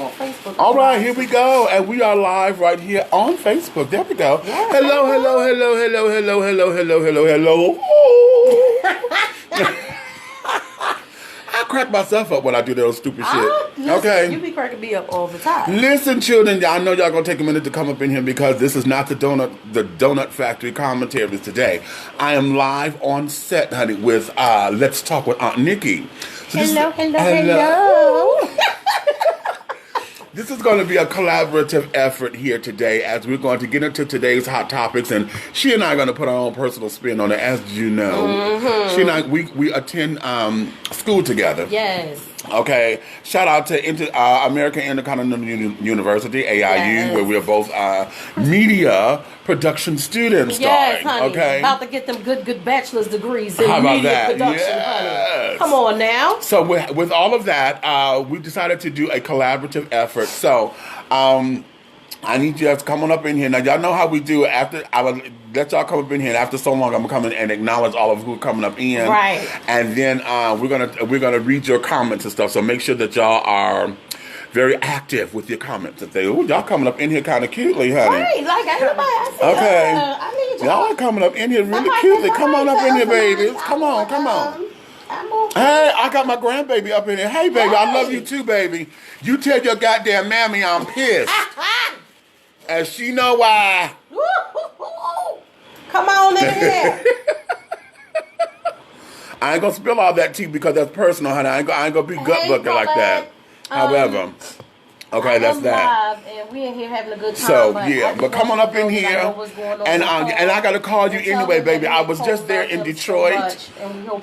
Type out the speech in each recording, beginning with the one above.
on Facebook. All right, here we go. And we are live right here on Facebook. There we go. Yeah, hello. I crack myself up when I do those stupid shit. Listen, Okay. You be cracking me up all the time. Listen, children, I know y'all gonna take a minute to come up in here because this is not the donut factory commentaries today. I am live on set, honey, with Let's Talk with Aunt Nikki. So Hello. This is going to be a collaborative effort here today as we're going to get into today's hot topics, and she and I are going to put our own personal spin on it. As you know, she and I, we attend school together. Yes. Okay. Shout out to American Intercontinental University, AIU, Yes. where we're both media production students. Yes, darling. honey. Okay. About to get them good bachelor's degrees in How about media that? production, Yes. honey. Come on now. So with all of that, we decided to do a collaborative effort. So I need you guys to come on up in here. Now, y'all know how we do it. After I will let y'all come up in here, and after so long, I'm gonna come in and acknowledge all of who are coming up in. Right. And then we're gonna read your comments and stuff. So make sure that y'all are very active with your comments and say, "Ooh, y'all coming up in here kind of cutely, honey." Right, like ain't nobody. I see. Okay. I need Y'all are coming up in here really cutely. Come on up in here, babies. Come on. Hey, I got my grandbaby up in here. Hey, baby, I love you too, baby. You tell your goddamn mammy I'm pissed. And she know why. Come on in here. I ain't gonna spill all that tea because that's personal, honey. I ain't gonna be gut bucket like that. However, okay, that's that. Live and we in here having a good time. So but yeah, but come on up in here, and I gotta call you anyway, baby. I was just there in Detroit,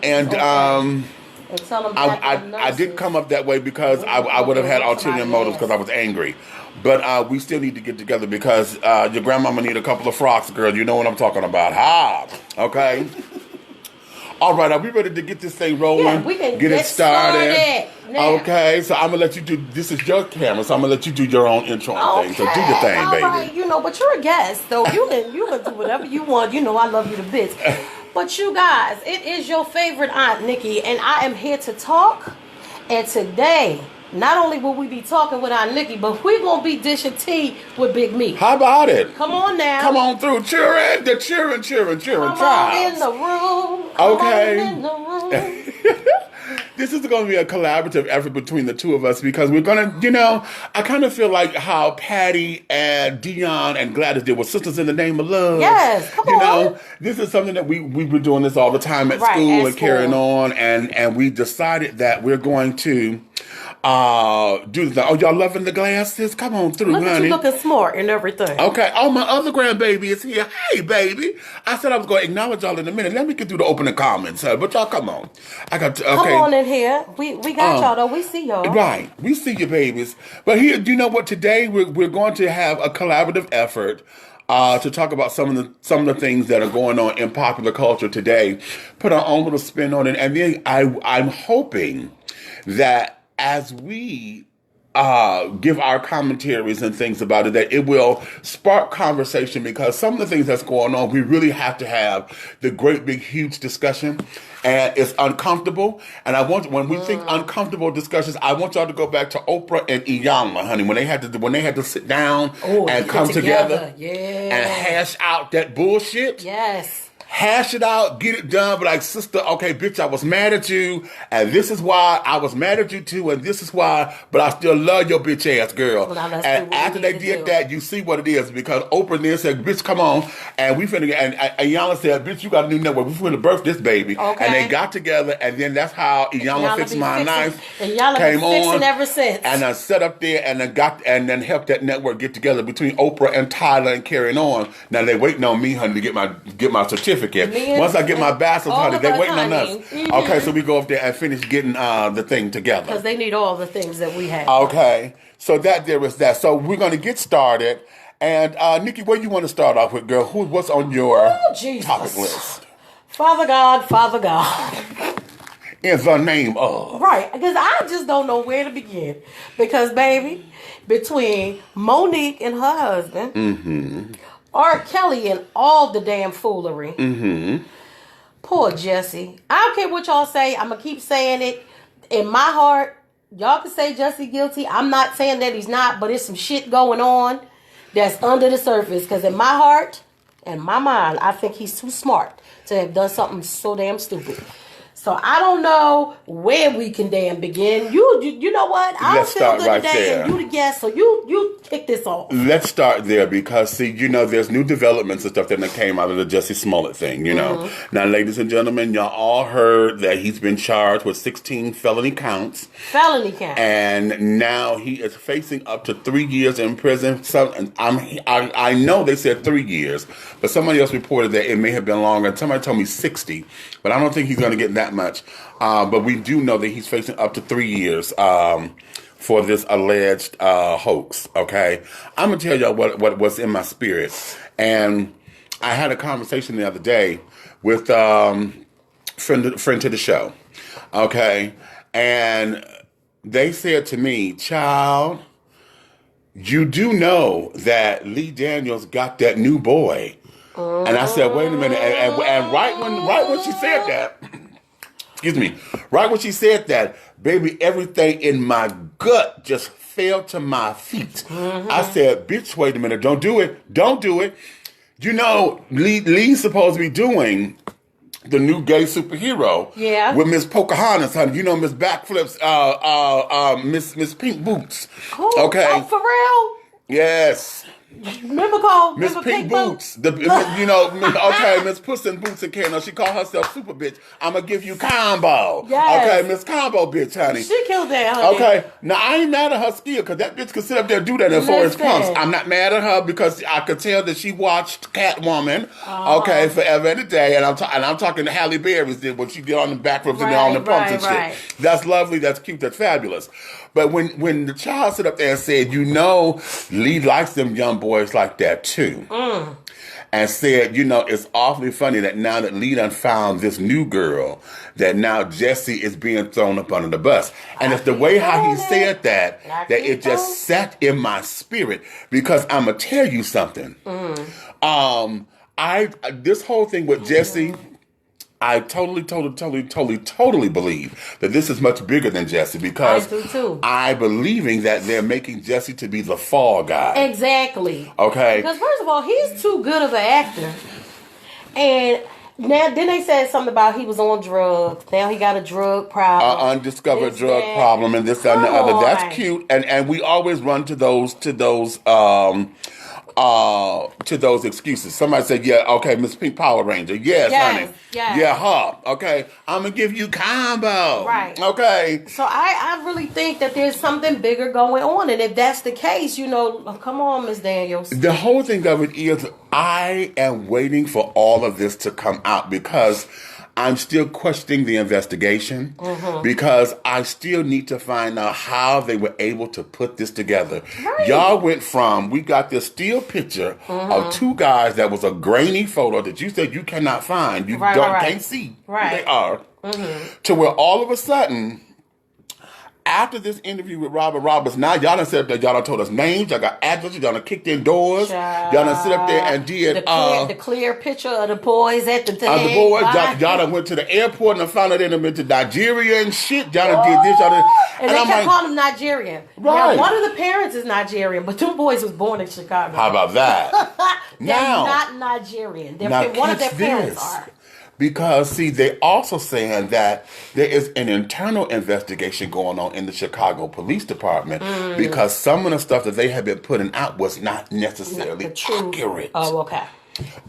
and I did come up that way because I would have had ulterior motives because I was angry. But we still need to get together because your grandmama need a couple of frocks, girl. You know what I'm talking about. Ha! Okay? All right, are we ready to get this thing rolling? Yeah, we can get it started. Now. Okay, so I'm going to let you do, this is your camera, so I'm going to let you do your own intro and thing. So do your thing, all baby. Right, but you're a guest, so you can do whatever you want. You know I love you to bits. But you guys, it is your favorite Aunt Nikki, and I am here to talk. And today, not only will we be talking with Aunt Nikki, but we're going to be dishing tea with Big Meach. How about it? Come on now. Come on through. Cheering. The cheering. Come on in the room. Okay. In the room. This is going to be a collaborative effort between the two of us because we're going to, I kind of feel like how Patty and Dion and Gladys did with Sisters in the Name of Love. Yes, come on. This is something that we've been doing this all the time at school and carrying on, and we decided that we're going to do the. Oh, y'all loving the glasses? Come on through, Look honey. at you looking smart and everything. Okay. Oh, my other grandbaby is here. Hey, baby. I said I was going to acknowledge y'all in a minute. Let me get through the opening comments, but y'all come on. I got to. Okay. Come on in here. We got y'all though. We see y'all. Right. We see you, babies. But here, you know what? Today we're going to have a collaborative effort to talk about some of the things that are going on in popular culture today. Put our own little spin on it, and then I'm hoping that as we give our commentaries and things about it, that it will spark conversation because some of the things that's going on, we really have to have the great, big, huge discussion. And it's uncomfortable. And when we think uncomfortable discussions, I want y'all to go back to Oprah and Iyanla, honey, when they had to sit down and come together and hash out that bullshit. Yes. Hash it out, get it done, but like, sister, okay, bitch, I was mad at you, and this is why I was mad at you too, and this is why, but I still love your bitch ass girl. Well, and after they did that, you see what it is, because Oprah then said, bitch, come on, and we finna, and Iyanla said, bitch, you got a new network, we finna birth this baby. Okay. And they got together, and then that's how Iyanla Fix My Knife Iyanla came been fixing on. ever since. And I set up there, and then helped that network get together between Oprah and Tyler and carrying on. Now they waiting on me, honey, to get my certificate. Once I get my bachelor's, honey, they waiting on us. Mm-hmm. Okay, so we go up there and finish getting the thing together. Because they need all the things that we have. Okay, so there is that. So we're going to get started. And Nikki, where you want to start off with, girl? What's on your topic list? Father God. In the name of. Right, because I just don't know where to begin. Because, baby, between Monique and her husband, R. Kelly and all the damn foolery. Poor Jesse. I don't care what y'all say. I'm going to keep saying it. In my heart, Y'all can say Jesse guilty. I'm not saying that he's not, but it's some shit going on that's under the surface. Because in my heart and my mind, I think he's too smart to have done something so damn stupid. So I don't know where we can damn begin. You know what? I Let's feel start good right today, there. and you the guest, so you kick this off. Let's start there because, see, there's new developments and stuff that came out of the Jussie Smollett thing, Now, ladies and gentlemen, y'all all heard that he's been charged with 16 felony counts. Felony count. And now he is facing up to 3 years in prison. I know they said 3 years, but somebody else reported that it may have been longer. Somebody told me 60, but I don't think he's going to get that much. But we do know that he's facing up to 3 years for this alleged hoax. Okay, I'm gonna tell y'all what's in my spirit, and I had a conversation the other day with friend to the show. Okay, and they said to me, "Child, you do know that Lee Daniels got that new boy." And I said, "Wait a minute," and right when she said that. Excuse me. Right when she said that, baby, everything in my gut just fell to my feet. I said, "Bitch, wait a minute. Don't do it. Don't do it." Lee's supposed to be doing the new gay superhero. Yeah. With Miss Pocahontas, honey. Miss Backflips, Miss Pink Boots. Cool. Okay. Oh, for real? Yes. Remember Cole? Miss Pink Boots. Okay, Miss Puss in Boots and Cannon. She called herself Super Bitch. I'm going to give you combo. Yes. Okay, Miss Combo Bitch, honey. She killed that, honey. Okay, now I ain't mad at her skill because that bitch could sit up there and do that in 4-inch pumps. I'm not mad at her because I could tell that she watched Catwoman, okay, forever and a day. And I'm talking to Halle Berry's did what she did on the back rows and on the pumps and shit. That's lovely, that's cute, that's fabulous. But when the child stood up there and said, Lee likes them young boys like that too. And said, it's awfully funny that now that Lee done found this new girl, that now Jesse is being thrown up under the bus. And it's the way how he said that it just sat in my spirit. Because I'm going to tell you something. This whole thing with Jesse, I totally believe that this is much bigger than Jesse because I do too. I believing that they're making Jesse to be the fall guy. Exactly. Okay. Because first of all, he's too good of an actor. And now then they said something about he was on drugs. Now he got a drug problem. Undiscovered drug problem and this and the other. That's cute. And we always run to those excuses. Somebody said, "Yeah, okay, Miss Pink Power Ranger. Yes, honey. Yes. Yeah, her. Okay, I'm gonna give you combo. Right. Okay." So I really think that there's something bigger going on, and if that's the case, come on, Miss Daniels. The whole thing of it is, I am waiting for all of this to come out because I'm still questioning the investigation because I still need to find out how they were able to put this together. Right. Y'all went from, we got this still picture of two guys that was a grainy photo that you said you cannot find. You can't see who they are. To where all of a sudden, after this interview with Robert Roberts, now y'all done sit up there, y'all done told us names, y'all got addresses, y'all done kicked in doors, y'all done sit up there and did the clear picture of the boys at the thing. Of the boys, y'all done went to the airport and found out they done been to Nigeria and shit. Y'all done did this, y'all done. And they kept calling them Nigerian. Right. Now, one of the parents is Nigerian, but two boys was born in Chicago. How about that? They're not Nigerian. One of their parents are. Because, see, they also saying that there is an internal investigation going on in the Chicago Police Department because some of the stuff that they have been putting out was not necessarily accurate. Oh, okay.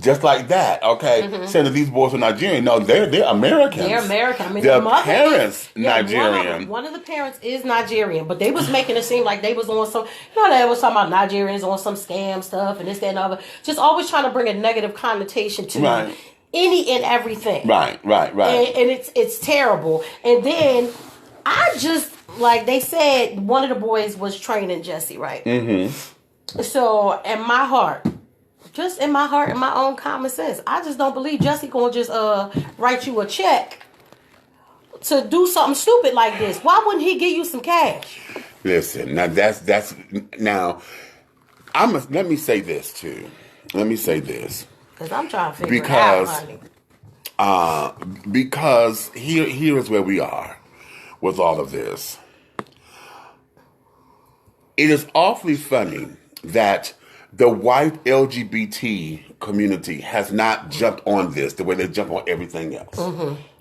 Just like that, okay? Saying that these boys are Nigerian. No, they're Americans. They're American. I mean, their parents Nigerian. One of the parents is Nigerian, but they was making it seem like they was on some, they was talking about Nigerians on some scam stuff and this, that, and the other. Just always trying to bring a negative connotation to any and everything. Right. And it's terrible. And then I just, like they said, one of the boys was training Jesse, right? So in my heart and my own common sense, I just don't believe Jesse gonna just write you a check to do something stupid like this. Why wouldn't he give you some cash? Listen, now that's now let me say this too. Because I'm trying to figure it out, honey. Because here is where we are with all of this. it is awfully funny that the white LGBT community has not jumped on this the way they jump on everything else.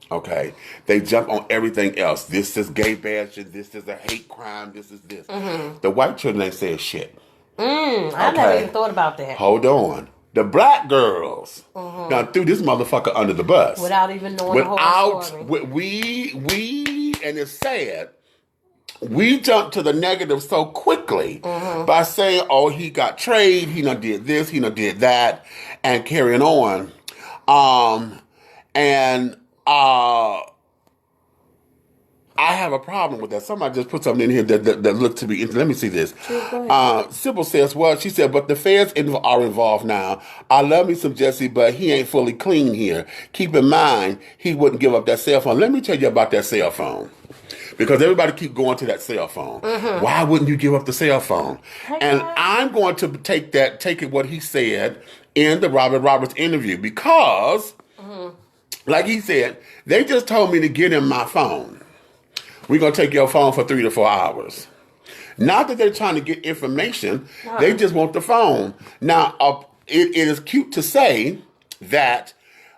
Okay? They jump on everything else. This is gay bashing. This is a hate crime. This is this. The white children ain't saying shit. I never even thought about that. Hold on. The black girls now threw this motherfucker under the bus. Without even knowing the whole story. We, and it's sad, we jumped to the negative so quickly by saying, oh, he got trade, he done did this, he done did that, and carrying on. I have a problem with that. Somebody just put something in here that looked to be interesting. Let me see this. Sybil says, well, she said, but the feds are involved now. I love me some Jesse, but he ain't fully clean here. Keep in mind, he wouldn't give up that cell phone. Let me tell you about that cell phone. Because everybody keep going to that cell phone. Why wouldn't you give up the cell phone? And I'm going to take it what he said in the Robert Roberts interview. Because, like he said, they just told me to get him my phone. We're going to take your phone for 3 to 4 hours. Not that they're trying to get information. They just want the phone. Now, it is cute to say that,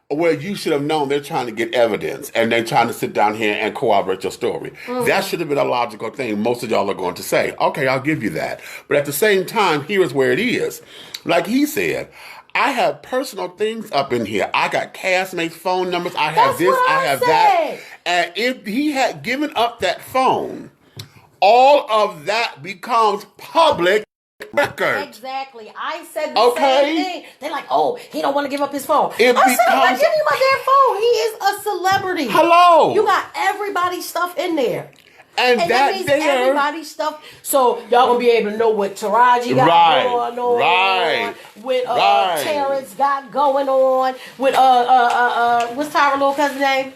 well, you should have known they're trying to get evidence and they're trying to sit down here and corroborate your story. That should have been a logical thing. Most of y'all are going to say, okay, I'll give you that. But at the same time, here is where it is. Like he said, I have personal things up in here. I got castmates' phone numbers. I have this. I have that. And if he had given up that phone, all of that becomes public record. Exactly. I said the same thing. They're like, oh, he don't want to give up his phone. I said, I'm not giving you my damn phone. He is a celebrity. Hello. You got everybody's stuff in there. And that means everybody's stuff. So y'all gonna be able to know what Taraji got going on, what Terrence got going on, with what's Tyra little cousin's name?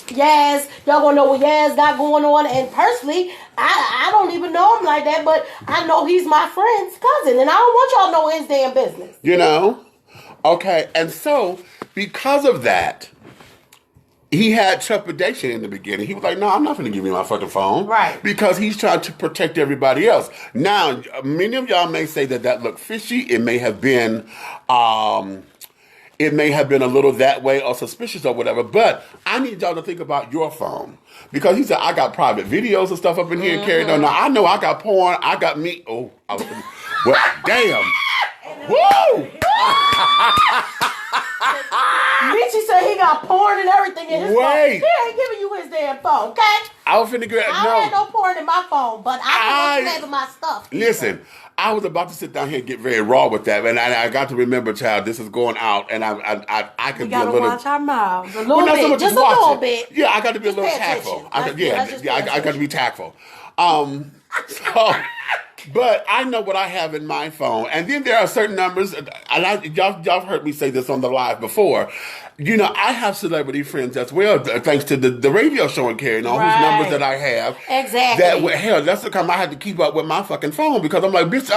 Yaz. Y'all gonna know what Yaz got going on. And personally, I don't even know him like that, but I know he's my friend's cousin, and I don't want y'all to know his damn business. You know? Okay, and so because of that, he had trepidation in the beginning. He was like, no, I'm not going to give you my fucking phone. Right. Because he's trying to protect everybody else. Now, many of y'all may say that looked fishy. It may have been a little that way or suspicious or whatever. But I need y'all to think about your phone. Because he said, I got private videos and stuff up in here and carried on. Now, I know I got porn. I got me. Oh, well, damn. Woo! Michi said he got porn and everything in his phone. He ain't giving you his damn phone, okay? I was finna get I had no porn in my phone, but I can have my stuff. Listen, I was about to sit down here and get very raw with that, and I got to remember, child, this is going out, and I could be a little. Watch our mouths a little bit, just a little bit. Yeah, I got to be a little tactful. I got to be tactful. But I know what I have in my phone. And then there are certain numbers, and y'all heard me say this on the live before. You know, I have celebrity friends as well, thanks to the radio show and carrying on, whose numbers that I have. Exactly. That's the time I had to keep up with my fucking phone because I'm like, bitch,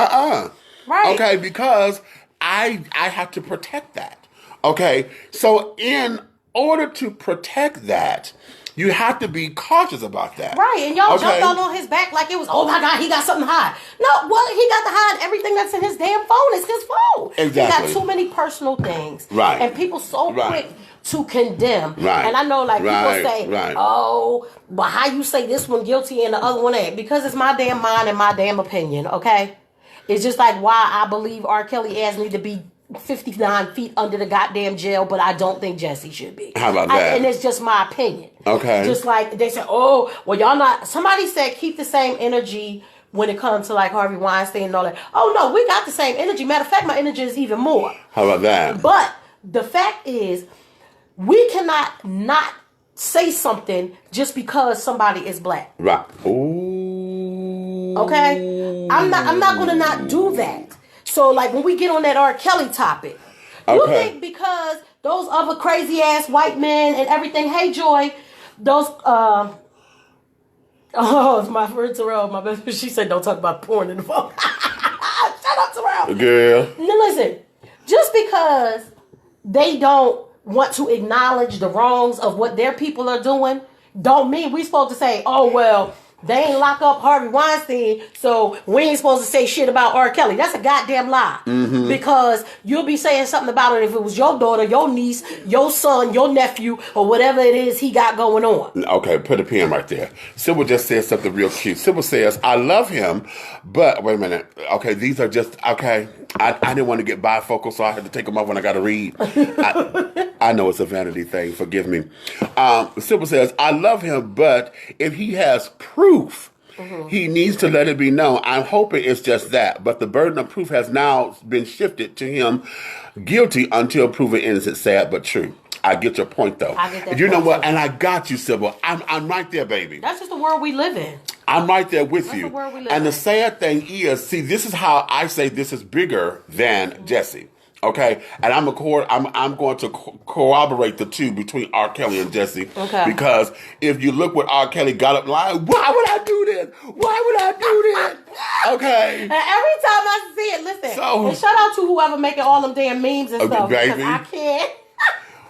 Right. Okay, because I have to protect that. Okay, so in order to protect that, you have to be cautious about that. Right, and y'all jumped all on his back like it was, oh my God, he got something to hide. No, well, he got to hide everything that's in his damn phone. It's his phone. Exactly. He got too many personal things. Right. And people so quick to condemn. Right. And I know, like, people say, oh, but how you say this one guilty and the other one ain't? Because it's my damn mind and my damn opinion, okay? It's just like why I believe R. Kelly ass need to be 59 feet under the goddamn jail, but I don't think Jesse should be. How about that? And it's just my opinion. Okay. Just like they said, oh, well, y'all not. Somebody said keep the same energy when it comes to like Harvey Weinstein and all that. Oh no, we got the same energy. Matter of fact, my energy is even more. How about that? But the fact is, we cannot not say something just because somebody is black. Right. Ooh. Okay. I'm not gonna not do that. So, like, when we get on that R. Kelly topic, you think because those other crazy-ass white men and everything, hey, Joy, those, it's my friend Terrell, my best friend, she said don't talk about porn in the phone. Shut up, Terrell. Girl. Now, listen, just because they don't want to acknowledge the wrongs of what their people are doing, don't mean we supposed to say, oh, well, they ain't lock up Harvey Weinstein, so we ain't supposed to say shit about R. Kelly. That's a goddamn lie. Mm-hmm. Because you'll be saying something about it if it was your daughter, your niece, your son, your nephew, or whatever it is he got going on. Okay, put a pin right there. Sybil just said something real cute. Sybil says, I love him, but wait a minute. Okay, these are just, okay. I didn't want to get bifocal, so I had to take them off when I got to read. I know it's a vanity thing. Forgive me. Sybil says, I love him, but if he has proof, he needs to let it be known. I'm hoping it's just that. But the burden of proof has now been shifted to him guilty until proven innocent. Sad but true. I get your point, though. I get that you know point, what? too. And I got you, Sybil. I'm right there, baby. That's just the world we live in. I'm right there with That's you. the world we live And in. the sad thing is, see, this is how I say this is bigger than Jesse. Okay, and I'm going to corroborate the two between R. Kelly and Jesse. Okay. Because if you look what R. Kelly got up lying, why would I do this? Why would I do this? Okay. And every time I see it, listen. So- and shout out to whoever making all them damn memes and stuff. baby. Because I can't.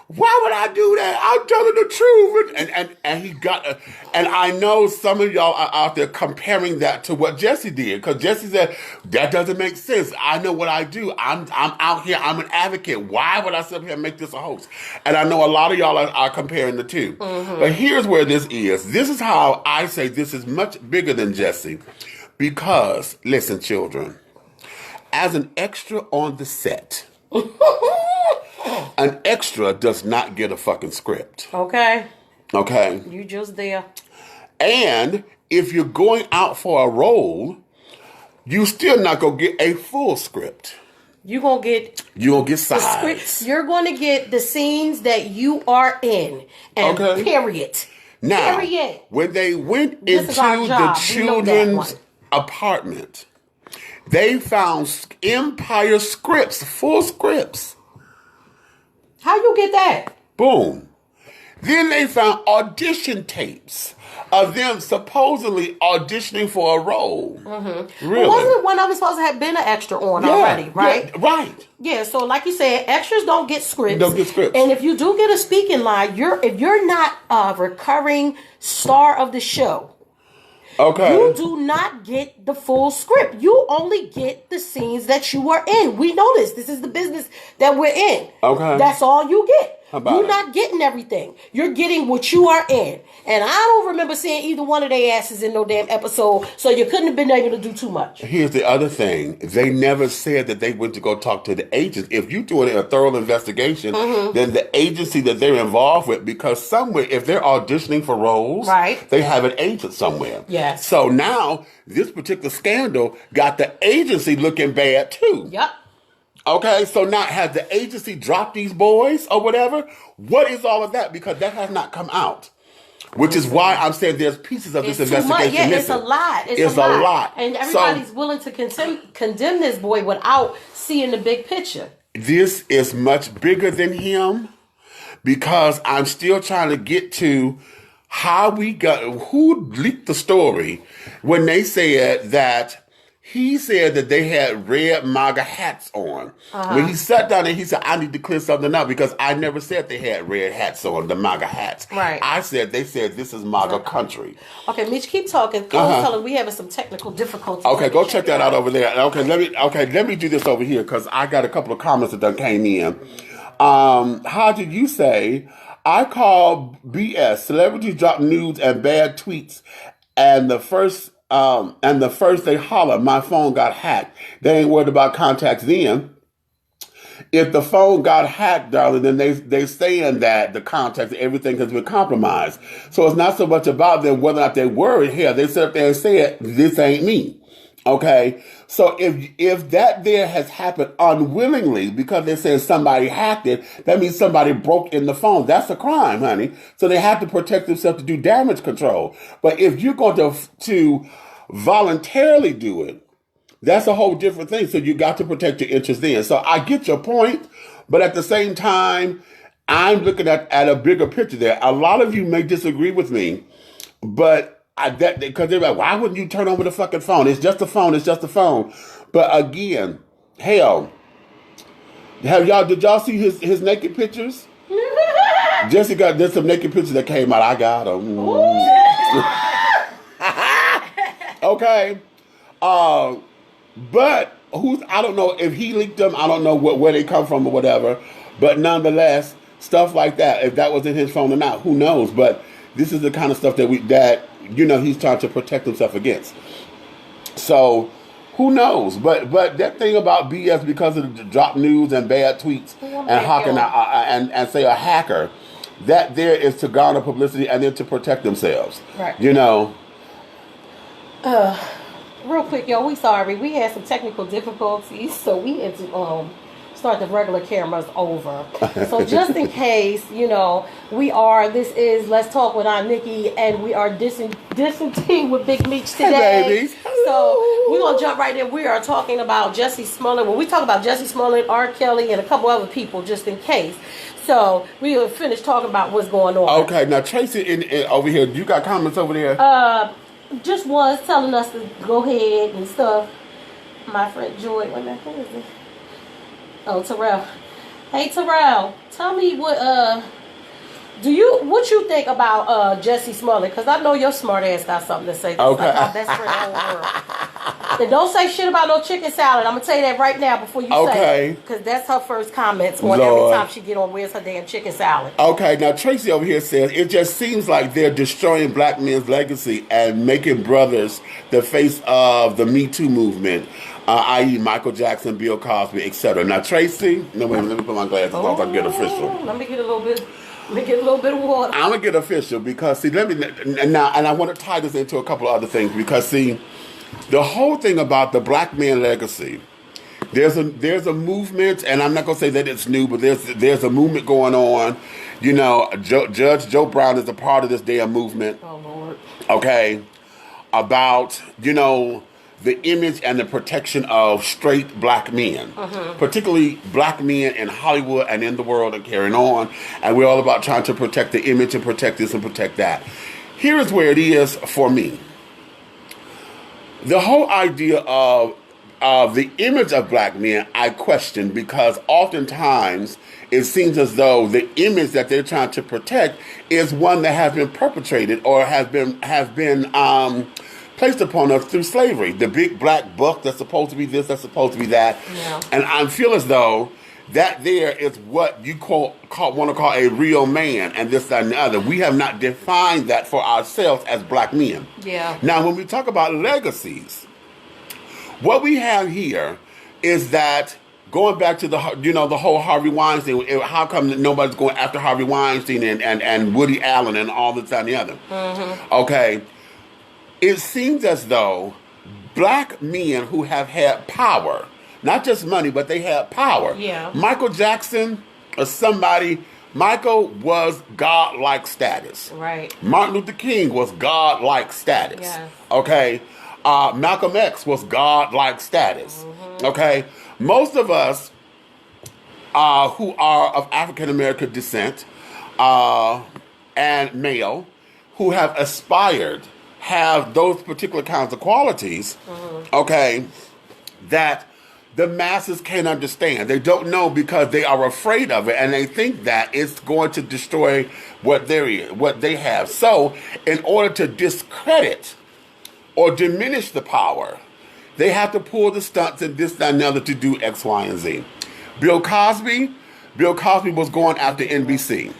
Why would I do that? I'm telling the truth. And he got, and I know some of y'all are out there comparing that to what Jesse did. Because Jesse said, that doesn't make sense. I know what I do. I'm out here. I'm an advocate. Why would I sit here and make this a hoax? And I know a lot of y'all are comparing the two. Mm-hmm. But here's where this is. This is how I say this is much bigger than Jesse. Because, listen, children, as an extra on the set, an extra does not get a fucking script. Okay. Okay? You just there. And if you're going out for a role, you still not going to get a full script. You're going to get the sides. Script. You're going to get the scenes that you are in. And period. Now, period. When they went into the children's apartment, they found Empire scripts, full scripts. How you get that? Boom. Then they found audition tapes of them supposedly auditioning for a role. Mm-hmm. Really? Well, wasn't one of them supposed to have been an extra on already, right? Yeah, right. Yeah, so like you said, extras don't get scripts. Don't get scripts. And if you do get a speaking line, if you're not a recurring star of the show, you do not get the full script. You only get the scenes that you are in. We know this. This is the business that we're in. Okay. That's all you get. You're not getting everything. You're getting what you are in. And I don't remember seeing either one of their asses in no damn episode, so you couldn't have been able to do too much. Here's the other thing. They never said that they went to go talk to the agents. If you're doing a thorough investigation, then the agency that they're involved with, because somewhere, if they're auditioning for roles, they have an agent somewhere. Yes. So now, this particular scandal got the agency looking bad too. Yep. Okay, so now has the agency dropped these boys or whatever? What is all of that? Because that has not come out. Which is why I'm saying there's pieces of this investigation missing. It's a lot. It's a lot. And everybody's willing to condemn this boy without seeing the big picture. This is much bigger than him because I'm still trying to get to who leaked the story when they said that he said that they had red MAGA hats on. When he sat down and he said, I need to clear something up because I never said they had red hats on, the MAGA hats. Right. They said this is MAGA country. Okay, Mitch, keep talking. Tell us we having some technical difficulties. Okay, go check that out over there. Okay, let me do this over here because I got a couple of comments that done came in. How did you say, I call BS, celebrities drop nudes and bad tweets, and the first they holler, my phone got hacked. They ain't worried about contacts then. If the phone got hacked, darling, then they saying that the contacts, everything has been compromised. So it's not so much about them whether or not they're worried. Hell, they sit up there and say, this ain't me. Okay? So if that there has happened unwillingly because they're saying somebody hacked it, that means somebody broke in the phone. That's a crime, honey. So they have to protect themselves to do damage control. But if you're going to voluntarily do it, that's a whole different thing. So you got to protect your interests then. So I get your point, but at the same time, I'm looking at a bigger picture there. A lot of you may disagree with me, but because they're like, why wouldn't you turn over the fucking phone? It's just a phone. It's just a phone. But again, hell, did y'all see his naked pictures? There's some naked pictures that came out. I got them. Okay, but I don't know if he leaked them. I don't know where they come from or whatever. But nonetheless, stuff like that. If that was in his phone or not, who knows? But this is the kind of stuff that he's trying to protect himself against. So who knows? But that thing about BS because of the drop news and bad tweets and say a hacker, that there is to garner publicity and then to protect themselves. Right. Real quick, y'all, we sorry. We had some technical difficulties, so we had to start the regular cameras over. So just in case, this is Let's Talk with Aunt Nikki, and we are dissing with Big Meach today. Hey, babies. So we're going to jump right in. We are talking about Jussie Smollett. When we talk about Jussie Smollett, R. Kelly, and a couple other people, just in case. So we will finish talking about what's going on. Okay, now Tracy over here, you got comments over there? Just was telling us to go ahead and stuff. My friend Joy, who is this? Oh, Terrell. Hey, Terrell, tell me what you think about Jussie Smollett? Because I know your smart ass got something to say. Okay. Like my best friend in the whole world. And don't say shit about no chicken salad. I'm gonna tell you that right now before you say it. Because that's her first comments on every time she get on. Where's her damn chicken salad? Okay, now Tracy over here says it just seems like they're destroying black men's legacy and making brothers the face of the Me Too movement. I.e. Michael Jackson, Bill Cosby, etc. Now, Tracy, let me put my glasses on so I can get official. Let me get a little bit of water. I'm going to get official because, and I want to tie this into a couple of other things because, see, the whole thing about the black man legacy, there's a movement, and I'm not going to say that it's new, but there's a movement going on. Judge Joe Brown is a part of this damn movement. Oh, Lord. Okay. About, the image and the protection of straight black men, particularly black men in Hollywood and in the world and carrying on. And we're all about trying to protect the image and protect this and protect that. Here is where it is for me. The whole idea of the image of black men, I question because oftentimes it seems as though the image that they're trying to protect is one that has been perpetrated or has been placed upon us through slavery. The big black buck that's supposed to be this, that's supposed to be that. Yeah. And I feel as though that there is what you want to call a real man and this, that, and the other. We have not defined that for ourselves as black men. Yeah. Now, when we talk about legacies, what we have here is that going back to the whole Harvey Weinstein, how come nobody's going after Harvey Weinstein and Woody Allen and all this, that, and the other? Mm-hmm. Okay. It seems as though black men who have had power, not just money, but they had power. Yeah. Michael Jackson or somebody, Michael was God-like status. Right. Martin Luther King was God-like status. Yes. Okay. Malcolm X was God-like status. Mm-hmm. Okay. Most of us who are of African American descent and male who have aspired have those particular kinds of qualities, okay, that the masses can't understand. They don't know because they are afraid of it, and they think that it's going to destroy what they have. So, in order to discredit or diminish the power, they have to pull the stunts and this, that, and the other to do X, Y, and Z. Bill Cosby was going after NBC.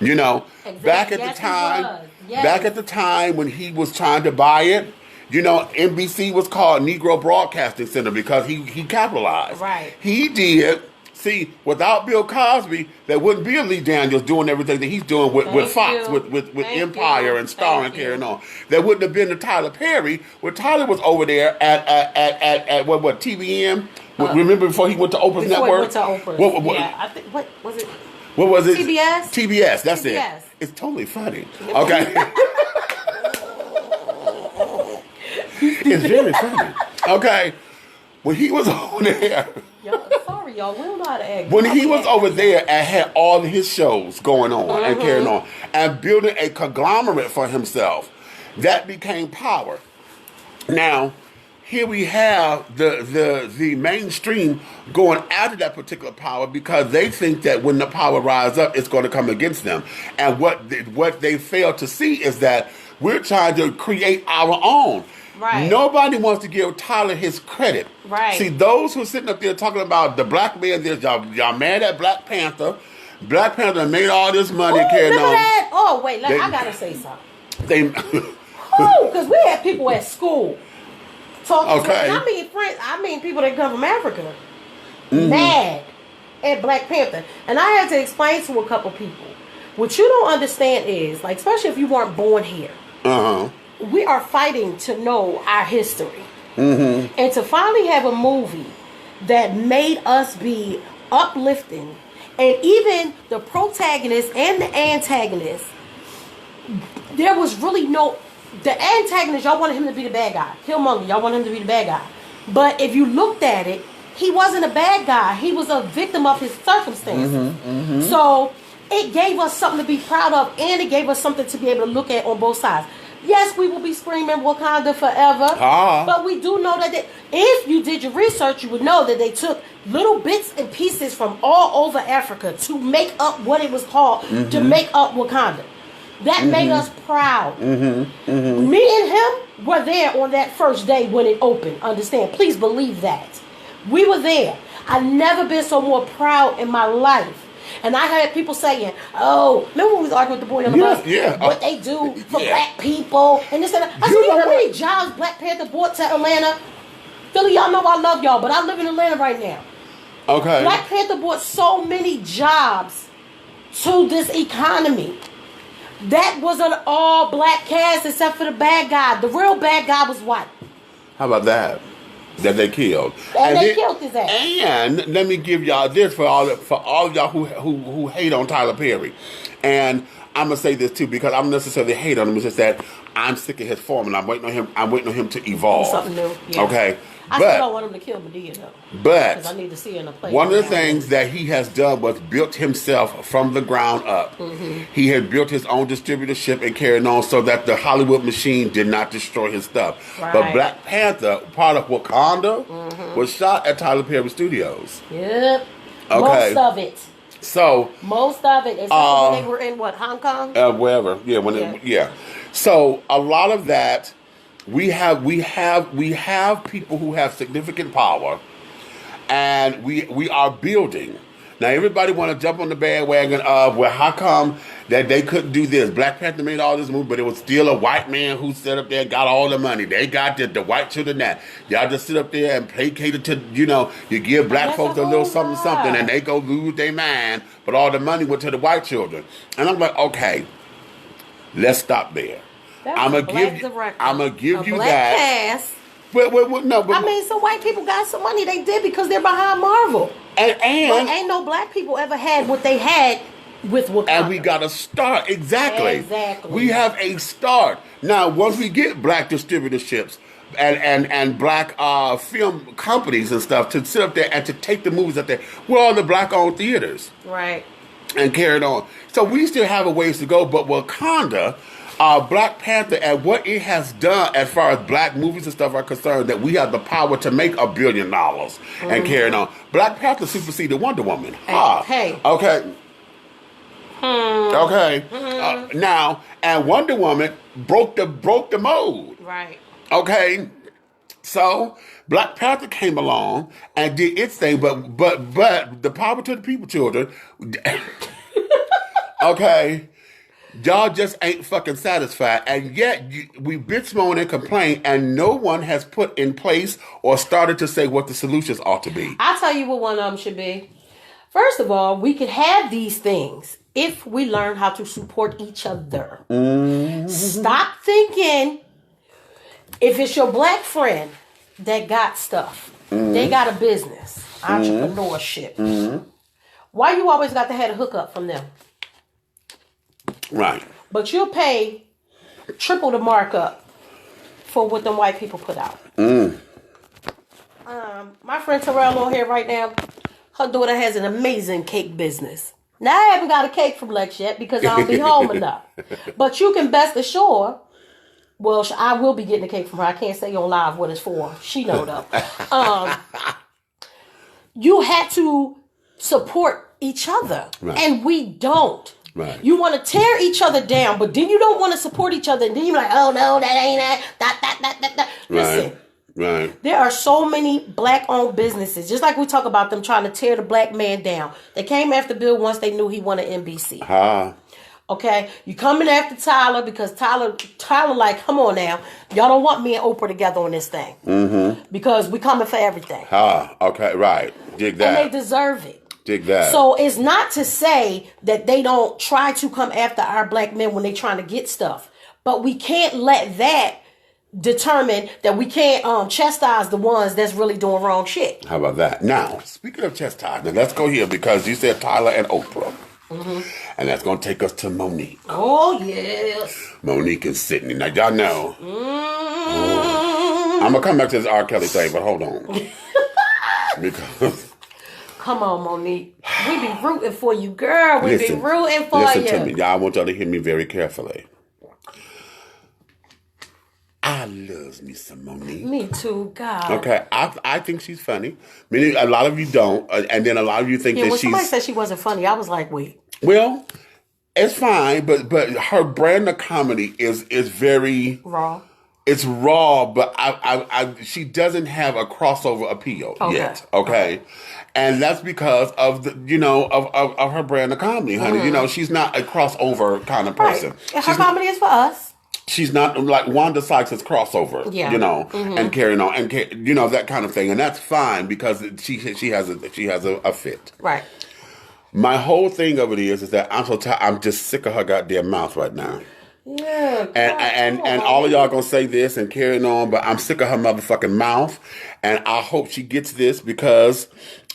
Exactly. Back at the time when he was trying to buy it, NBC was called Negro Broadcasting Center because he capitalized. Right. He did. See, without Bill Cosby, there wouldn't be a Lee Daniels doing everything that he's doing with Fox, with Empire and Star and carrying on. There wouldn't have been a Tyler Perry when Tyler was over there at what TVN. Remember before he went to Oprah's network? Before he went to Oprah. Yeah, I think what was it? What was it? TBS? TBS, that's TBS. it. It's totally funny. Okay. It's very funny. Okay. When he was over there. Sorry, y'all. We don't know how to act. When he was over there and had all his shows going on and carrying on and building a conglomerate for himself, that became power. Now, here we have the mainstream going after that particular power because they think that when the power rises up, it's going to come against them. And what they fail to see is that we're trying to create our own. Right. Nobody wants to give Tyler his credit. Right. See, those who are sitting up there talking about the black man, y'all mad at Black Panther. Black Panther made all this money Oh, carrying remember on. that? Oh, wait, I gotta say something. Because we had people at school talking to, and I mean people that come from Africa, mad at Black Panther. And I had to explain to a couple people, what you don't understand is, like, especially if you weren't born here, we are fighting to know our history. And to finally have a movie that made us be uplifting, and even the protagonist and the antagonist, there was really no... The antagonist, y'all wanted him to be the bad guy. Killmonger, y'all wanted him to be the bad guy. But if you looked at it, he wasn't a bad guy. He was a victim of his circumstances. So it gave us something to be proud of, and it gave us something to be able to look at on both sides. Yes, we will be screaming Wakanda forever. But we do know that if you did your research, you would know that they took little bits and pieces from all over Africa to make up what it was called, to make up Wakanda. That made us proud. Me and him were there on that first day when it opened. Understand? Please believe that. We were there. I've never been so more proud in my life. And I had people saying, oh, remember when we was arguing with the boy on the bus? What they do for black people and this and that. I said, you know how many jobs Black Panther brought to Atlanta? Philly, y'all know I love y'all, but I live in Atlanta right now. Okay. Black Panther brought so many jobs to this economy. That was an all black cast except for the bad guy. The real bad guy was white. How about that? That they killed. And they killed his ass. And let me give y'all this for all of y'all who hate on Tyler Perry. And I'm gonna say this too, because I don't necessarily hate on him. It's just that I'm sick of his form, and I'm waiting on him to evolve. Something new. Yeah. Okay. I still don't want him to kill Medea though. But because I need to see her in a play. One of the things that he has done was built himself from the ground up. He had built his own distributorship and carried on so that the Hollywood machine did not destroy his stuff. Right. But Black Panther, part of Wakanda, was shot at Tyler Perry Studios. Yep. Okay. Most of it. So most of it, especially when they were in Hong Kong? Wherever. Yeah. So a lot of that. We have people who have significant power, and we are building. Now everybody want to jump on the bandwagon of, well, how come that they couldn't do this? Black Panther made all this movie, but it was still a white man who set up there and got all the money. They got the white children that. Y'all just sit up there and placate to, you give black folks a little something, and they go lose their mind, but all the money went to the white children. And I'm like, okay, let's stop there. I'm gonna give you that. Cast. But I mean, so white people got some money. They did because they're behind Marvel. And but ain't no black people ever had what they had with Wakanda. And we got a start. Exactly. We have a start. Now, once we get black distributorships and black film companies and stuff to sit up there and to take the movies up there, we're all the black-owned theaters. Right. And carry it on. So we still have a ways to go, but Wakanda... Black Panther and what it has done as far as black movies and stuff are concerned, that we have the power to make $1 billion and carry it on. Black Panther superseded Wonder Woman. Hey. Okay. Okay. Now, and Wonder Woman broke the mold. Right. Okay. So Black Panther came along and did its thing, but the power to the people, children. Okay. Y'all just ain't fucking satisfied, and yet we bitch, moan, and complain, and no one has put in place or started to say what the solutions ought to be. I'll tell you what one of them should be. First of all, we could have these things if we learn how to support each other. Stop thinking if it's your black friend that got stuff, they got a business, entrepreneurship. Why you always got to have a hookup from them? Right. But you'll pay triple the markup for what them white people put out. My friend Terrell on here right now, her daughter has an amazing cake business. Now, I haven't got a cake from Lex yet because I don't be home enough. But you can best assured, well, I will be getting a cake from her. I can't say on live what it's for. She know though. You had to support each other. Right. And we don't. Right. You want to tear each other down, but then you don't want to support each other. And then you're like, oh, no, that ain't that. Listen. Right. There are so many black-owned businesses, just like we talk about them trying to tear the black man down. They came after Bill once they knew he wanted NBC. Okay, you coming after Tyler because Tyler, like, come on now, y'all don't want me and Oprah together on this thing because we coming for everything. Okay, right, dig that. And they deserve it. Dig that. So it's not to say that they don't try to come after our black men when they trying to get stuff, but we can't let that determine that we can't chastise the ones that's really doing wrong shit. How about that? Now, speaking of chastisement, let's go here because you said Tyler and Oprah. And that's going to take us to Monique. Oh, yes. Monique is sitting. Now, y'all know. I'm going to come back to this R. Kelly thing, but hold on. Because... Come on, Monique. We be rooting for you, girl. We be rooting for you. Listen to me. Y'all, I want y'all to hear me very carefully. I love me some Monique. Me too, God. Okay, I think she's funny. Meaning a lot of you don't, and then a lot of you think that when she's... somebody said she wasn't funny, I was like, wait. Well, it's fine, but her brand of comedy is very... Raw. It's raw, but she doesn't have a crossover appeal yet. Okay. And that's because of the of her brand of comedy, honey. She's not a crossover kind of person. Right. And her comedy is for us. She's not like Wanda Sykes' crossover, and carrying on, and that kind of thing, and that's fine because she has a fit. Right. My whole thing of it is that I'm just sick of her goddamn mouth right now. Yeah. And all of y'all gonna say this and carrying on, but I'm sick of her motherfucking mouth, and I hope she gets this because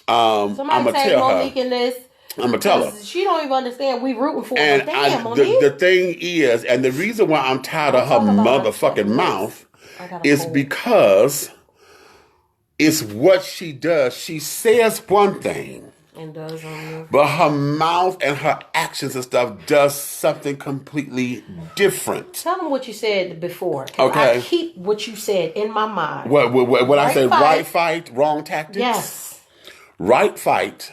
I'm gonna tell her. Monique in this. I'm gonna tell her. She don't even understand we rooting for her. And the thing is, and the reason why I'm tired of her motherfucking mouth is because it's what she does. She says one thing, and does but her mouth and her actions and stuff does something completely different. Tell them what you said before. Okay. I keep what you said in my mind. What I said? Right fight, wrong tactics. Yes. Right fight.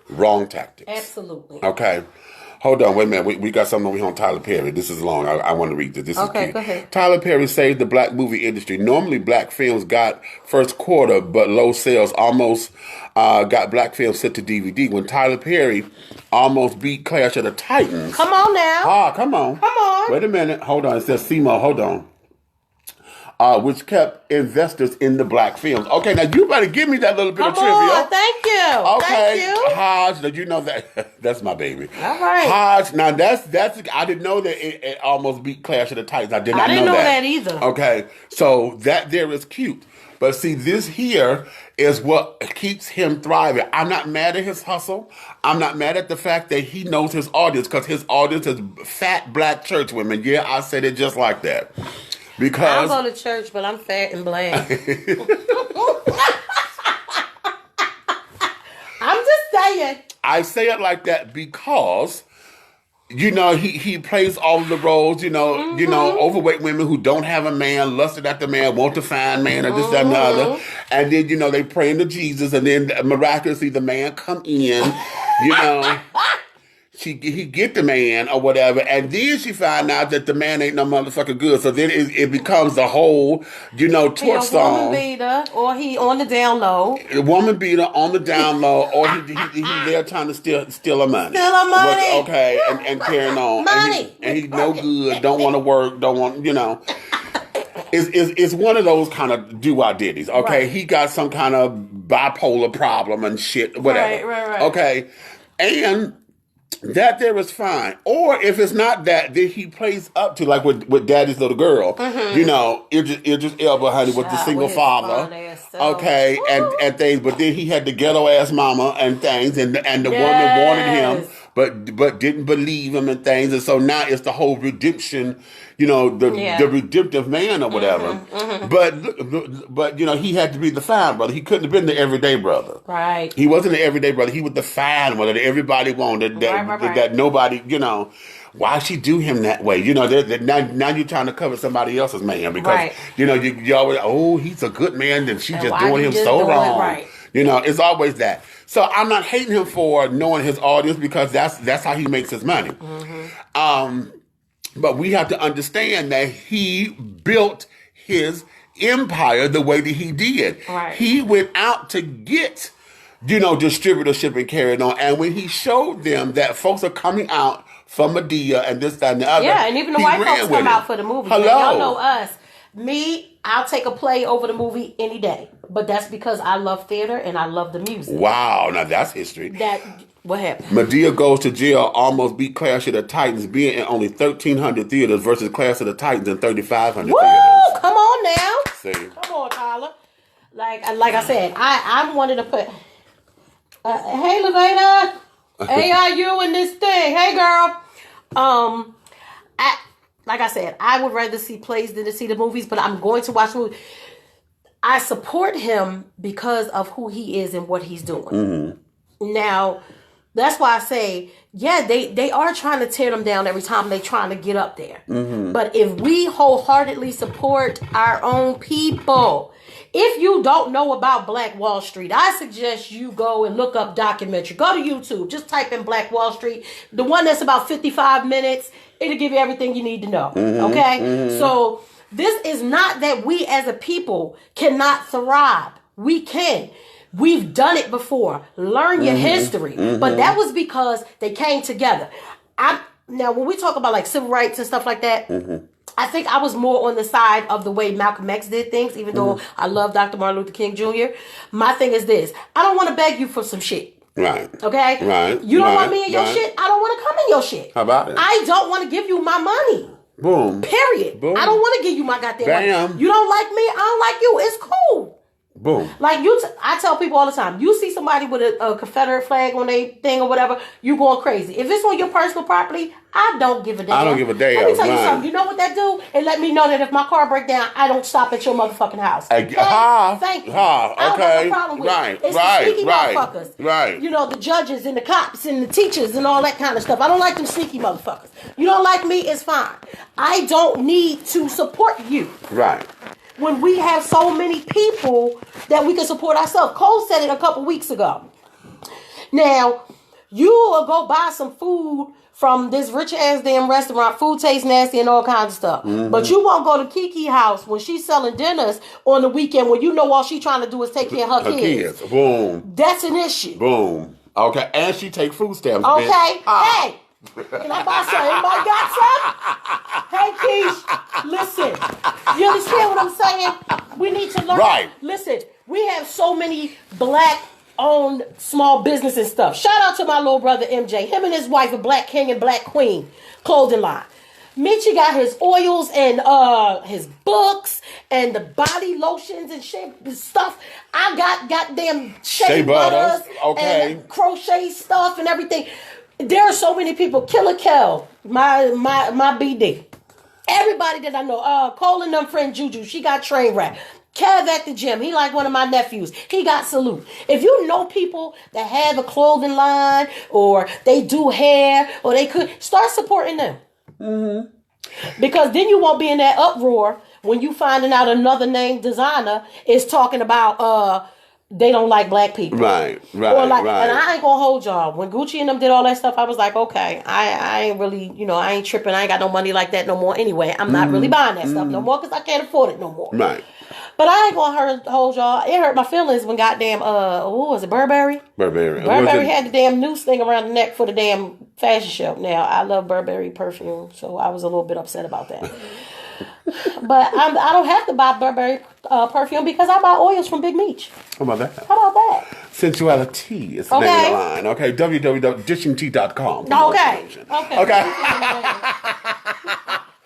Wrong tactics. Absolutely. Okay. Hold on, wait a minute. We got something over here on Tyler Perry. This is long. I want to read this. This is cute. Go ahead. Tyler Perry saved the black movie industry. Normally, black films got first quarter, but low sales almost got black films sent to DVD. When Tyler Perry almost beat Clash of the Titans. Come on now. Come on. Come on. Wait a minute. Hold on. It says Seymour. Hold on. Which kept investors in the black films. Okay, now you better give me that little bit of trivia. On, thank you. Okay, thank you. Hodge, did you know that? That's my baby. All right. Hodge, now that's. I didn't know that it almost beat Clash of the Titans. I didn't know that either. Okay, so that there is cute. But see, this here is what keeps him thriving. I'm not mad at his hustle. I'm not mad at the fact that he knows his audience because his audience is fat black church women. Yeah, I said it just like that. Because I go to church, but I'm fat and black. I'm just saying. I say it like that because, he plays all of the roles, overweight women who don't have a man, lusted after man, want to find man, or this, that, and the other. And then, they pray to Jesus, and then miraculously the man come in, he get the man or whatever, and then she find out that the man ain't no motherfucker good. So then it becomes the whole, twerk song. Woman beater, or he on the down low. A woman beater on the down low, or he there trying to steal her money. Steal her money. Okay, and carrying on. Money. And he's no good. Don't want to work. Don't want. It's one of those kind of do-I-ditties. Okay, right. He got some kind of bipolar problem and shit. Whatever. Right. Okay, and. That there is fine. Or if it's not that, then he plays up to, like with Daddy's Little Girl, Idris Elba, honey, with the single father. Okay, and things. But then he had the ghetto ass mama and things, and the woman wanted him, but didn't believe him and things. And so now it's the whole redemption, the redemptive man or whatever. But he had to be the fine brother. He couldn't have been the everyday brother. Right. He wasn't the everyday brother. He was the fine brother that everybody wanted. That nobody, why she do him that way? Now you're trying to cover somebody else's man because you always he's a good man and she just doing him so wrong. Right. It's always that. So I'm not hating him for knowing his audience because that's how he makes his money. But we have to understand that he built his empire the way that he did. Right. He went out to get, distributorship and carried on. And when he showed them that folks are coming out for Medea and this, that, and the other. Yeah, and even the white folks come out for the movie. Hello. Y'all know us. Me, I'll take a play over the movie any day. But that's because I love theater and I love the music. Wow, now that's history. What happened? Medea Goes to Jail almost beat Clash of the Titans being in only 1,300 theaters versus Clash of the Titans in 3,500 Woo! theaters. Come on now. See? Come on, Tyler. Like I said, I wanted to put... hey, Laveda. AIU in this thing. Hey, girl. Like I said, I would rather see plays than to see the movies, but I'm going to watch movies. I support him because of who he is and what he's doing. Now, that's why I say, yeah, they are trying to tear them down every time they're trying to get up there. But if we wholeheartedly support our own people, if you don't know about Black Wall Street, I suggest you go and look up documentary. Go to YouTube. Just type in Black Wall Street. The one that's about 55 minutes. It'll give you everything you need to know. Okay? So this is not that we as a people cannot thrive. We can. We've done it before. Learn your history. But that was because they came together. Now, when we talk about like civil rights and stuff like that, I think I was more on the side of the way Malcolm X did things, even though I love Dr. Martin Luther King Jr. My thing is this. I don't want to beg you for some shit. Right. Okay? Right. You don't want me in your shit? I don't want to come in your shit. How about it? I don't want to give you my money. Boom. Period. Boom. I don't want to give you my goddamn money. Bam. You don't like me? I don't like you. It's cool. Boom. Like I tell people all the time, you see somebody with a Confederate flag on their thing or whatever, you going crazy. If it's on your personal property, I don't give a damn. I don't give a damn. Let me tell you something. You know what that do? It let me know that if my car break down, I don't stop at your motherfucking house. Thank you. I don't have no problem with it. It's the sneaky motherfuckers. Right. You know, the judges and the cops and the teachers and all that kind of stuff. I don't like them sneaky motherfuckers. You don't like me, it's fine. I don't need to support you. Right. When we have so many people that we can support ourselves. Cole said it a couple weeks ago. Now, you will go buy some food from this rich ass damn restaurant. Food tastes nasty and all kinds of stuff. But you won't go to Kiki house when she's selling dinners on the weekend when you know all she's trying to do is take care of her kids. Boom. That's an issue. Boom. Okay. And she take food stamps. Okay. Bitch. Hey. Can I buy some? Anybody got some? Hey, Keish, listen. You understand what I'm saying? We need to learn. Right. Listen, we have so many Black-owned small business and stuff. Shout out to my little brother, MJ. Him and his wife are Black King and Black Queen clothing line. Michi got his oils and his books and the body lotions and shit stuff. I got goddamn shea butters and crochet stuff and everything. There are so many people. Killer Kel, my BD. Everybody that I know. Cole and them friend Juju, she got train wreck. Kev at the gym, he like one of my nephews. He got Salute. If you know people that have a clothing line or they do hair or they could, start supporting them. Because then you won't be in that uproar when you finding out another named designer is talking about they don't like Black people. Right. And I ain't gonna hold y'all. When Gucci and them did all that stuff, I was like, okay, I ain't really, I ain't tripping. I ain't got no money like that no more anyway. I'm not really buying that stuff no more because I can't afford it no more. Right. But I ain't gonna hold y'all. It hurt my feelings when goddamn, what was it, Burberry? Burberry had the damn noose thing around the neck for the damn fashion show. Now, I love Burberry perfume, so I was a little bit upset about that. But I don't have to buy Burberry perfume because I buy oils from Big Meach. How about that? Sensuality is the name of the line. Okay, www.dishingtea.com. Okay.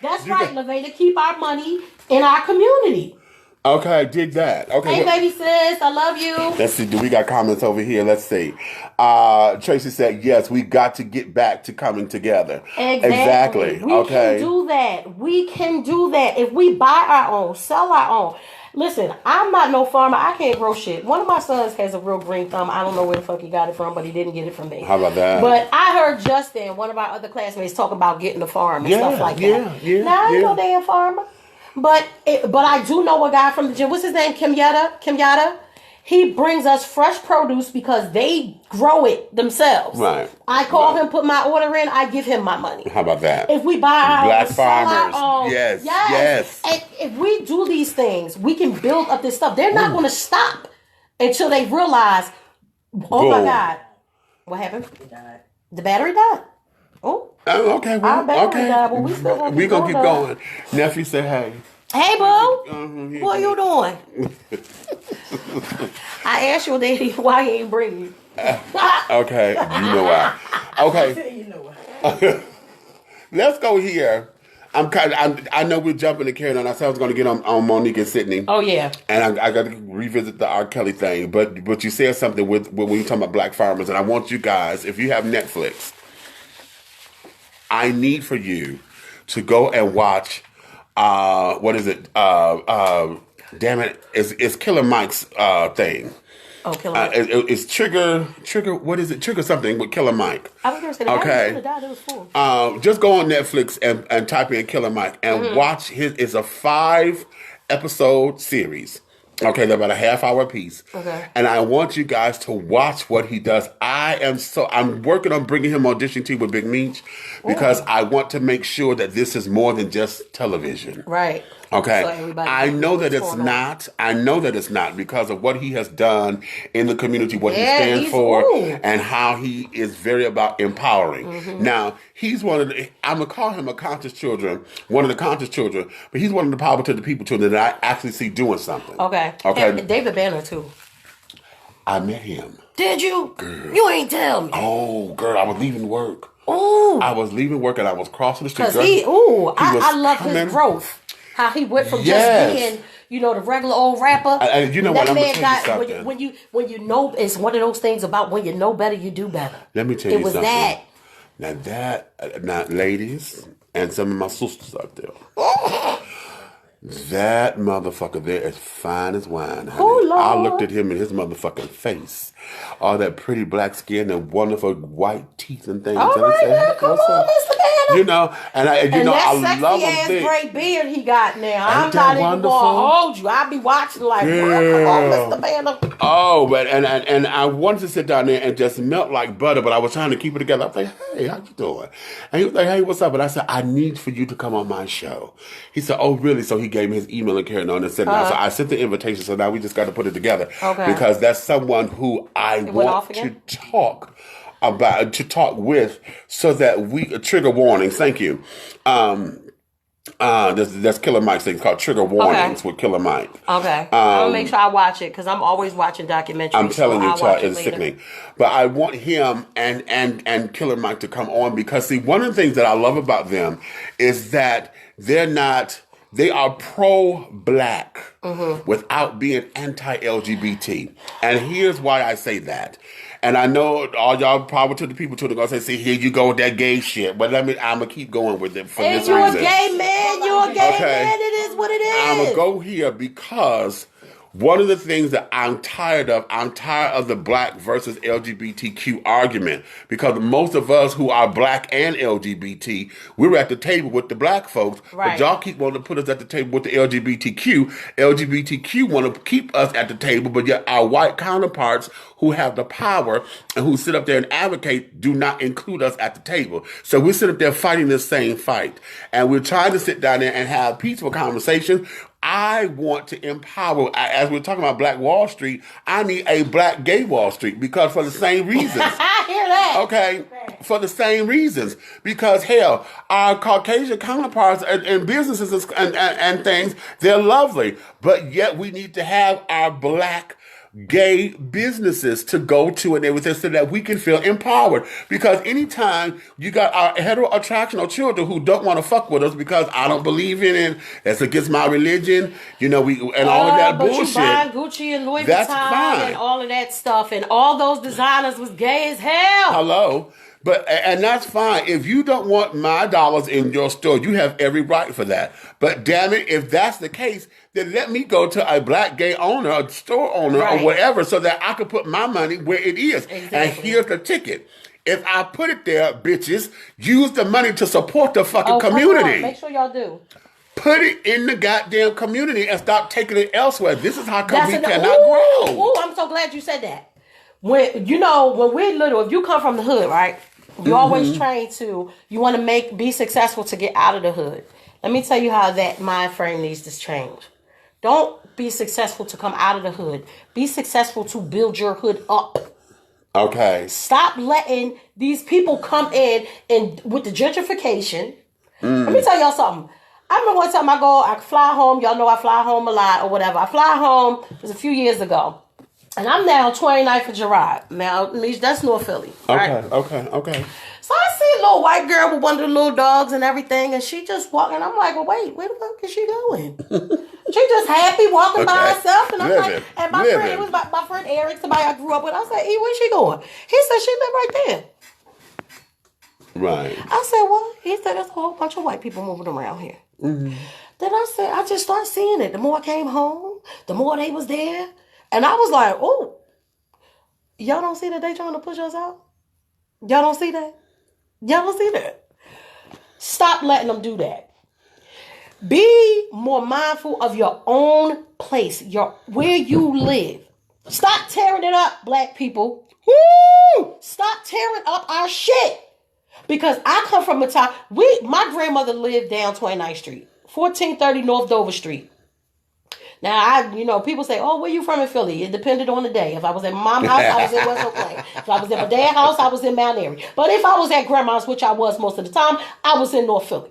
That's right, Laveda. Keep our money in our community. Okay, dig that. Okay. Hey, baby sis, I love you. Let's see. Do we got comments over here? Let's see. Tracy said, yes, we got to get back to coming together. Exactly. We can do that. We can do that. If we buy our own, sell our own. Listen, I'm not no farmer. I can't grow shit. One of my sons has a real green thumb. I don't know where the fuck he got it from, but he didn't get it from me. How about that? But I heard Justin, one of our other classmates, talk about getting a farm and stuff like that. Now, I ain't no damn farmer. But I do know a guy from the gym. What's his name? Kim Yada? He brings us fresh produce because they grow it themselves. Right. I call him, put my order in, I give him my money. How about that? If we buy our Black own, sell farmers. our own, Yes. And if we do these things, we can build up this stuff. They're not going to stop until they realize, oh my God, what happened? It died. The battery died. Oh. Okay. Well, Our battery died, but we still gonna we keep gonna keep going. going. Nephew said, "Hey." Hey, boo. What you doing? I asked your daddy why he ain't bring you. Okay, you know why. Okay, You know what? let's go here. I know we're jumping and carrying on. I said I was going to get on Monique and Sydney. Oh yeah. And I got to revisit the R. Kelly thing. But you said something with when you talking about black farmers, and I want you guys, if you have Netflix, I need for you to go and watch. What is it? Damn it! It's Killer Mike's thing. Oh, Killer Mike. It's Trigger. What is it? Trigger something with Killer Mike. I was going to say the guy who died. It was full. Just go on Netflix and type in Killer Mike and watch his. It's a 5-episode series. Okay, they're about a half-hour piece. Okay. And I want you guys to watch what he does. I'm working on bringing him on Dishing Tea with Big Meach because I want to make sure that this is more than just television. Right. Okay. So everybody I know that knows what's it's going on. not. I know that it's not because of what he has done in the community, what he Yeah, stands he's for, cool. and how he is very about empowering. Now, he's one of the, I'm going to call him a conscious children, one of the conscious children, but he's one of the power to the people children that I actually see doing something. Okay. Okay. And David Banner too. I met him. Did you? Girl. You ain't tell me. Oh, girl, I was leaving work. Ooh. I was leaving work and I was crossing the street. Because Girl, I love coming. his growth. How he went from Yes. just being, the regular old rapper. And you know what, That I'm gonna man tell you something. when you know, it's one of those things about when you know better, you do better. Let me tell you something. It was that. Now, ladies, and some of my sisters out there, that motherfucker there is fine as wine, honey. Oh, Lord. I looked at him in his motherfucking face. All that pretty black skin and wonderful white teeth and things. All and I right, said, now, "Hey, come what's on, up?" Mr. Banner. You know, and I that love sexy him ass thick. gray beard he got now. I'm Ain't not that even wonderful? gonna hold you. I be watching like, well, come on, Mr. Banner. Oh, but and I wanted to sit down there and just melt like butter, but I was trying to keep it together. I was like, "Hey, how you doing?" And he was like, "Hey, what's up?" And I said, "I need for you to come on my show." He said, "Oh, really?" So he gave me his email and carried on and said, "Now." So I sent the invitation. So now we just got to put it together, Okay. because that's someone who I went want off to again? talk with, so that we trigger warnings. Thank you. That's Killer Mike's thing called Trigger Warnings with Killer Mike. Okay. I'll make sure I watch it because I'm always watching documentaries. I'm telling so you, I'll child, watch it it's later. sickening. But I want him and Killer Mike to come on because, see, one of the things that I love about them is that they are pro-black without being anti-LGBT. And here's why I say that. And I know all y'all probably to the people to the gonna say, "See, here you go with that gay shit." But I'm gonna keep going with it for And this you're reason. a gay man. You're a gay Okay. man. It is what it is. I'm gonna go here because one of the things that I'm tired of the black versus LGBTQ argument, because most of us who are black and LGBT, we're at the table with the black folks, Right. but y'all keep wanting to put us at the table with the LGBTQ. LGBTQ want to keep us at the table, but yet our white counterparts who have the power and who sit up there and advocate do not include us at the table. So we sit up there fighting this same fight, and we're trying to sit down there and have peaceful conversations. I want to empower, as we're talking about Black Wall Street, I need a black gay Wall Street, because for the same reasons. I hear that. Okay, for the same reasons. Because, hell, our Caucasian counterparts in businesses and things, they're lovely. But yet we need to have our black gay businesses to go to and everything so that we can feel empowered. Because anytime you got our heteroattractional children who don't want to fuck with us because I don't believe in it, that's against my religion, and all of that but bullshit. you buying Gucci and Louis That's Vuitton fine. and all of that stuff, and all those designers was gay as hell. Hello. And that's fine. If you don't want my dollars in your store, you have every right for that. But damn it, if that's the case, then let me go to a black gay owner, a store owner, Right. or whatever, so that I can put my money where it is. Exactly. And here's the ticket. If I put it there, bitches, use the money to support the fucking Come on. community. Make sure y'all do. Put it in the goddamn community and stop taking it elsewhere. This is how come we cannot grow. Ooh, I'm so glad you said that. When we're little, if you come from the hood, right? You always train you want to be successful to get out of the hood. Let me tell you how that mind frame needs to change. Don't be successful to come out of the hood. Be successful to build your hood up. Okay. Stop letting these people come in and with the gentrification. Let me tell y'all something. I remember one time I fly home. Y'all know I fly home a lot or whatever. I fly home. It was a few years ago. And I'm now 29th for Gerard. Now, that's North Philly. Right? Okay. So I see a little white girl with one of the little dogs and everything. And she just walking. I'm like, well, wait, where the fuck is she going? She just happy walking by herself. And I'm like, and my friend, it was my friend Eric, somebody I grew up with. I said, where's she going? He said, she live right there. Right. I said, what? He said, there's a whole bunch of white people moving around here. Then I said, I just started seeing it. The more I came home, the more they was there. And I was like, oh, y'all don't see that they trying to push us out? Y'all don't see that? Y'all don't see that? Stop letting them do that. Be more mindful of your own place, where you live. Stop tearing it up, black people. Woo! Stop tearing up our shit. Because I come from a time, my grandmother lived down 29th Street, 1430 North Dover Street. Now, people say, oh, where you from in Philly? It depended on the day. If I was at my mom's house, I was in West Oak Lane. If I was at my dad's house, I was in Mount Airy. But if I was at grandma's, which I was most of the time, I was in North Philly.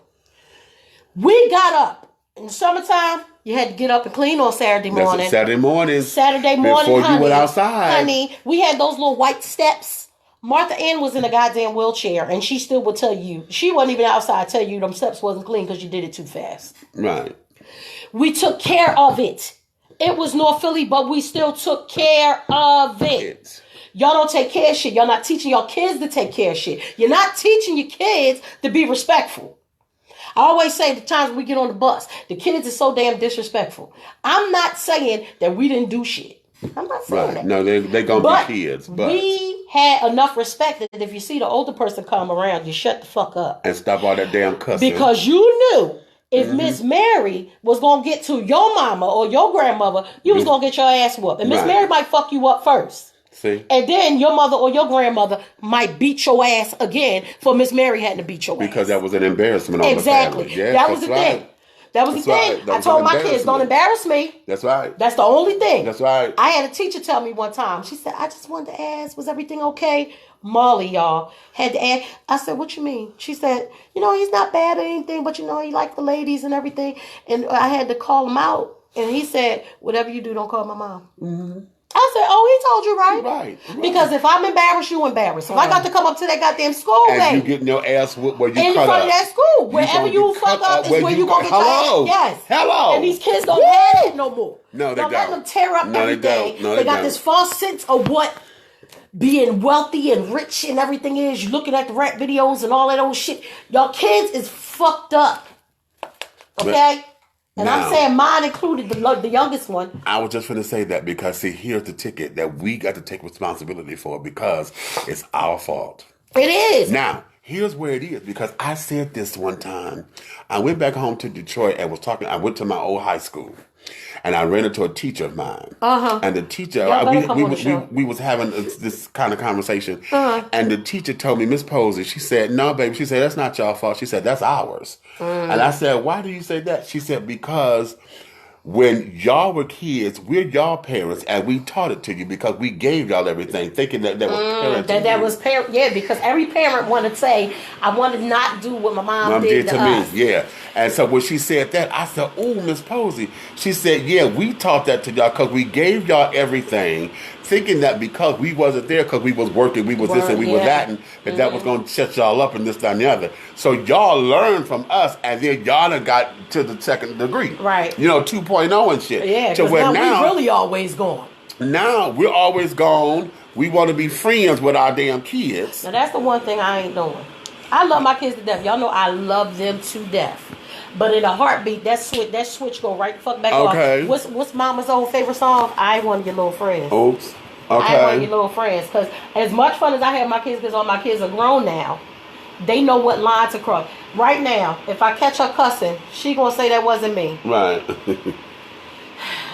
We got up. In the summertime, you had to get up and clean on Saturday morning. Saturday morning. Before you went outside. Honey, we had those little white steps. Martha Ann was in a goddamn wheelchair, and she still would tell you, she wasn't even outside, tell you them steps wasn't clean because you did it too fast. Right. We took care of it. It was North Philly, but we still took care of it. Y'all don't take care of shit. Y'all not teaching your kids to take care of shit. You're not teaching your kids to be respectful. I always say the times we get on the bus, the kids are so damn disrespectful. I'm not saying that we didn't do shit. I'm not saying that. No, they're going to be kids. But we had enough respect that if you see the older person come around, you shut the fuck up. And stop all that damn cussing. Because you knew if Miss Mary was going to get to your mama or your grandmother, you was going to get your ass whooped. And Miss Mary might fuck you up first. See? And then your mother or your grandmother might beat your ass again for Miss Mary hadn't to beat your ass. Because that was an embarrassment on exactly. the family. Yes, that was the thing. That was the thing. I told my kids, don't embarrass me. That's right. That's the only thing. That's right. I had a teacher tell me one time. She said, I just wanted to ask, was everything okay? Molly, y'all, had to ask. I said, what you mean? She said, he's not bad or anything, but he liked the ladies and everything. And I had to call him out. And he said, whatever you do, don't call my mom. Mm-hmm. I said, oh, he told you right. Because if I'm embarrassed, you embarrassed. If I got to come up to that goddamn school, and you getting your ass whooped where you in cut front up. of that school. Wherever you fuck up is where you going to get your ass. Yes. Hello. And these kids don't have it no more. No, they don't. Let them tear up everything. No, they got this false sense of what being wealthy and rich and everything is. You looking at the rap videos and all that old shit. Y'all kids is fucked up. Okay? And now, I'm saying mine included the youngest one. I was just going to say that because, see, here's the ticket that we got to take responsibility for because it's our fault. It is. Now, here's where it is because I said this one time. I went back home to Detroit and I went to my old high school. And I ran into a teacher of mine. Uh-huh. And the teacher, we was having this kind of conversation. Uh-huh. And the teacher told me, Miss Posey, she said, no, baby. She said, that's not y'all fault. She said, that's ours. And I said, why do you say that? She said, because when y'all were kids, we're y'all parents, and we taught it to you because we gave y'all everything, thinking that was parenting. That was parent, yeah. Because every parent want to say, "I want to not do what my mom did to us." Me, yeah. And so when she said that, I said, "Oh, Miss Posey." She said, "Yeah, we taught that to y'all because we gave y'all everything, thinking that because we wasn't there, because we was working, we was this and we was that, and that was going to shut y'all up and this, that, and the other. So y'all learned from us, and then y'all done got to the second degree, right? 2.0 and shit. Yeah, because now we really always gone. Now we're always gone. We want to be friends with our damn kids. Now that's the one thing I ain't doing. I love my kids to death. Y'all know I love them to death. But in a heartbeat, that switch go right the fuck back off. What's Mama's old favorite song? I Ain't One of Your Little Friends. Oops. Okay. I Ain't One of Your Little Friends. Because as much fun as I have my kids, because all my kids are grown now, They know what line to cross. Right now, if I catch her cussing, she gonna say that wasn't me. Right.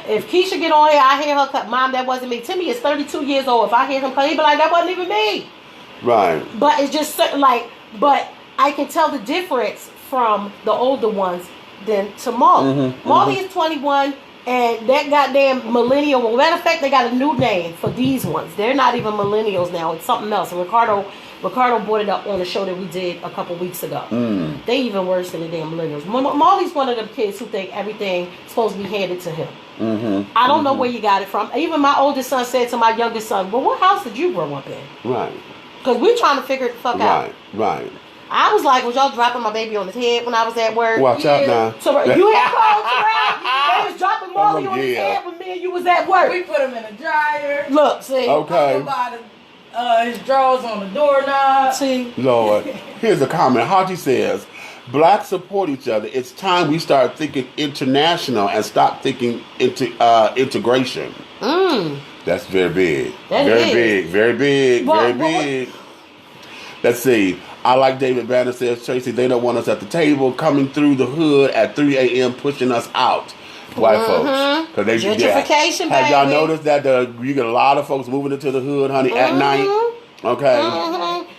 If Keisha get on here, I hear her cut. Mom, that wasn't me. Timmy is 32 years old. If I hear him cut, he be like, that wasn't even me. Right. But it's just like, but I can tell the difference from the older ones than to Molly. Molly is 21, and that goddamn millennial. Well, matter of fact, they got a new name for these ones. They're not even millennials now. It's something else. And Ricardo brought it up on the show that we did a couple weeks ago. They even worse than the damn millennials. Molly's one of them kids who think everything is supposed to be handed to him. I don't know where you got it from. Even my oldest son said to my youngest son, well, what house did you grow up in? Right. Because we're trying to figure it the fuck out. Right. I was like, was y'all dropping my baby on his head when I was at work? Watch out now. So you had clothes around? They was dropping Molly on his head when me and you was at work. We put him in a dryer. Look, see. Okay. His drawers on the doorknob. See. Lord. Here's a comment. Haji says, blacks support each other. It's time we start thinking international and stop thinking integration. That's very big. Very big. Let's see. I like David Banner says, Tracy, they don't want us at the table, coming through the hood at 3 a.m., pushing us out. White folks. Gentrification, baby. Have y'all noticed that you get a lot of folks moving into the hood, honey, at night? Okay.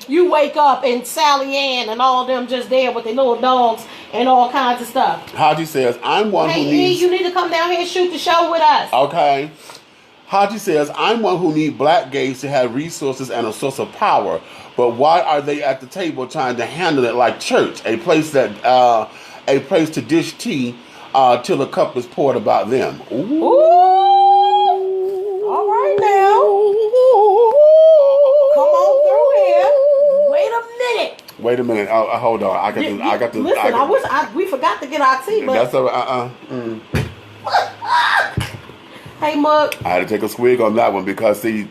You wake up and Sally Ann and all of them just there with their little dogs and all kinds of stuff. Haji says, I'm one who needs... you need to come down here and shoot the show with us. Okay. Haji says, I'm one who need black gays to have resources and a source of power, but why are they at the table trying to handle it like church, a place to dish tea till a cup is poured about them? Ooh. All right now. Come on through here. Wait a minute. Hold on. I got to. Listen, we forgot to get our tea, but that's all. Hey, Mug. I had to take a swig on that one because see,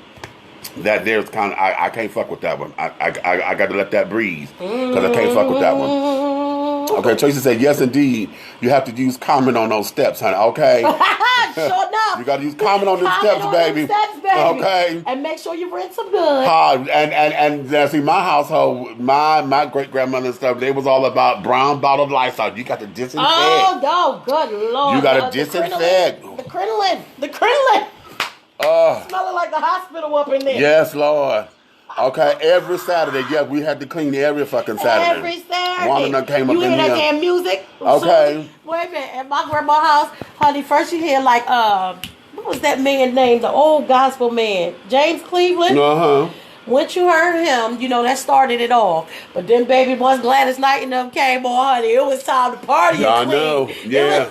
that there's kind of I can't fuck with that one. I got to let that breathe because I can't fuck with that one. Okay, Tracy said, yes, indeed. You have to use comment on those steps, honey. Okay. Sure enough. You got to use comment on those steps, baby. Okay. And make sure you rinse them good. And see, my household, my great grandmother and stuff, they was all about brown bottled Lysol. You got to disinfect. Oh, no, good Lord. You got to disinfect. The crinoline. Smelling like the hospital up in there. Yes, Lord. Okay, every Saturday, we had to clean every fucking Saturday. Every Saturday. One of them came up in here. You hear that damn music? Okay. Wait a minute. At my grandma's house, honey, first you hear like, what was that man's name? The old gospel man. James Cleveland? Once you heard him, that started it all. But then, baby, once Gladys Knight and them came on, honey, it was time to party. Y'all know. Yeah.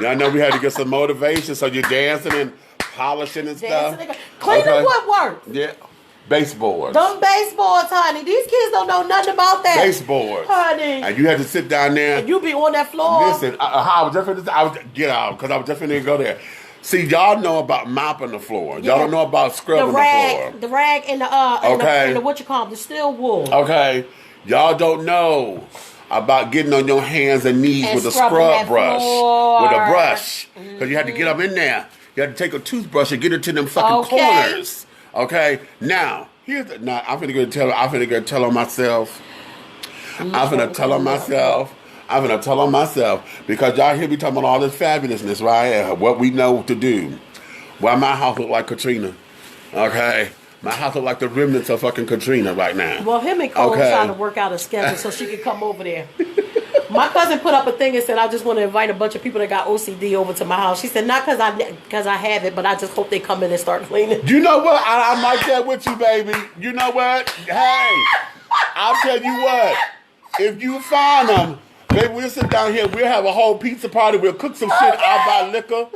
Y'all know we had to get some motivation, so you're dancing and polishing and stuff. Cleaning woodwork. Yeah. Baseboards. Them baseboards, honey. These kids don't know nothing about that. Baseboards. Honey. And you had to sit down there. And you be on that floor. Listen, I was get out, because I was just finna go there. See, y'all know about mopping the floor. Y'all don't know about scrubbing the floor. The rag and the what you call them, the steel wool. Okay. Y'all don't know about getting on your hands and knees with a scrub brush. With a brush. Because you had to get up in there. You had to take a toothbrush and get it to them fucking corners. Okay, now I'm finna go tell on myself. I'm finna tell on myself because y'all hear me talking about all this fabulousness, right? And what we know to do. Why my house look like Katrina? Okay, my house look like the remnants of fucking Katrina right now. Well, him and Cole trying to work out a schedule so she can come over there. My cousin put up a thing and said, I just want to invite a bunch of people that got OCD over to my house. She said, not because I have it, but I just hope they come in and start cleaning. You know what? I might get with you, baby. You know what? Hey, I'll tell you what. If you find them, baby, we'll sit down here. We'll have a whole pizza party. We'll cook some shit. I'll buy liquor.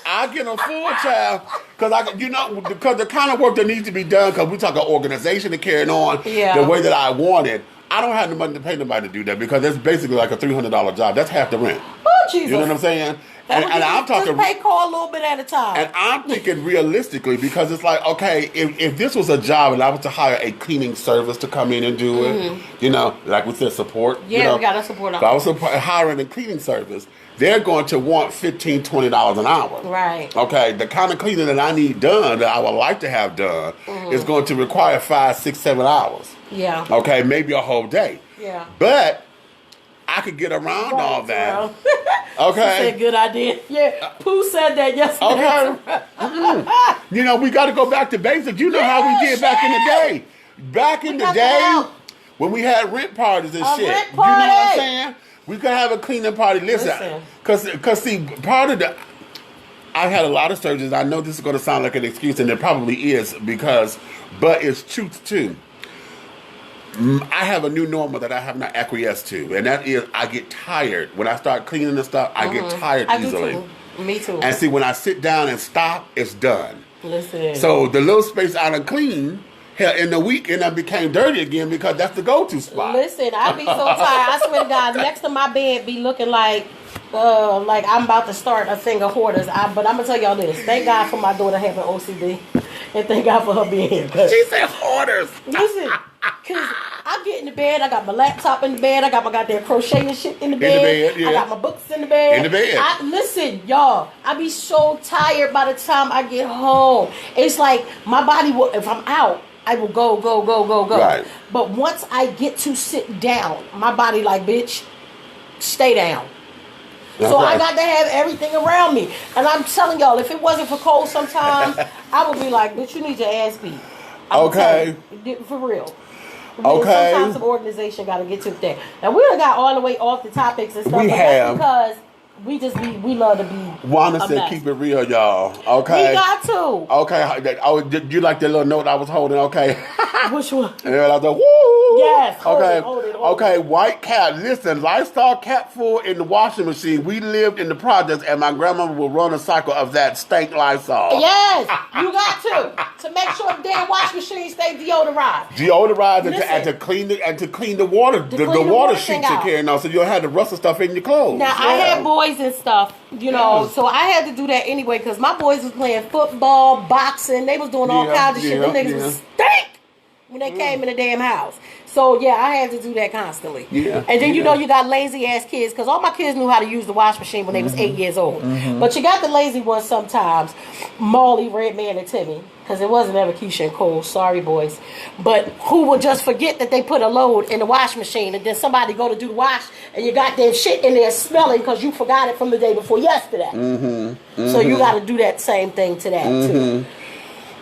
I'll get them full, child. Because the kind of work that needs to be done, because we talk about organization and carrying on the way that I want it. I don't have the money to pay nobody to do that because that's basically like a $300 job. That's half the rent. Oh, Jesus. You know what I'm saying? And I'm talking. Just pay Cole a little bit at a time. And I'm thinking realistically because it's like, okay, if this was a job and I was to hire a cleaning service to come in and do it, you know, like we said, support. Yeah, you know, we got to support. If I was hiring a cleaning service, they're going to want $15, $20 an hour. Right. Okay. The kind of cleaning that I need done, that I would like to have done, is going to require 5, 6, 7 hours. Yeah. Okay. Maybe a whole day. Yeah. But I could get around all that. Okay. She said, good idea. Yeah. Pooh said that yesterday. Okay. You know, we got to go back to basics. You know how we did back in the day. Back in the day, when we had rent parties and shit. Rent You know what I'm party. saying? We could have a cleaning party. Listen, because see, part of the, I've had a lot of surgeries. I know this is going to sound like an excuse, and it probably is but it's truth too. I have a new normal that I have not acquiesced to, and that is I get tired. When I start cleaning the stuff, I get tired easily. Do too. Me too. And see, when I sit down and stop, it's done. Listen. So the little space I done clean, hell, in the weekend I became dirty again because that's the go-to spot. Listen, I be so tired. I swear to God, next to my bed be looking like I'm about to start a thing of hoarders. But I'm gonna tell y'all this. Thank God for my daughter having OCD, and thank God for her being here. She said hoarders. Listen, cause I get in the bed, I got my laptop in the bed, I got my goddamn crocheting shit in the bed, yeah. I got my books in the bed. In the bed. Listen, y'all, I be so tired by the time I get home. It's like my body will, if I'm out, I will go. Right. But once I get to sit down, my body like, bitch, stay down. That's so right. I got to have everything around me. And I'm telling y'all, if it wasn't for Cole sometimes, I would be like, bitch, you need your ass beat. Okay. For real. Okay. Sometimes some organization got to get to there. Now, we done got all the way off the topics and stuff. We but have. That's because we love to be Wanda a said, mess. keep it real, y'all. Okay. We got to. Okay. Oh, did you like that little note I was holding? Okay. Which one? And I was like, woo! Yes. Hold Okay. it. Okay, white cat. Listen, Lifestyle cat full in the washing machine. We lived in the projects, and my grandmother would run a cycle of that stank Lysol. Yes, you got to make sure the damn washing machine stay deodorized. Deodorized Listen. and to clean the water, the water sheets you're carrying on, so you don't have the rust of stuff in your clothes. Now I had boys and stuff, you know, so I had to do that anyway because my boys was playing football, boxing, they was doing all kinds of shit. Them niggas was stink when they came in the damn house. So yeah, I had to do that constantly. Yeah. And then you know you got lazy ass kids because all my kids knew how to use the wash machine when they was 8 years old. But you got the lazy ones sometimes. Molly, Redman, and Timmy. Because it wasn't ever Keisha and Cole. Sorry, boys. But who would just forget that they put a load in the wash machine and then somebody go to do the wash and you got that shit in there smelling because you forgot it from the day before yesterday. So you got to do that same thing to that too.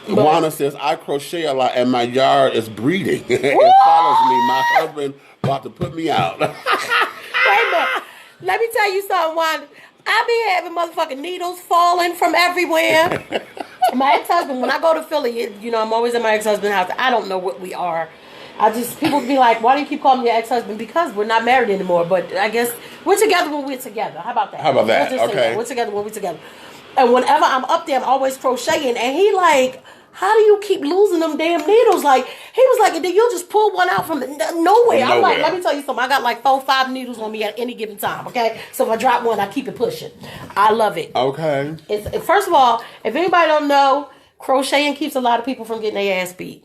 Wanda says, I crochet a lot and my yard is breeding. It follows me. My husband about to put me out. Wait a minute. Let me tell you something, Wanda. I be having motherfucking needles falling from everywhere. My ex-husband, when I go to Philly, you know, I'm always at my ex-husband's house. I don't know what we are. People be like, why do you keep calling me your ex-husband? Because we're not married anymore. But I guess we're together when we're together. How about that? Let's just say Okay. that. We're together when we're together. And whenever I'm up there, I'm always crocheting. And he like, how do you keep losing them damn needles? Like, he was like, and then you'll just pull one out from nowhere. I'm like, let me tell you something. I got like 4 or 5 needles on me at any given time, okay? So if I drop one, I keep it pushing. I love it. Okay. First of all, if anybody don't know, crocheting keeps a lot of people from getting their ass beat.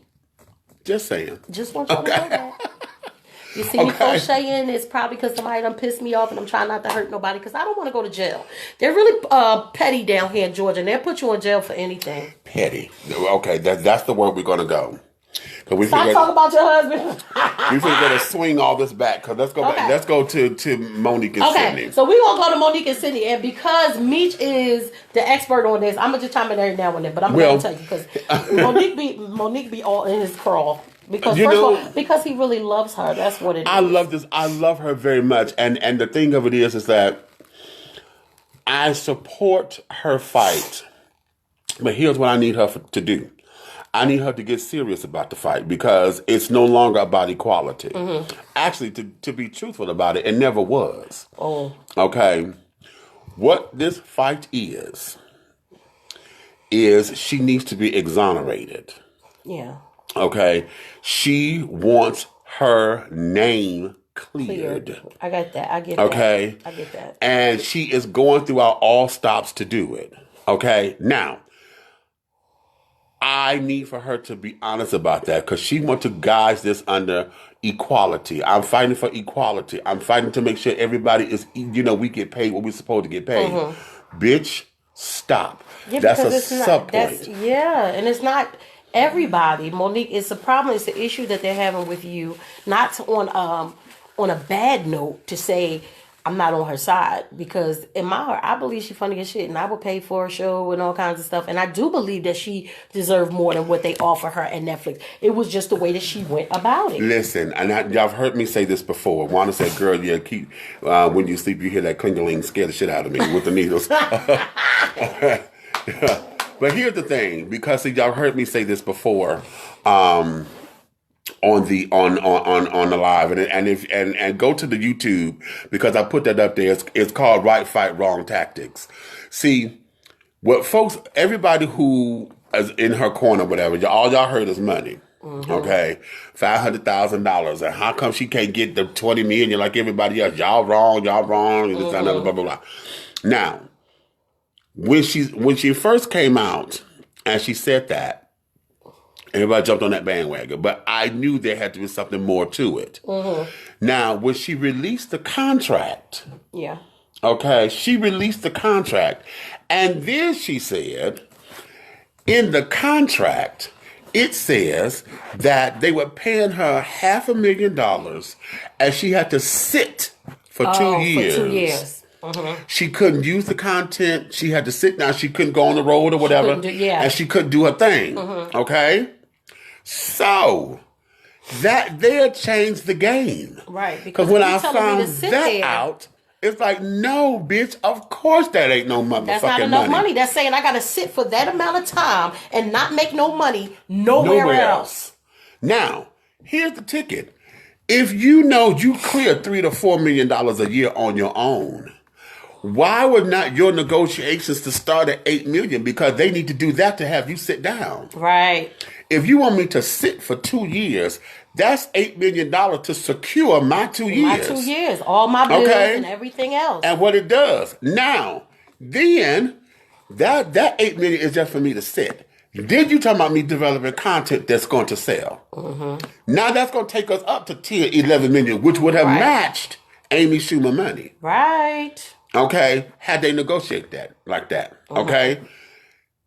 Just saying. Just want you to know that. You see me crocheting, it's probably because somebody done pissed me off and I'm trying not to hurt nobody because I don't want to go to jail. They're really petty down here in Georgia and they'll put you in jail for anything. Petty. Okay, that's the word we're going to go. Stop talking about your husband. We're going to swing all this back because let's go back. Let's go to Monique and Sydney. So we're going to go to Monique and Sydney. And because Meach is the expert on this, I'm going to just chime in every now and then. But I'm going to tell you because Monique be all in his crawl. Because first of all, because he really loves her. That's what it is. I love this. I love her very much. And the thing of it is that I support her fight. But here's what I need her to do. I need her to get serious about the fight because it's no longer about equality. Actually, to be truthful about it, it never was. Oh. Okay. What this fight is she needs to be exonerated. Yeah. Okay. She wants her name cleared. I got that. I get Okay? that. I get that. And she is going throughout all stops to do it. Okay? Now, I need for her to be honest about that because she wants to guise this under equality. I'm fighting for equality. I'm fighting to make sure everybody is, we get paid what we're supposed to get paid. Bitch, stop. Yeah, That's a it's sub point. And it's not everybody. Monique, it's a problem. It's the issue that they're having with you, not on a bad note to say I'm not on her side, because in my heart, I believe she's funny as shit, and I would pay for a show and all kinds of stuff. And I do believe that she deserved more than what they offer her at Netflix. It was just the way that she went about it. Listen, and y'all have heard me say this before. Wanda said, girl, yeah, keep, when you sleep, you hear that clingeling, scare the shit out of me with the needles. But here's the thing, because y'all heard me say this before, on the live, and go to the YouTube, because I put that up there. It's called Right Fight Wrong Tactics. See, what folks, everybody who is in her corner, whatever, all y'all heard is money. Okay, $500,000, and how come she can't get the 20 million like everybody else? Y'all wrong, and this and blah blah blah. Now, when she first came out and she said that, everybody jumped on that bandwagon, but I knew there had to be something more to it. Now, when she released the contract, she released the contract, and then she said, in the contract, it says that they were paying her $500,000, and she had to sit for 2 years. For 2 years. She couldn't use the content. She had to sit down. She couldn't go on the road or whatever. And she couldn't do her thing. Okay? So, that there changed the game. Right. Because when I found that out, it's like, no, bitch, of course that ain't no motherfucking money. That's not enough money. That's saying I got to sit for that amount of time and not make no money nowhere else. Now, here's the ticket. If you know you clear $3 to $4 million a year on your own, why would not your negotiations to start at $8 million? Because they need to do that to have you sit down. Right. If you want me to sit for 2 years, that's $8 million to secure my 2 years. My 2 years. All my bills and everything else. And what it does. Now, then, that $8 million is just for me to sit. Then you talking about me developing content that's going to sell. Now that's going to take us up to 10, 11 million, which would have matched Amy Schumer money. Right. Okay? Had they negotiate that like that. Okay?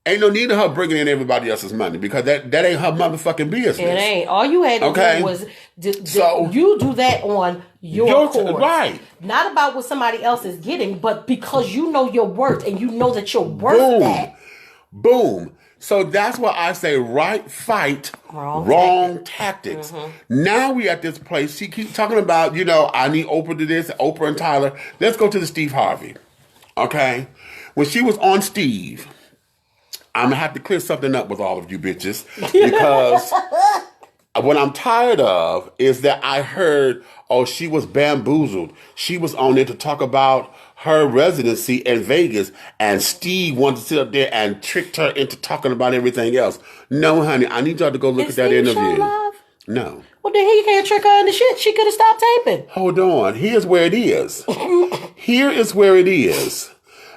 Ain't no need of her bringing in everybody else's money, because that ain't her motherfucking business. It ain't. All you had to do was you do that on your course. Right. Not about what somebody else is getting, but because you know your worth and you know that you're worth that. Boom. So that's why I say right fight, wrong tactics. Now we at this place. She keeps talking about, I need Oprah to this, Oprah and Tyler. Let's go to the Steve Harvey. Okay? When she was on Steve, I'm going to have to clear something up with all of you bitches, because what I'm tired of is that I heard, she was bamboozled. She was on there to talk about her residency in Vegas, and Steve wanted to sit up there and tricked her into talking about everything else. No, honey, I need y'all to go look at that interview. No. Well, then he can't trick her into shit. She could have stopped taping. Hold on. Here's where it is. Here is where it is.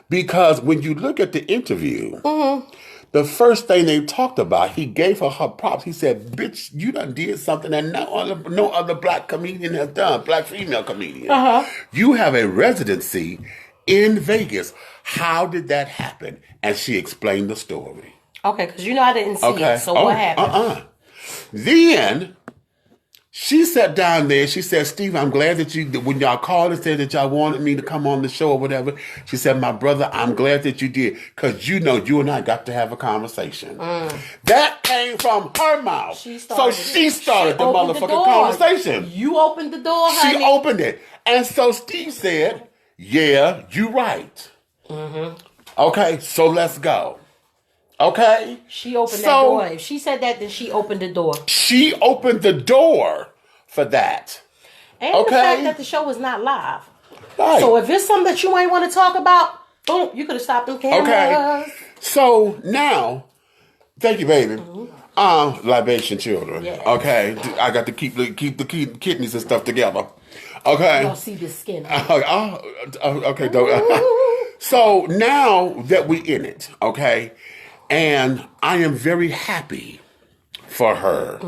Because when you look at the interview, the first thing they talked about, he gave her props. He said, bitch, you done did something that no other black comedian has done, black female comedian. You have a residency in Vegas. How did that happen? And she explained the story. Okay, because I didn't see it. So what happened? Then she sat down there. She said, Steve, I'm glad that when y'all called and said that y'all wanted me to come on the show or whatever, she said, my brother, I'm glad that you did, because you and I got to have a conversation. That came from her mouth. She started the motherfucking conversation. You opened the door, honey. She opened it. And so Steve said, yeah, you right. Okay, so let's go. Okay? She opened that door. If she said that, then she opened the door. She opened the door for that. And the fact that the show was not live. Right. So if it's something that you ain't want to talk about, boom, you could have stopped them cameras. Okay. So now, thank you, baby. Libation children. Yes. Okay, I got to keep the kidneys and stuff together. Okay. Y'all see the skin. Okay. So now that we in it, okay, and I am very happy for her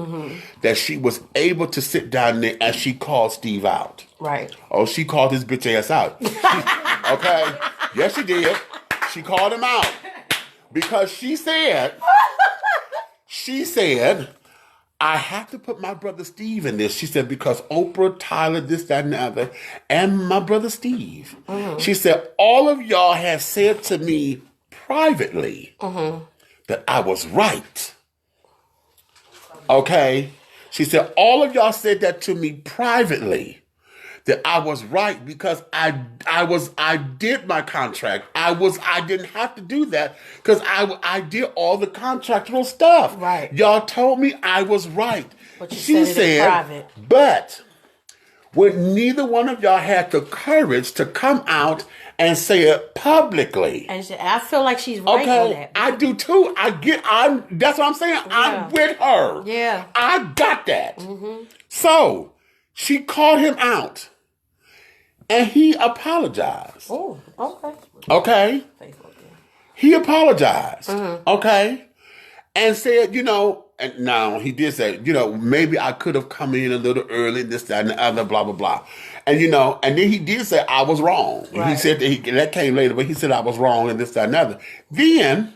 that she was able to sit down there and she called Steve out. Right. Oh, she called his bitch ass out. Okay. Yes, she did. She called him out because she said, I have to put my brother Steve in this. She said, because Oprah, Tyler, this, that, and the other, and my brother Steve. She said, all of y'all have said to me privately that I was right. Okay? She said, all of y'all said that to me privately, that I was right because I did my contract. I didn't have to do that because I did all the contractual stuff. Right. Y'all told me I was right. But she said, in private. But when neither one of y'all had the courage to come out and say it publicly. And I feel like she's right on that. I do too. That's what I'm saying. Yeah. I'm with her. Yeah. I got that. So she called him out. And he apologized. Oh, okay. Okay. He apologized. Okay. And said, and now he did say, maybe I could have come in a little early, this, that, and the other, blah, blah, blah. And, and then he did say, I was wrong. Right. He said that came later, but he said I was wrong and this, that, and the other. Then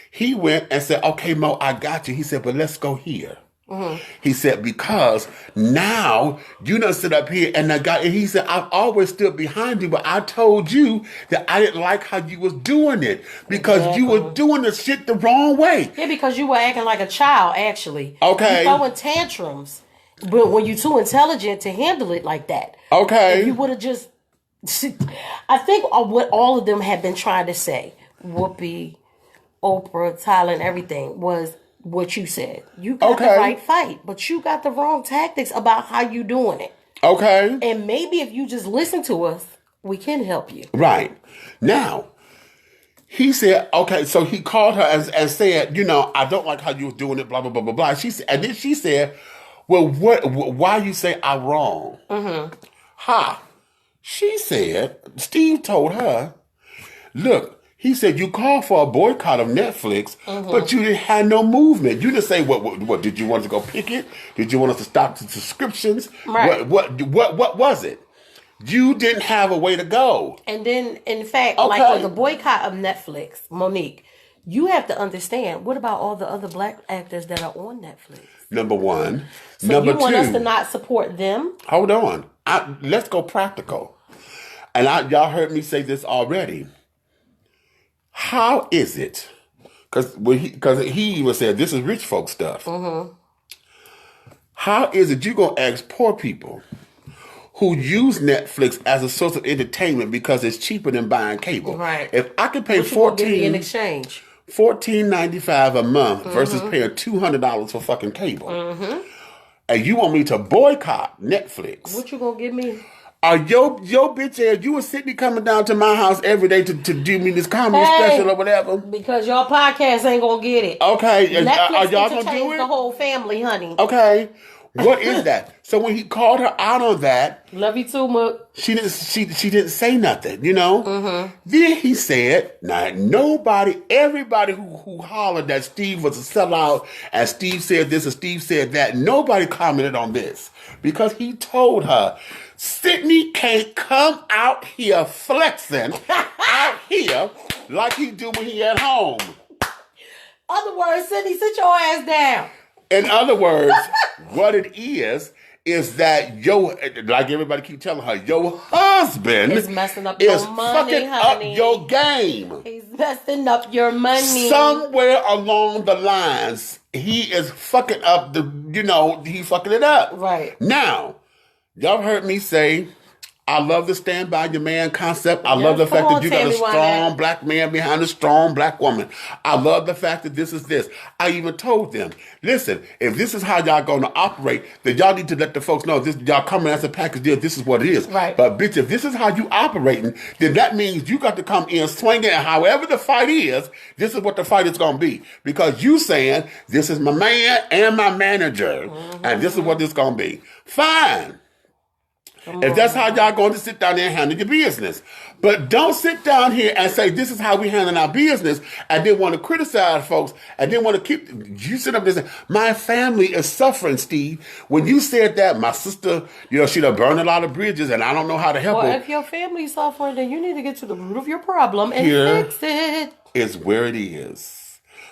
he went and said, okay, Mo, I got you. He said, but let's go here. He said, because now you done sit up here and he said, I've always stood behind you, but I told you that I didn't like how you was doing it because you were doing the shit the wrong way. Yeah, because you were acting like a child, actually. Okay. You throwing tantrums, but when you're too intelligent to handle it like that. Okay. If you would have just, I think what all of them had been trying to say, Whoopi, Oprah, Tyler, and everything was, what you said. You got the right fight, but you got the wrong tactics about how you doing it. Okay. And maybe if you just listen to us, we can help you. Right. Now, he said, okay, so he called her and said, I don't like how you were doing it, blah, blah, blah, blah, blah. And then she said, well, why you say I'm wrong? She said, Steve told her, look, he said, you called for a boycott of Netflix, but you didn't have no movement. You didn't say, what did you want to go picket? Did you want us to stop the subscriptions? Right. What was it? You didn't have a way to go. And then, in fact, like with the boycott of Netflix, Monique, you have to understand, what about all the other black actors that are on Netflix? Number one. So Number you want two, us to not support them? Hold on. Let's go practical. And y'all heard me say this already. How is it? Because he even said this is rich folk stuff. How is it you gonna ask poor people who use Netflix as a source of entertainment because it's cheaper than buying cable? Right. If I could pay $14 in exchange, $14.95 a month versus paying $200 for fucking cable, and you want me to boycott Netflix? what you gonna give me? Your bitch ass, you and Sydney coming down to my house every day to do me this comedy special or whatever. Because your podcast ain't gonna get it. Okay. Netflix are y'all gonna do entertains it? the whole family, honey. Okay. What is that? So when he called her out on that, Love you too, Mook. she didn't say nothing, Then he said, now everybody who hollered that Steve was a sellout and Steve said this and Steve said that, nobody commented on this because he told her, Sydney can't come out here flexing out here like he do when he at home. Other words, Sydney, sit your ass down. In other words, what it is that like everybody keep telling her, your husband is messing up your money, fucking honey. up your game. He's messing up your money. Somewhere along the lines, he is fucking up he fucking it up. Right. Now, y'all heard me say, I love the stand by your man concept. I love the Come fact on, that you got a Tammy strong Wynette. black man behind a strong black woman. I love the fact that this is this. I even told them, listen, if this is how y'all going to operate, then y'all need to let the folks know this. Y'all coming as a package deal. This is what it is. Right. But bitch, if this is how you operating, then that means you got to come in swinging. And however the fight is, this is what the fight is going to be. Because you saying this is my man and my manager, and this is what it's going to be. Fine. If that's how y'all going to sit down there and handle your business. But don't sit down here and say, this is how we handle our business, and then want to criticize folks, and then want to keep, you sit up there and say, my family is suffering, Steve. When you said that, my sister, she done burned a lot of bridges, and I don't know how to help her. Well, if your family's suffering, then you need to get to the root of your problem and fix it. Is where it is.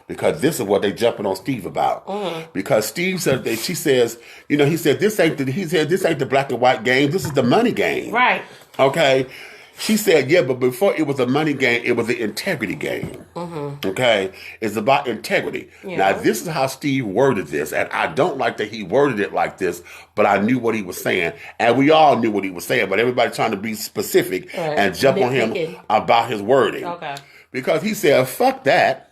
Because this is what they jumping on Steve about. Because Steve said that he says, he said this ain't the black and white game. This is the money game. Right. Okay. She said, yeah, but before it was a money game, it was an integrity game. Okay. It's about integrity. Yeah. Now, this is how Steve worded this. And I don't like that he worded it like this, but I knew what he was saying. And we all knew what he was saying, but everybody trying to be specific and jump on him about his wording. Okay. Because he said, fuck that.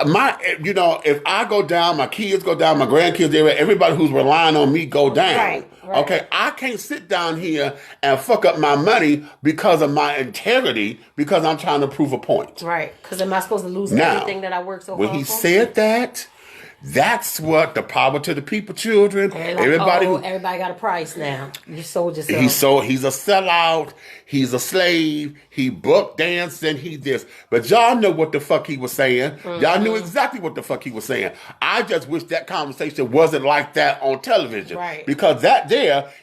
If I go down, my kids go down, my grandkids, everybody who's relying on me go down. Right. Okay, I can't sit down here and fuck up my money because of my integrity, because I'm trying to prove a point. Right. Because am I supposed to lose Now, everything that I worked so hard when for? he said that, that's what the power to the people, children. Everybody got a price now. You sold yourself. He's a sellout. He's a slave. He book danced and he this. But y'all know what the fuck he was saying. Y'all knew exactly what the fuck he was saying. I just wish that conversation wasn't like that on television. Right. Because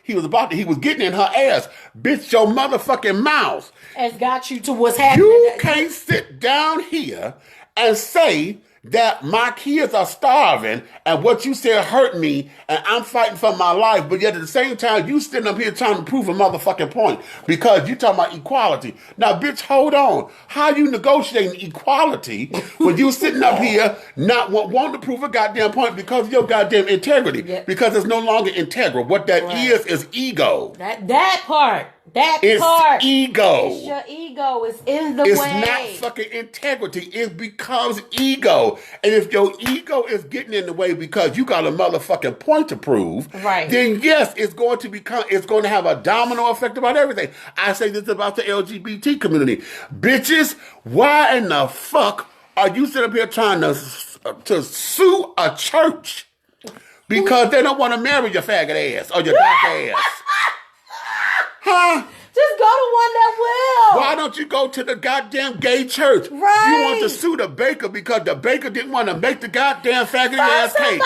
he was getting in her ass. Bitch, your motherfucking mouth Has got you to what's happening. You can't sit down here and say that my kids are starving and what you said hurt me and I'm fighting for my life, but yet at the same time you sitting up here trying to prove a motherfucking point because you talking about equality. Now, bitch, hold on. How you negotiating equality when you sitting up here not wanting to prove a goddamn point because of your goddamn integrity? Yep. Because it's no longer integral. What that is ego. That part. It's ego. It's your ego. It's in the way. It's not fucking integrity. It becomes ego. And if your ego is getting in the way because you got a motherfucking point to prove, then yes, it's going to have a domino effect about everything. I say this about the LGBT community. Bitches, why in the fuck are you sitting up here trying to sue a church because they don't want to marry your faggot ass or your dark ass? Huh? Just go to one that will. Why don't you go to the goddamn gay church? Right. You want to sue the baker because the baker didn't want to make the goddamn faggoty ass cake.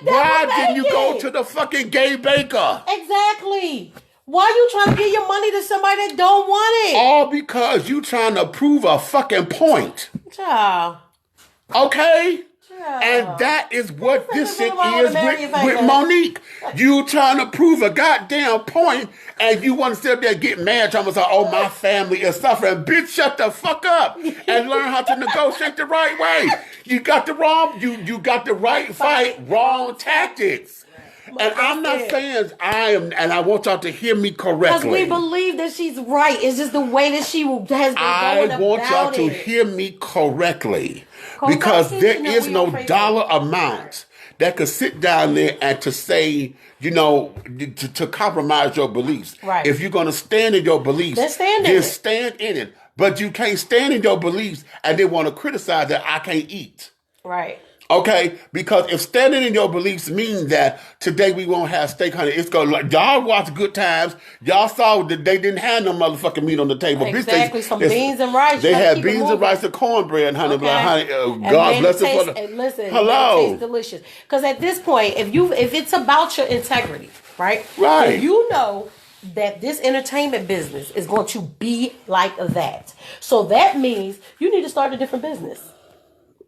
Why didn't you go to the fucking gay baker? Exactly. Why are you trying to give your money to somebody that don't want it? All because you trying to prove a fucking point. Child. Okay? And that is what this shit is with Monique. You trying to prove a goddamn point, and you want to sit there and get mad, trying to say, "Oh, my family is suffering." Bitch, shut the fuck up and learn how to negotiate the right way. You got the wrong. You got the right fight, wrong tactics. And I'm not saying I am, and I want y'all to hear me correctly. Because we believe that she's right. It's just the way that she has been going about it. I want y'all to hear me correctly. Because there is no dollar amount that could sit down there and to say, to compromise your beliefs. Right. If you're going to stand in your beliefs, then stand in it. But you can't stand in your beliefs and then want to criticize that I can't eat. Right. Okay, because if standing in your beliefs means that today we won't have steak, honey, it's going to, y'all watch Good Times. Y'all saw that they didn't have no motherfucking meat on the table. Exactly, some beans and rice. They had beans and rice and cornbread, honey. Okay. Honey, God bless it for the... Listen, hello. It tastes delicious. Because at this point, if it's about your integrity, right? Right. You know that this entertainment business is going to be like that. So that means you need to start a different business.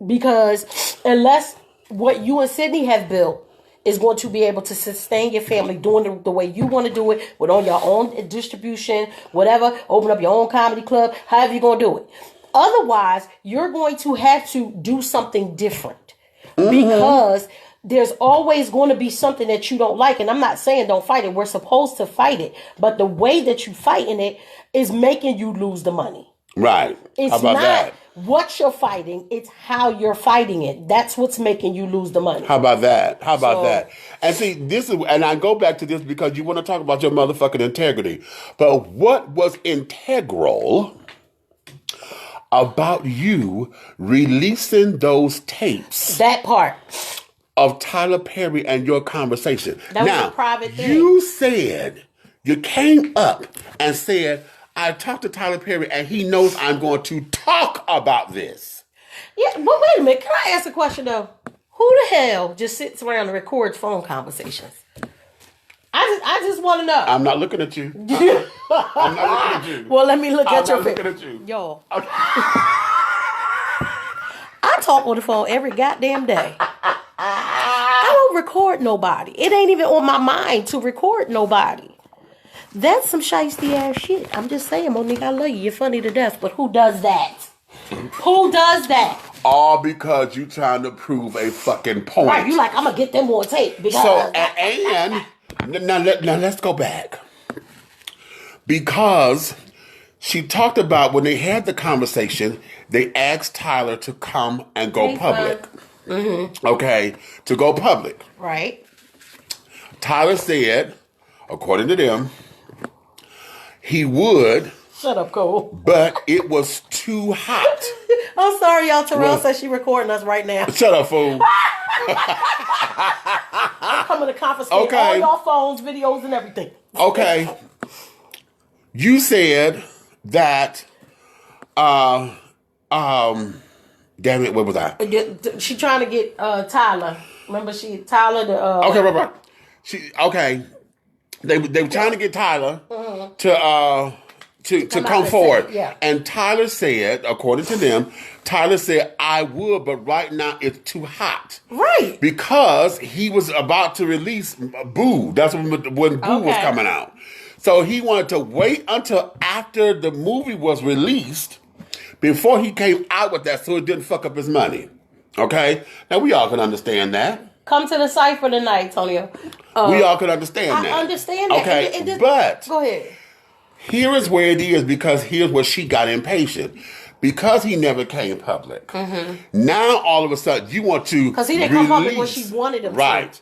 Because unless what you and Sydney have built is going to be able to sustain your family doing the way you want to do it, with on your own distribution, whatever, open up your own comedy club, however you're going to do it. Otherwise, you're going to have to do something different. Because there's always going to be something that you don't like. And I'm not saying don't fight it. We're supposed to fight it. But the way that you fighting it is making you lose the money. Right. It's How about not that? what you're fighting. It's how you're fighting it. That's what's making you lose the money. How about that? How about that? And see, this is, and I go back to this because you want to talk about your motherfucking integrity. But what was integral about you releasing those tapes? That part. Of Tyler Perry and your conversation. That was a private thing. You said, you came up and said, I talked to Tyler Perry and he knows I'm going to talk about this. Yeah, but wait a minute. Can I ask a question though? Who the hell just sits around and records phone conversations? I just want to know. I'm not looking at you. I'm not looking at you. Well, let me look at your I'm not looking at you. Yo. Okay. I talk on the phone every goddamn day. I don't record nobody. It ain't even on my mind to record nobody. That's some shiesty ass shit. I'm just saying, Monique, I love you. You're funny to death, but who does that? Who does that? All because you trying to prove a fucking point. Right, you like, I'm going to get them on tape. Because so, and now let's go back. Because she talked about when they had the conversation, they asked Tyler to come and go public. Mm-hmm. Okay, to go public. Right. Tyler said, according to them, he would. Shut up, Cole. But it was too hot. I'm sorry, y'all. Terrell says she recording us right now. Shut up, fool. I'm coming to confiscate all y'all phones, videos, and everything. Okay. You said that, damn it, what was I? She trying to get Tyler. Remember, Tyler the. Okay, right. Okay. They were trying to get Tyler to come forward. Yeah. And Tyler said, according to them, Tyler said, I would, but right now it's too hot. Right. Because he was about to release Boo. That's when Boo was coming out. So he wanted to wait until after the movie was released before he came out with that so it didn't fuck up his money. Okay? Now, we all can understand that. Come to the cipher tonight, Tonio. We all can understand that. I understand that. Okay, but go ahead. Here is where it is because here's where she got impatient. Because he never came public. Mm-hmm. Now, all of a sudden, you want to because he didn't come public when she wanted him right. to.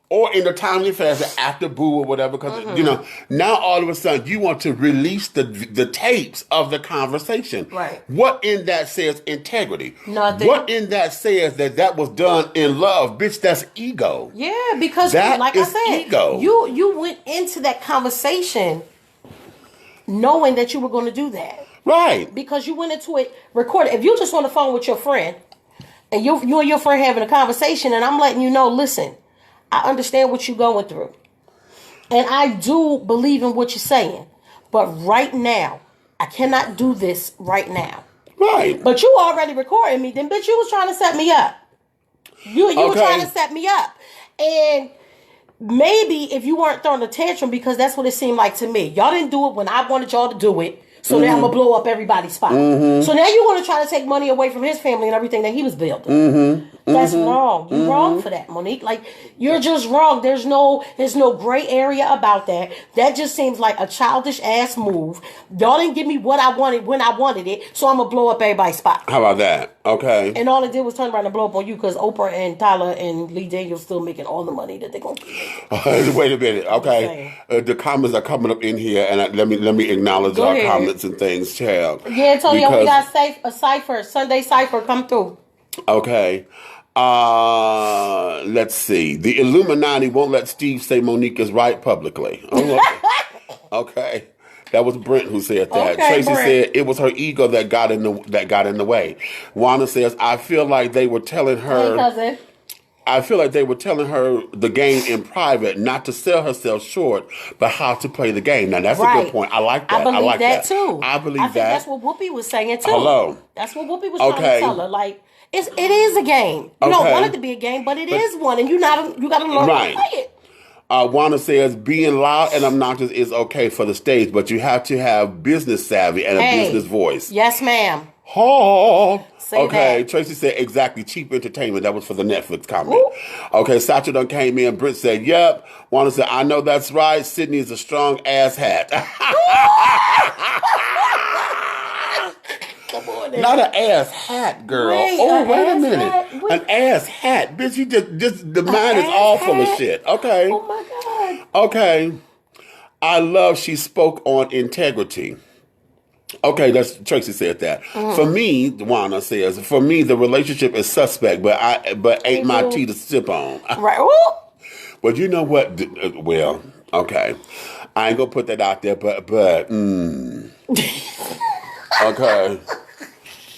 Or in the timely fashion after Boo or whatever. Because, you know, now all of a sudden, you want to release the tapes of the conversation. Right. What in that says integrity? Nothing. What in that says that was done in love? Bitch, that's ego. Yeah, because that like is I said, ego. You went into that conversation knowing that you were going to do that. Right. Because you went into it recorded. If you just on the phone with your friend and you and your friend having a conversation and I'm letting you know, listen, I understand what you're going through. And I do believe in what you're saying. But right now, I cannot do this right now. Right. But you already recorded me. Then, bitch, you was trying to set me up. You were trying to set me up. And maybe if you weren't throwing a tantrum, because that's what it seemed like to me. Y'all didn't do it when I wanted y'all to do it. So now I'm going to blow up everybody's spot. So now you want to try to take money away from his family and everything that he was building. That's wrong. You're wrong for that, Monique. Like, you're just wrong. There's no gray area about that. That just seems like a childish ass move. Y'all didn't give me what I wanted when I wanted it, so I'm going to blow up everybody's spot. How about that? Okay. And all it did was turn around and blow up on you because Oprah and Tyler and Lee Daniels still making all the money that they're going to get. Wait a minute. Okay. The comments are coming up in here, and let me acknowledge our comments and things, child. Yeah, Antonio, we got a cipher, Sunday cipher come through. Okay. Let's see. The Illuminati won't let Steve say Monique is right publicly. Okay. That was Brent who said that. Okay, Tracy Brent said it was her ego that got in the way. Wanda says, I feel like they were telling her. Hey, cousin. I feel like they were telling her the game in private, not to sell herself short, but how to play the game. Now, that's a good point. I like that. I believe like that, too. I believe I think that. that's what Whoopi was saying, too. Hello. That's what Whoopi was trying to tell her. Like, it is a game. You don't want it to be a game, but it is one, and you got to learn to play it. Wanda says, being loud and obnoxious is okay for the stage, but you have to have business savvy and a business voice. Yes, ma'am. Oh. Say okay, that. Tracy said exactly. Cheap entertainment. That was for the Netflix comment. Ooh. Okay, Satchel done came in. Britt said, "Yep." Wanda said, "I know that's right. Sydney is a strong ass hat." Come on now. Not an ass hat, girl. Wait, Oh, an wait a ass minute. hat? Wait. An ass hat, bitch. You just the mind is ass all full of hat? shit. Okay. Oh my God. Okay. I love she spoke on integrity. Okay, that's Tracy said that. For me, Wanda says, for me the relationship is suspect, but ain't my tea to sip on. Right. Ooh. But you know what? Well, okay, I ain't gonna put that out there, but okay,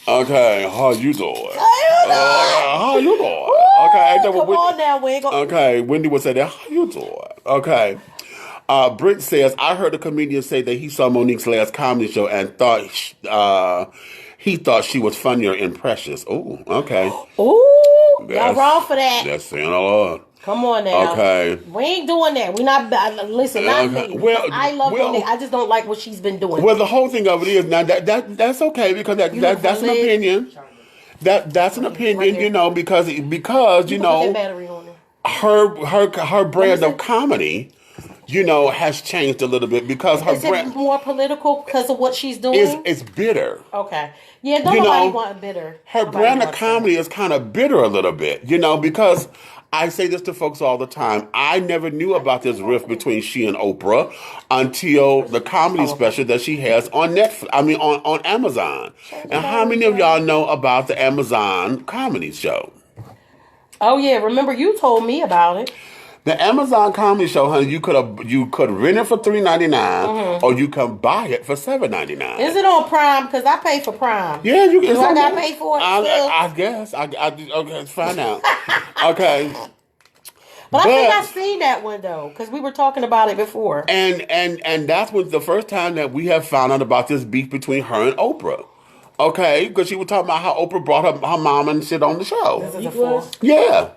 okay, how you doing? How you doing? Okay, Come on now, we ain't gonna. okay. Wendy would say that. How you doing? Okay. Britt says, I heard a comedian say that he saw Monique's last comedy show and thought he thought she was funnier and precious. Oh, okay. Ooh, y'all wrong for that. That's saying a lot. Come on now. Okay. We ain't doing that. We not. Listen, not Okay. me. Well, I love well, Monique. I just don't like what she's been doing. Well, the whole thing of it is now that's okay because that's an opinion. That's an opinion, you know, because you put that know battery on there. her brand of comedy, you know, has changed a little bit because her Is brand it more political because of what she's doing? is bitter. Okay. Yeah, don't You nobody know, want bitter. Her Nobody brand of wants comedy is kind of bitter a little bit, you know, because I say this to folks all the time. I never knew about this rift between she and Oprah until the comedy special that she has on Netflix. I mean, on Amazon. And how many of y'all know about the Amazon comedy show? Oh yeah, remember you told me about it. The Amazon comedy show, honey, you could rent it for $3.99 or you can buy it for $7.99. Is it on Prime? Because I pay for Prime. Yeah, you can. Do I gotta pay for it? I guess. Okay, let's find out. Okay. But I think I seen that one though, because we were talking about it before. And that's when the first time that we have found out about this beef between her and Oprah. Okay, because she was talking about how Oprah brought her mom and shit on the show. This is a fool. Yeah.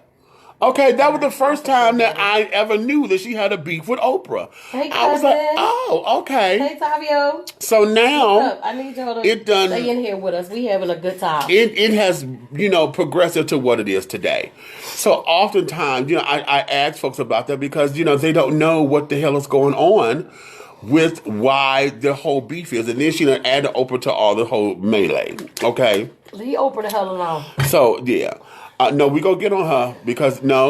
Okay, that was the first time that I ever knew that she had a beef with Oprah. Hey, I was like, cousin. oh, okay. Hey, Tavio. So now What's up? I need y'all to stay in here with us. We having a good time. It has, you know, progressive to what it is today. So oftentimes, you know, I ask folks about that because, you know, they don't know what the hell is going on with why the whole beef is. And then she done added Oprah to all the whole melee. Okay? Leave Oprah the hell alone. So, yeah. No, we gonna get on her because we got.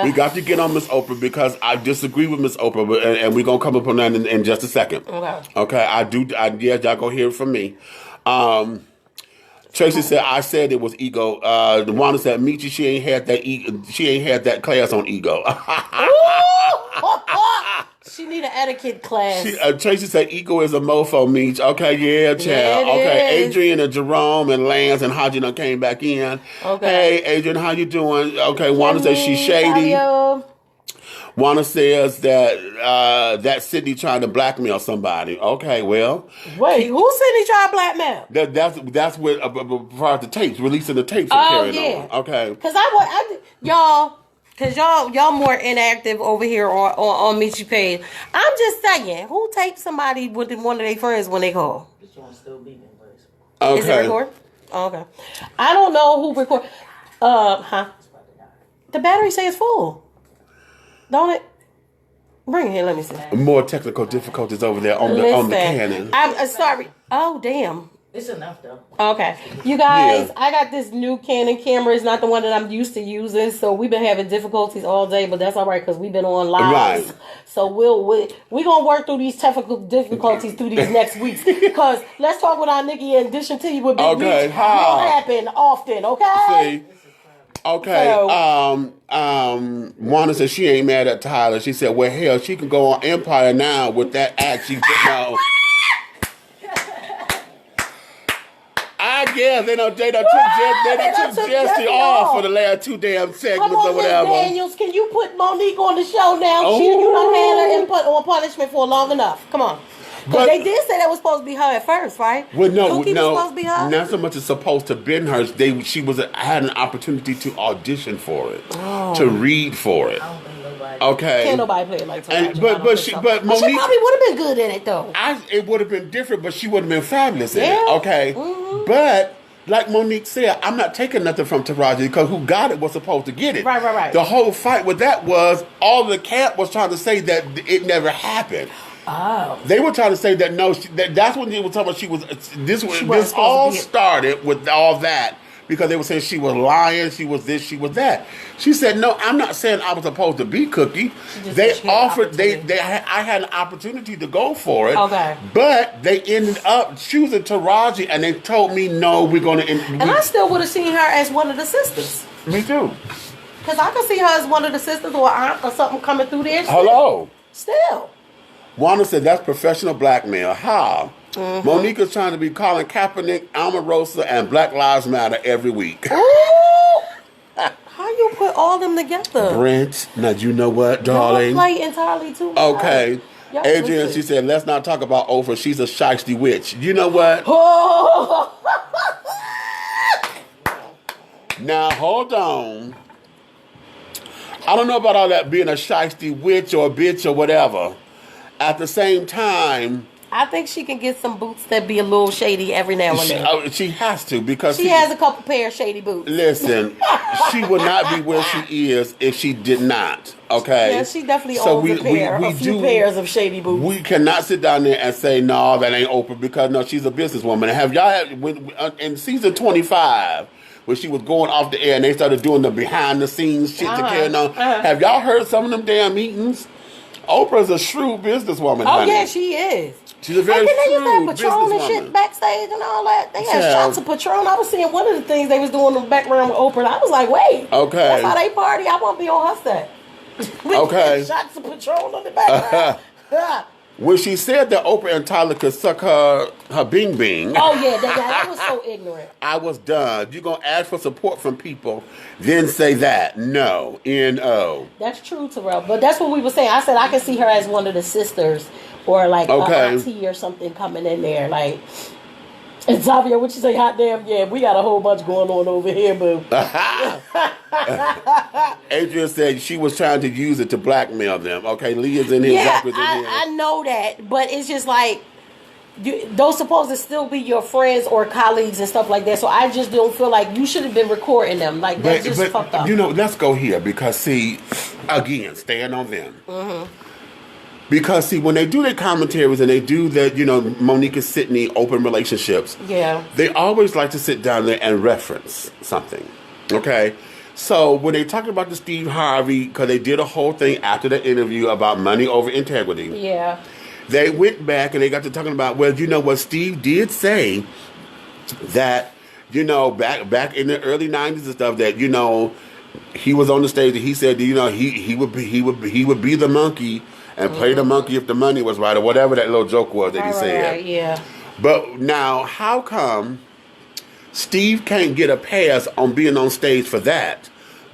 We got to get on Miss Oprah because I disagree with Miss Oprah, and we're gonna come up on that in just a second. Okay. Okay. Yeah, y'all gonna hear it from me. Tracy said I said it was ego. The Wanda said Meachy, she ain't had that class on ego. She need an etiquette class. Tracy said ego is a mofo, Meach. Okay, yeah, child. Yeah, okay, is. Adrian and Jerome and Lance and Haji done came back in. Okay. Hey, Adrian, how you doing? Okay, Wanda says she's shady. Fabio. Wanda says that Sydney trying to blackmail somebody. Okay, well. Wait, who said he tried blackmail? That's what part of the tapes, releasing the tapes and carrying on. Okay. Because y'all more inactive over here on Michi page. I'm just saying, who taped somebody with one of their friends when they call? This one's still beeping, but Okay. Is it record? Oh, okay. I don't know who record. The battery says full. Don't it? Bring it here. Let me see. More technical difficulties over there on the Canon. I'm sorry. Oh, damn. it's enough though. Okay. You guys, Yeah. I got this new Canon camera. It's not the one that I'm used to using. So we've been having difficulties all day, but that's all right because we've been on live. Right. So we're going to work through these technical difficulties through these next weeks. Because let's talk with Aunt Nikki in addition to you with Big Meach. Will happen often, okay? See? Okay. So- Wanda said she ain't mad at Tyler. She said, well, hell, she can go on Empire now with that act she put on. I guess they done took Jesse off for the last 2 damn segments Come on, or whatever. Miss Daniels, can you put Monique on the show now? Oh. You done had her on punishment for long enough. Come on. Because they did say that was supposed to be her at first, right? Well, no, Dookie was supposed to be her? not so much as supposed to been her. She had an opportunity to audition for it, to read for it. I don't think nobody. Okay. Can't nobody play it like And- Taraji. but I don't think Monique, she probably would have been good in it, though. it would have been different, but she would have been fabulous in Yeah. it. Okay, Mm-hmm. but like Monique said, I'm not taking nothing from Taraji because who got it was supposed to get it. Right. The whole fight with that was all the camp was trying to say that it never happened. Oh. They were trying to say that no, that's when they were talking about she was. This all started with all that because they were saying she was lying, she was this, she was that. She said, "No, I'm not saying I was supposed to be Cookie. They offered, I had an opportunity to go for it. Okay, but they ended up choosing Taraji, and they told me no, we're going to." And I still would have seen her as one of the sisters. Me too. Because I could see her as one of the sisters or aunt or something coming through there. Hello. Still. Wanda said that's professional blackmail. How? Mm-hmm. Monica's trying to be Colin Kaepernick, Omarosa, and Black Lives Matter every week. How you put all them together? Brent, now you know what, darling? Y'all play entirely too much. Okay. Adrian, she said, let's not talk about Oprah. She's a shiesty witch. You know what? Now, hold on. I don't know about all that being a shiesty witch or a bitch or whatever. At the same time, I think she can get some boots that be a little shady every now and then. She has to because she has a couple pair of shady boots. Listen, she would not be where she is if she did not. Okay. Yeah, she definitely owns a few pairs of shady boots. We cannot sit down there and say no, that ain't Oprah because no, she's a businesswoman. Have y'all had in season 25? When she was going off the air and they started doing the behind the scenes shit to carry on. Have y'all heard some of them damn meetings? Oprah's a shrewd businesswoman. Oh, honey. yeah, she is. She's a very shrewd businesswoman. They used to have Patron and shit backstage and all that. They had shots of Patron. I was seeing one of the things they was doing in the background with Oprah. And I was like, wait. Okay. That's how they party. I won't be on her set. Okay. Shots of Patron on the background. When she said that Oprah and Tyler could suck her bing bing. Oh, yeah, that was so ignorant. I was done. You're going to ask for support from people, then say that. No. N-O. That's true, Terrell. But that's what we were saying. I said I could see her as one of the sisters or like an auntie or something coming in there. Like, and Xavier, what you say? Hot damn, yeah, we got a whole bunch going on over here, boo. Adrian said she was trying to use it to blackmail them. Okay, Leah's in here. Yeah, I know that, but it's just like those supposed to still be your friends or colleagues and stuff like that. So I just don't feel like you should have been recording them. Like that's just fucked up. You know, let's go here because see, again, staying on them. Mm-hmm. Because, see, when they do their commentaries and they do that, you know, Monique and Sydney open relationships, they always like to sit down there and reference something, okay? So when they talk about the Steve Harvey, because they did a whole thing after the interview about money over integrity, they went back and they got to talking about, well, you know what, Steve did say that, you know, back in the early 90s and stuff, that, you know, he was on the stage and he said, you know, he would be the monkey and play the monkey if the money was right, or whatever that little joke was that he said. Right, yeah. But now, how come Steve can't get a pass on being on stage for that?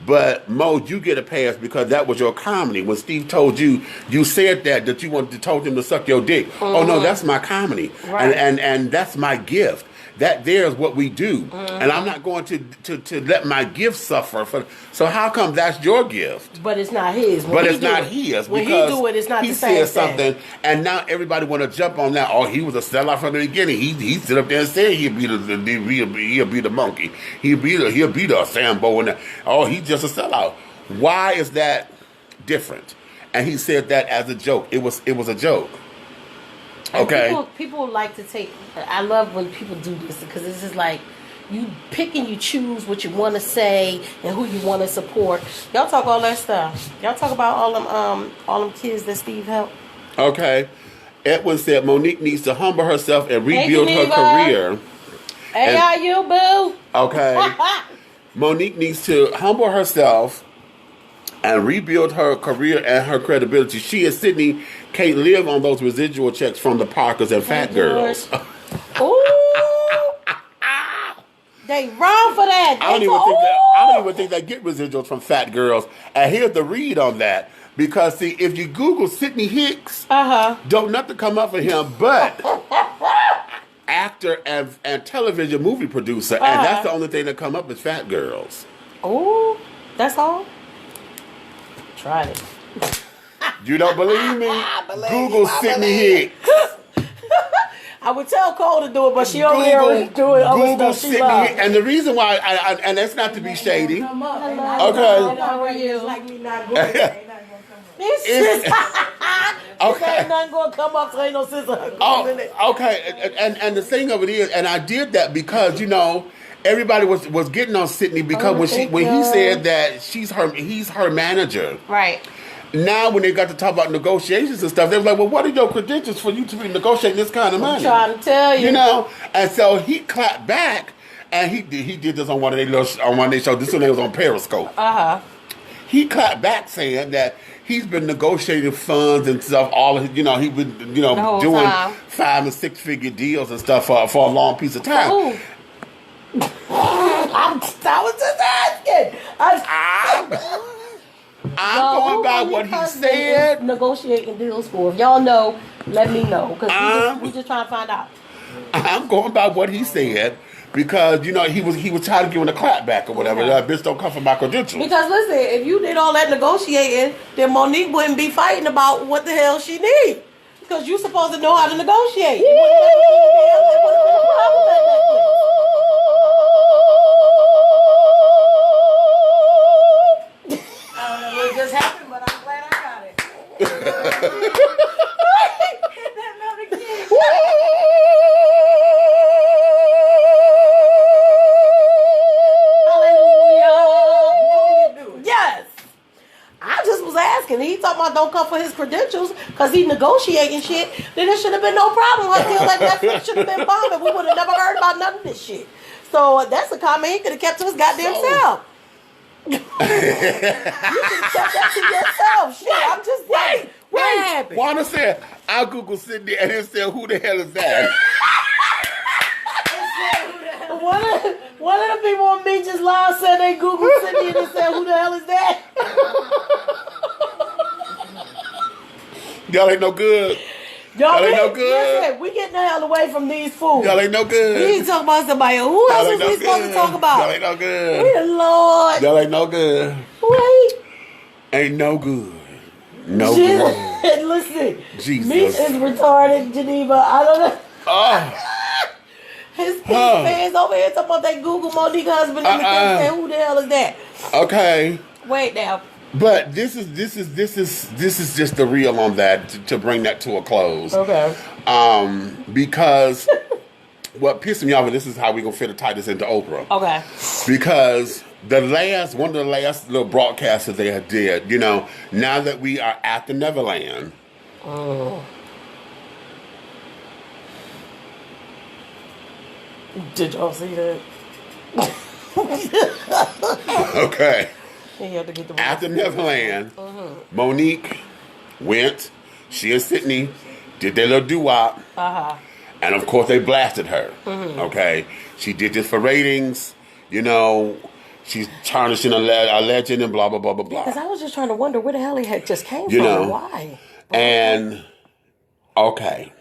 But Mo, you get a pass because that was your comedy. When Steve told you, you said that you told him to suck your dick. Mm-hmm. Oh no, that's my comedy, right. and that's my gift. That there is what we do, and I'm not going to let my gift suffer. So how come that's your gift? But it's not his. But it's not his. When he do it, it's not the same. He said something, and now everybody want to jump on that. Oh, he was a sellout from the beginning. He stood up there and said he'll be the monkey. He'll be the Sambo, and oh, he's just a sellout. Why is that different? And he said that as a joke. It was a joke. Okay. People like to take. I love when people do this because it's just like you pick and you choose what you want to say and who you want to support. Y'all talk all that stuff. Y'all talk about all them kids that Steve helped. Okay. Edwin said Monique needs to humble herself and rebuild her career. Hey, how you, boo? Okay. Monique needs to humble herself and rebuild her career and her credibility. She and Sydney can't live on those residual checks from the Parkers and Fat Girls. Ooh, they wrong for that. I don't even think they get residuals from Fat Girls. And here's the read on that. Because see, if you Google Sidney Hicks, don't nothing come up for him but actor and television movie producer, and that's the only thing that come up is Fat Girls. Oh, that's all. Try it. You don't believe me? Google Sidney Hicks. I would tell Cole to do it, but she over there doing other Google stuff she Sydney, loves. and the reason why, and that's not to be shady. Come up. Okay. How are you? It's like me not going. Ain't not gonna come up. This It's- okay. Ain't nothing gonna come up, so ain't no sister. Oh, okay. And the thing of it is, and I did that because everybody was getting on Sydney because when he said that he's her manager. Right. Now when they got to talk about negotiations and stuff, they were like, "Well, what are your credentials for you to be negotiating this kind of money?" I'm trying to tell you. And so he clapped back, and he did this on one of their shows. This one they was on Periscope. He clapped back saying that he's been negotiating funds and stuff. All of he been doing time. 5 and 6 figure deals and stuff for a long piece of time. Ooh. I was just asking. I'm going by what he said. Negotiating deals for. If y'all know, let me know. Because we just trying to find out. I'm going by what he said because he was trying to give him a clap back or whatever. That bitch don't come from my credentials. Because listen, if you did all that negotiating, then Monique wouldn't be fighting about what the hell she need. Because you supposed to know how to negotiate. It wouldn't have been a problem at that point. I don't know what just happened, but I'm glad I got it. Hit that note again. Hallelujah. Yes. I just was asking. He talking about don't come for his credentials because he negotiating shit. Then there should have been no problem until that Netflix should have been bombing. We would have never heard about none of this shit. So that's a comment he could have kept to his goddamn self. You can kept that to yourself. Shit, I'm just like, what happened? Wanda said, I Googled Sydney and it said, who the hell is that? One of the people on Meach's Live said they Googled Sydney and they said, who the hell is that? Y'all ain't no good. Y'all ain't no good. Listen, we getting the hell away from these fools. Y'all ain't no good. We need to talk about somebody else. Who else is we supposed to talk about? Y'all ain't no good. Good Lord. Y'all ain't no good. Wait. Ain't no good. No good. Listen. Jesus. Meach is retarded, Geneva. I don't know. Oh. His fans over here talking about that Google Monique husband and saying, who the hell is that? Okay. Wait now. But this is just the real on that to bring that to a close. Okay. Because what pissed me off, and this is how we gonna fit to tie this into Oprah. Okay. Because one of the last little broadcasts that they did, now that we are at the Neverland. Oh. Did y'all see that? Okay. Had to get the At the Neverland, Monique went. She and Sydney did their little doo-wop. And of course they blasted her. Okay. She did this for ratings. She's tarnishing a legend and blah, blah, blah, blah, blah. Because I was just trying to wonder where the hell he had just came from. Why? And, okay.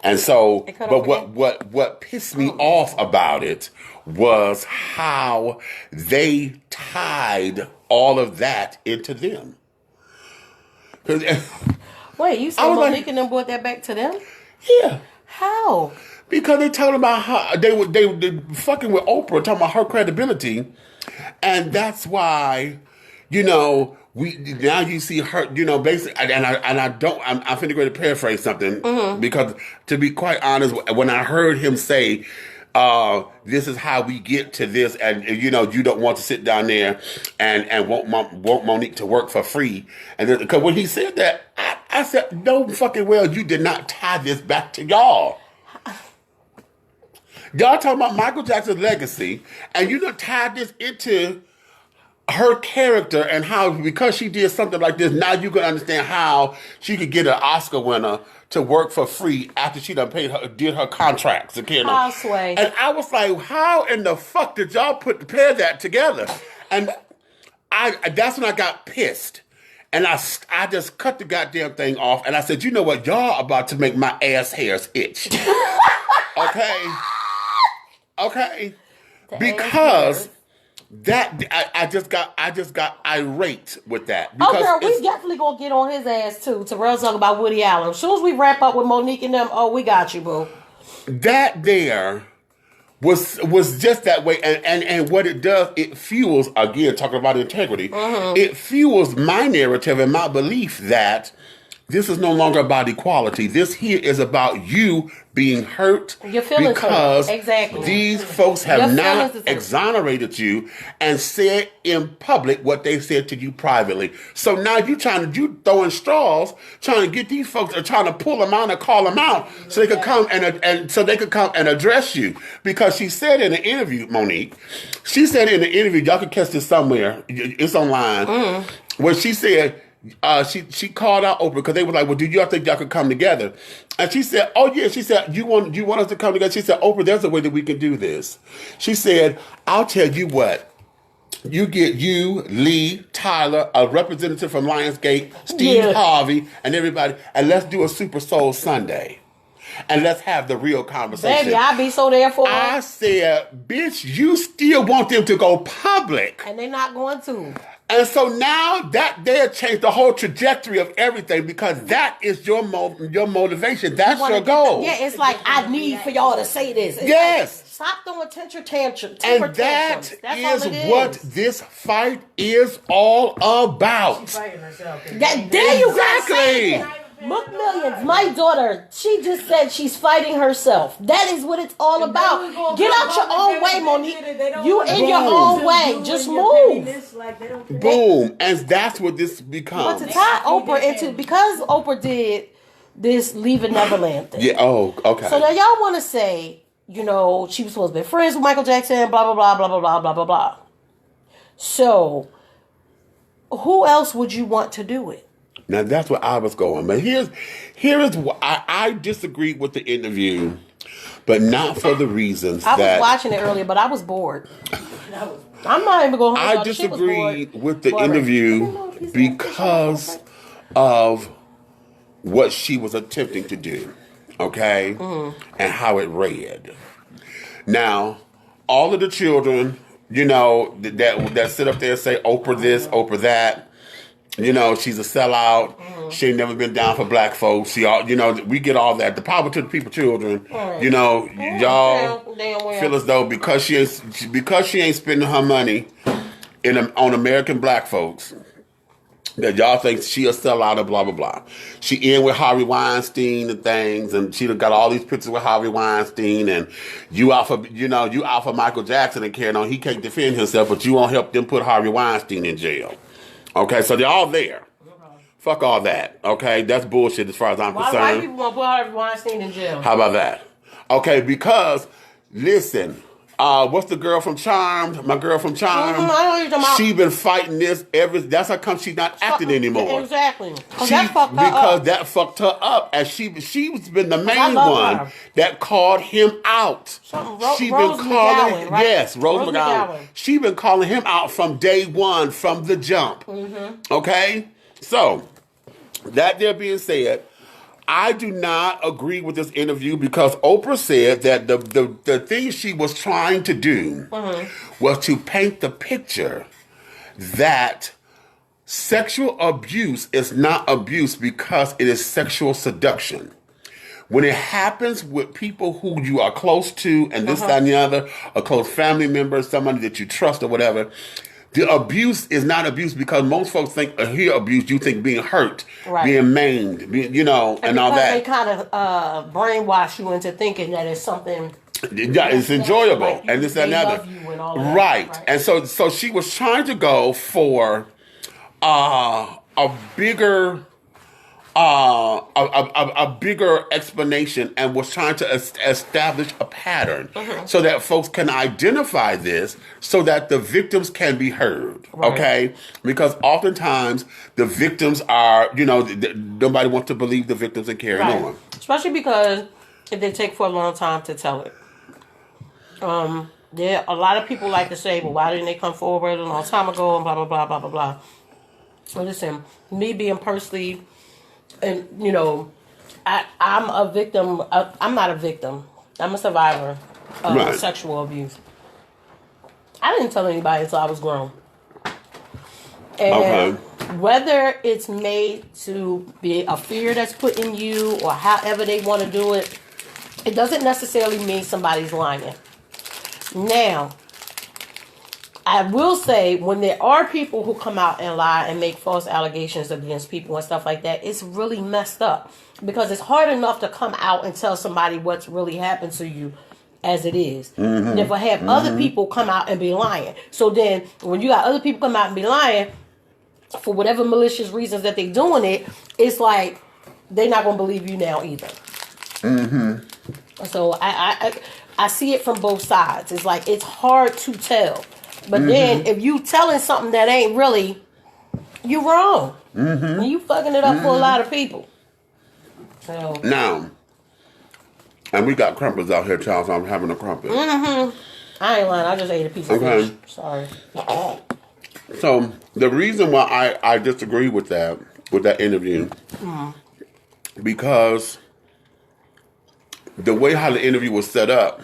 And so, but what pissed me off about it was how they tied all of that into them. Wait, you said Monique and them brought that back to them? Yeah. How? Because they talking about how they were fucking with Oprah, talking about her credibility, and that's why, now you see her, basically, and I'm finna go to paraphrase something because to be quite honest, when I heard him say, this is how we get to this, and you don't want to sit down there and want Monique to work for free, and because when he said that, I said, no fucking well, you did not tie this back to y'all. Y'all talking about Michael Jackson's legacy, and you done tied this into her character and how, because she did something like this, now you can understand how she could get an Oscar winner to work for free after she done did her contracts. And I was like, how in the fuck did y'all pair that together? And that's when I got pissed. And I just cut the goddamn thing off, and I said, you know what? Y'all about to make my ass hairs itch. Okay? Okay? Because that I just got irate with that. Because girl, we definitely gonna get on his ass too. Terrell talking about Woody Allen. As soon as we wrap up with Monique and them, we got you, boo. that there was just that way, and what it does, it fuels, again, talking about integrity, it fuels my narrative and my belief that this is no longer about equality. This here is about you being hurt Your feelings because hurt. Exactly. these folks have not exonerated you and said in public what they said to you privately. So now you throwing straws, trying to get these folks, or trying to pull them out and call them out so they could come and so they could come and address you. Because she said in the interview, Monique, she said in the interview, y'all can catch this somewhere, it's online, where she said, she called out Oprah because they were like, well, do y'all think y'all could come together? And she said, oh yeah. She said, you want us to come together? She said, Oprah, there's a way that we can do this. She said, I'll tell you what. You get you, Lee, Tyler, a representative from Lionsgate, Steve Harvey, and everybody, and let's do a Super Soul Sunday. And let's have the real conversation. Baby, I'll be so there for I said, bitch, you still want them to go public. And they're not going to. And so now that they changed the whole trajectory of everything because that is your motivation. That's your goal. It's like, I need for y'all to say this. It's yes. Like, stop throwing temper tantrums. And that's what this fight is all about. She's fighting herself. There you go. McMillions, my daughter, she just said she's fighting herself. That is what it's all about. Get out your own way, Monique. You in your own way. Just move. Boom. And that's what this becomes. But to tie Oprah into, because Oprah did this Leaving Neverland thing. Yeah, oh, okay. So now y'all want to say, she was supposed to be friends with Michael Jackson, blah, blah, blah, blah, blah, blah, blah, blah, blah. So, who else would you want to do it? Now that's where I was going. But here is what I disagreed with the interview, but not for the reasons I was watching it earlier, but I was bored. I'm not even going home. I disagreed with the interview because of what she was attempting to do, okay? And how it read. Now, all of the children, that sit up there and say Oprah this, Oprah that, she's a sellout. She ain't never been down for black folks. We get all that. The power to the people, children. Y'all feel as though because she ain't spending her money on American black folks, that y'all think she a sellout and blah blah blah. She in with Harvey Weinstein and things, and she done got all these pictures with Harvey Weinstein, and you out for Michael Jackson and carrying on. He can't defend himself, but you won't help them put Harvey Weinstein in jail. Okay, so they're all there. Fuck all that. Okay, that's bullshit as far as I'm concerned. Why people want to put Harvey Weinstein in jail? How about that? Okay, because listen, what's the girl from Charmed? My girl from Charmed. I know what you're talking about. She been fighting this that's how come she's not acting anymore. Exactly. That fucked her up, as she's been the main one that called him out. Rose McGowan, right? Yes, Rose McGowan. She been calling him out from day one, from the jump. Okay, so that there being said, I do not agree with this interview because Oprah said that the thing she was trying to do was to paint the picture that sexual abuse is not abuse because it is sexual seduction. When it happens with people who you are close to and this, that, and the other, a close family member, somebody that you trust or whatever, the abuse is not abuse because most folks think hear abuse, you think being hurt, being maimed, and all that. They kind of brainwash you into thinking that it's something. Yeah, it's enjoyable, and this, that, and the other. Right. And so she was trying to go for a bigger explanation and was trying to establish a pattern so that folks can identify this so that the victims can be heard, okay? Because oftentimes the victims are, nobody wants to believe the victims and carry on. Especially because if they take for a long time to tell it. A lot of people like to say, well, why didn't they come forward a long time ago and blah, blah, blah, blah, blah, blah. So listen, me being personally... And, I'm a victim. I'm not a victim. I'm a survivor of sexual abuse. I didn't tell anybody until I was grown. And whether it's made to be a fear that's put in you or however they want to do it, It doesn't necessarily mean somebody's lying. Now, I will say, when there are people who come out and lie and make false allegations against people and stuff like that, it's really messed up. Because it's hard enough to come out and tell somebody what's really happened to you as it is. And if I have other people come out and be lying. So then, when you got other people come out and be lying, for whatever malicious reasons that they're doing it, it's like, they're not going to believe you now either. So I see it from both sides. It's like, it's hard to tell. But then, if you telling something that ain't really, you wrong. And you fucking it up for a lot of people. So. Now, and we got crumpets out here, Charles. I'm having a crumpet. I ain't lying. I just ate a piece of fish. Sorry. So, the reason why I disagree with that interview, because the way how the interview was set up,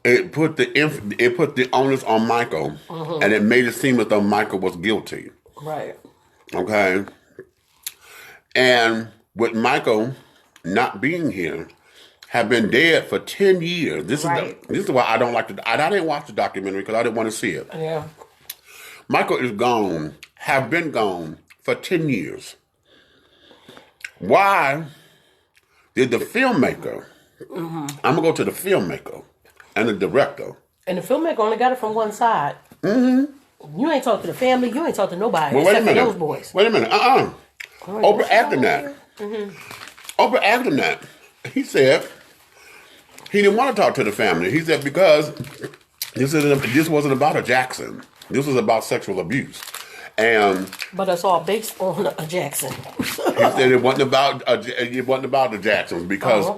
it put the onus on Michael, and it made it seem as though Michael was guilty. Right. Okay. And with Michael not being here, have been dead for 10 years. This is why I don't like to. I didn't watch the documentary because I didn't want to see it. Yeah. Michael is gone. Have been gone for 10 years. Why did the filmmaker? I'm gonna go to the filmmaker and the director. And the filmmaker only got it from one side. You ain't talk to the family. You ain't talk to nobody Well, except for those boys. Wait a minute. Oprah after that. Oprah after that. He said he didn't want to talk to the family. He said because this wasn't about a Jackson. This was about sexual abuse. But it's all based on a Jackson. He said it wasn't about the Jacksons because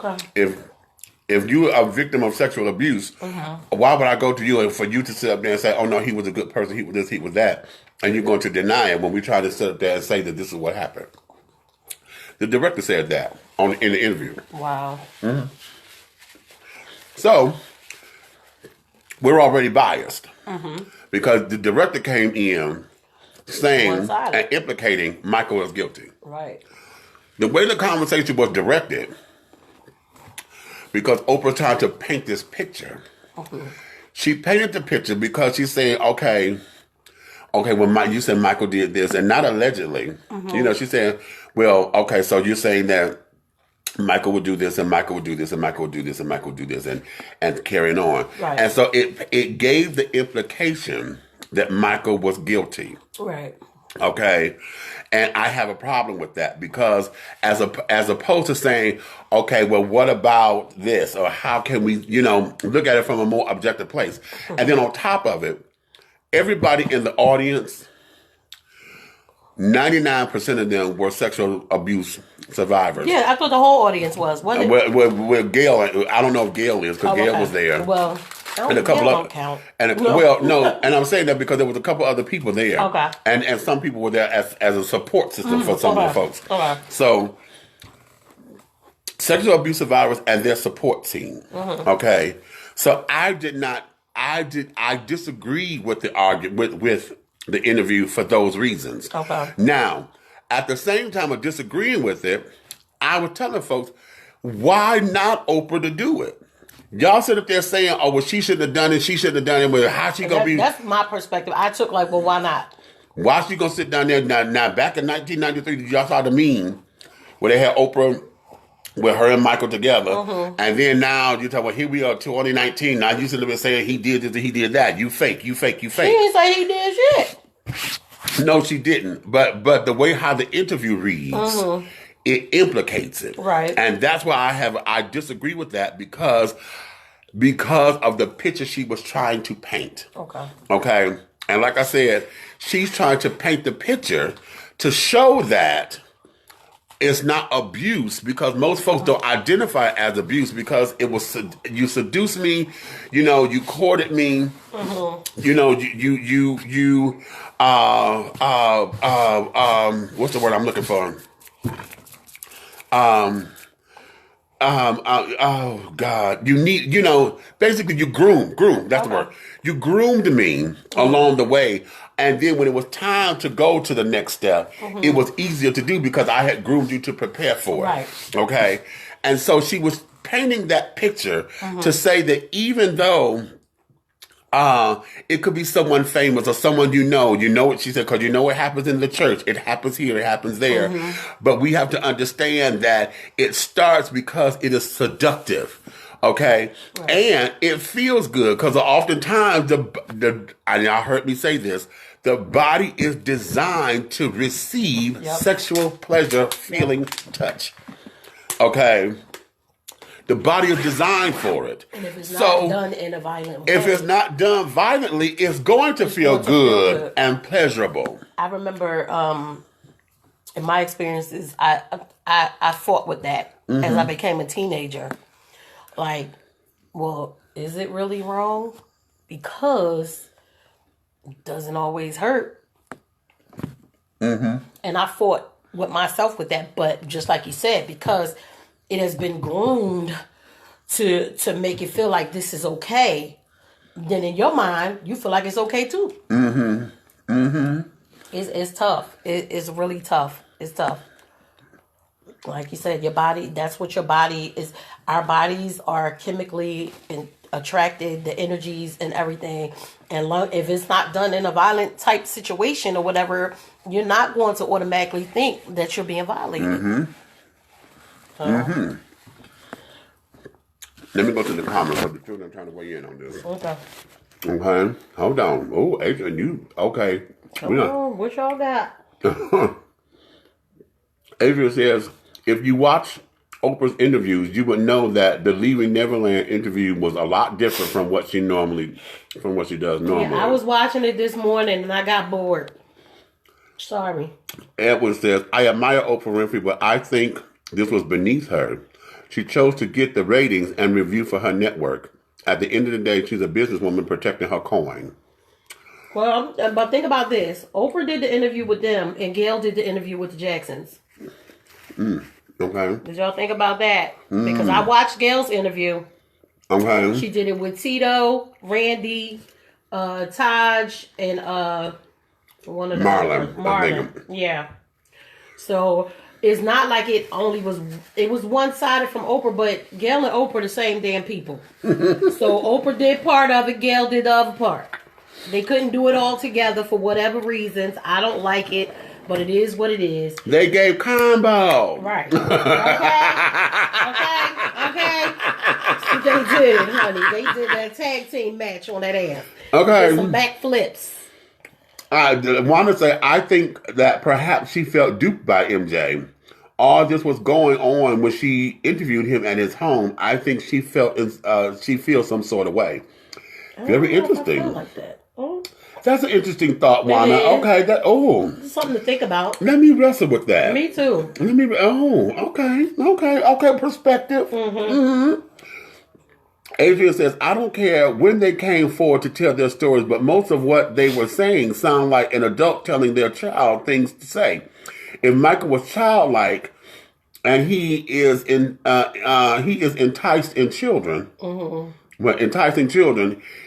if you are a victim of sexual abuse, why would I go to you and for you to sit up there and say, "Oh no, he was a good person. He was this, he was that," and you're going to deny it when we try to sit up there and say that this is what happened? The director said that in the interview. Wow. So we're already biased because the director came in saying and implicating Michael as guilty. Right. The way the conversation was directed, because Oprah tried to paint this picture, she painted the picture because she's saying, okay, well, you said Michael did this, and not allegedly. You know, she said, well, okay, so you're saying that Michael would do this, and Michael would do this, and Michael would do this, and Michael would do this, and carrying on. Right. And so it gave the implication that Michael was guilty. Right. Okay. And I have a problem with that because as opposed to saying, okay, well, what about this? Or how can we, look at it from a more objective place? And then on top of it, everybody in the audience, 99% of them were sexual abuse survivors. Yeah, I thought the whole audience was, wasn't it? Well, Gail, I don't know if Gail is because Gail was there. Well, and a couple don't count. And I'm saying that because there was a couple other people there. Okay. And some people were there as a support system for some of the folks. Okay. So, sexual abuse survivors and their support team. Okay. So I disagree with the argument with the interview for those reasons. Okay. Now, at the same time of disagreeing with it, I was telling folks, why not Oprah to do it? Y'all sit up there saying, "Oh, well, she shouldn't have done it. She shouldn't have done it." Well, how she gonna be? That's my perspective. I took well, why not? Why she gonna sit down there now? Back in 1993, y'all saw the meme where they had Oprah with her and Michael together, and then now you talk about here we are 2019. Now you sit up there saying he did this and he did that. You fake. She didn't say he did shit. No, she didn't. But the way how the interview reads. It implicates it. Right. And that's why I disagree with that because of the picture she was trying to paint. Okay. And like I said, she's trying to paint the picture to show that it's not abuse because most folks don't identify it as abuse because it was you seduced me, you courted me, what's the word I'm looking for? Oh God, basically you groomed, that's the word. You groomed me along the way. And then when it was time to go to the next step, it was easier to do because I had groomed you to prepare for it. Right. Okay. And so she was painting that picture to say that even though it could be someone famous or someone you know what she said, because you know what happens in the church. It happens here, it happens there. But we have to understand that it starts because it is seductive. Okay? Right. And it feels good because oftentimes and y'all heard me say this, the body is designed to receive sexual pleasure, feeling, touch. Okay? The body is designed for it. And if it's not done in a violent way. If it's not done violently, it's going to feel good and pleasurable. I remember in my experiences, I fought with that as I became a teenager. Like, well, is it really wrong? Because it doesn't always hurt. And I fought with myself with that. But just like you said, because it has been groomed to make it feel like this is okay, then in your mind, you feel like it's okay too. It's tough. It's really tough. It's tough. Like you said, your body, that's what your body is. Our bodies are chemically attracted, the energies and everything. And if it's not done in a violent type situation or whatever, you're not going to automatically think that you're being violated. Let me go to the comments of the children. I'm trying to weigh in on this. Okay. Hold on. Oh, Adrian, you okay? Come on. What y'all got? Adrian says, if you watch Oprah's interviews, you would know that the Leaving Neverland interview was a lot different from what she does normally. Yeah, I was watching it this morning and I got bored. Sorry. Edwin says, I admire Oprah Winfrey, but I think this was beneath her. She chose to get the ratings and review for her network. At the end of the day, she's a businesswoman protecting her coin. Well, but think about this. Oprah did the interview with them, and Gail did the interview with the Jacksons. Okay. Did y'all think about that? Because I watched Gail's interview. Okay. She did it with Tito, Randy, Taj, and one of the Marlon. Yeah. So it's not like it was one-sided from Oprah, but Gail and Oprah the same damn people. So Oprah did part of it, Gail did the other part. They couldn't do it all together for whatever reasons. I don't like it, but it is what it is. They gave combo. Right. Okay. They did, honey. They did that tag team match on that ass. Okay. Did some backflips. I want to say, I think that perhaps she felt duped by MJ. All this was going on when she interviewed him at his home. I think she feels some sort of way. Very interesting. I feel like that. Oh. That's an interesting thought, Juana. Okay, it's something to think about. Let me wrestle with that. Me too. Okay. Perspective. Adrian says, I don't care when they came forward to tell their stories, but most of what they were saying sound like an adult telling their child things to say. If Michael was childlike and he is enticing children,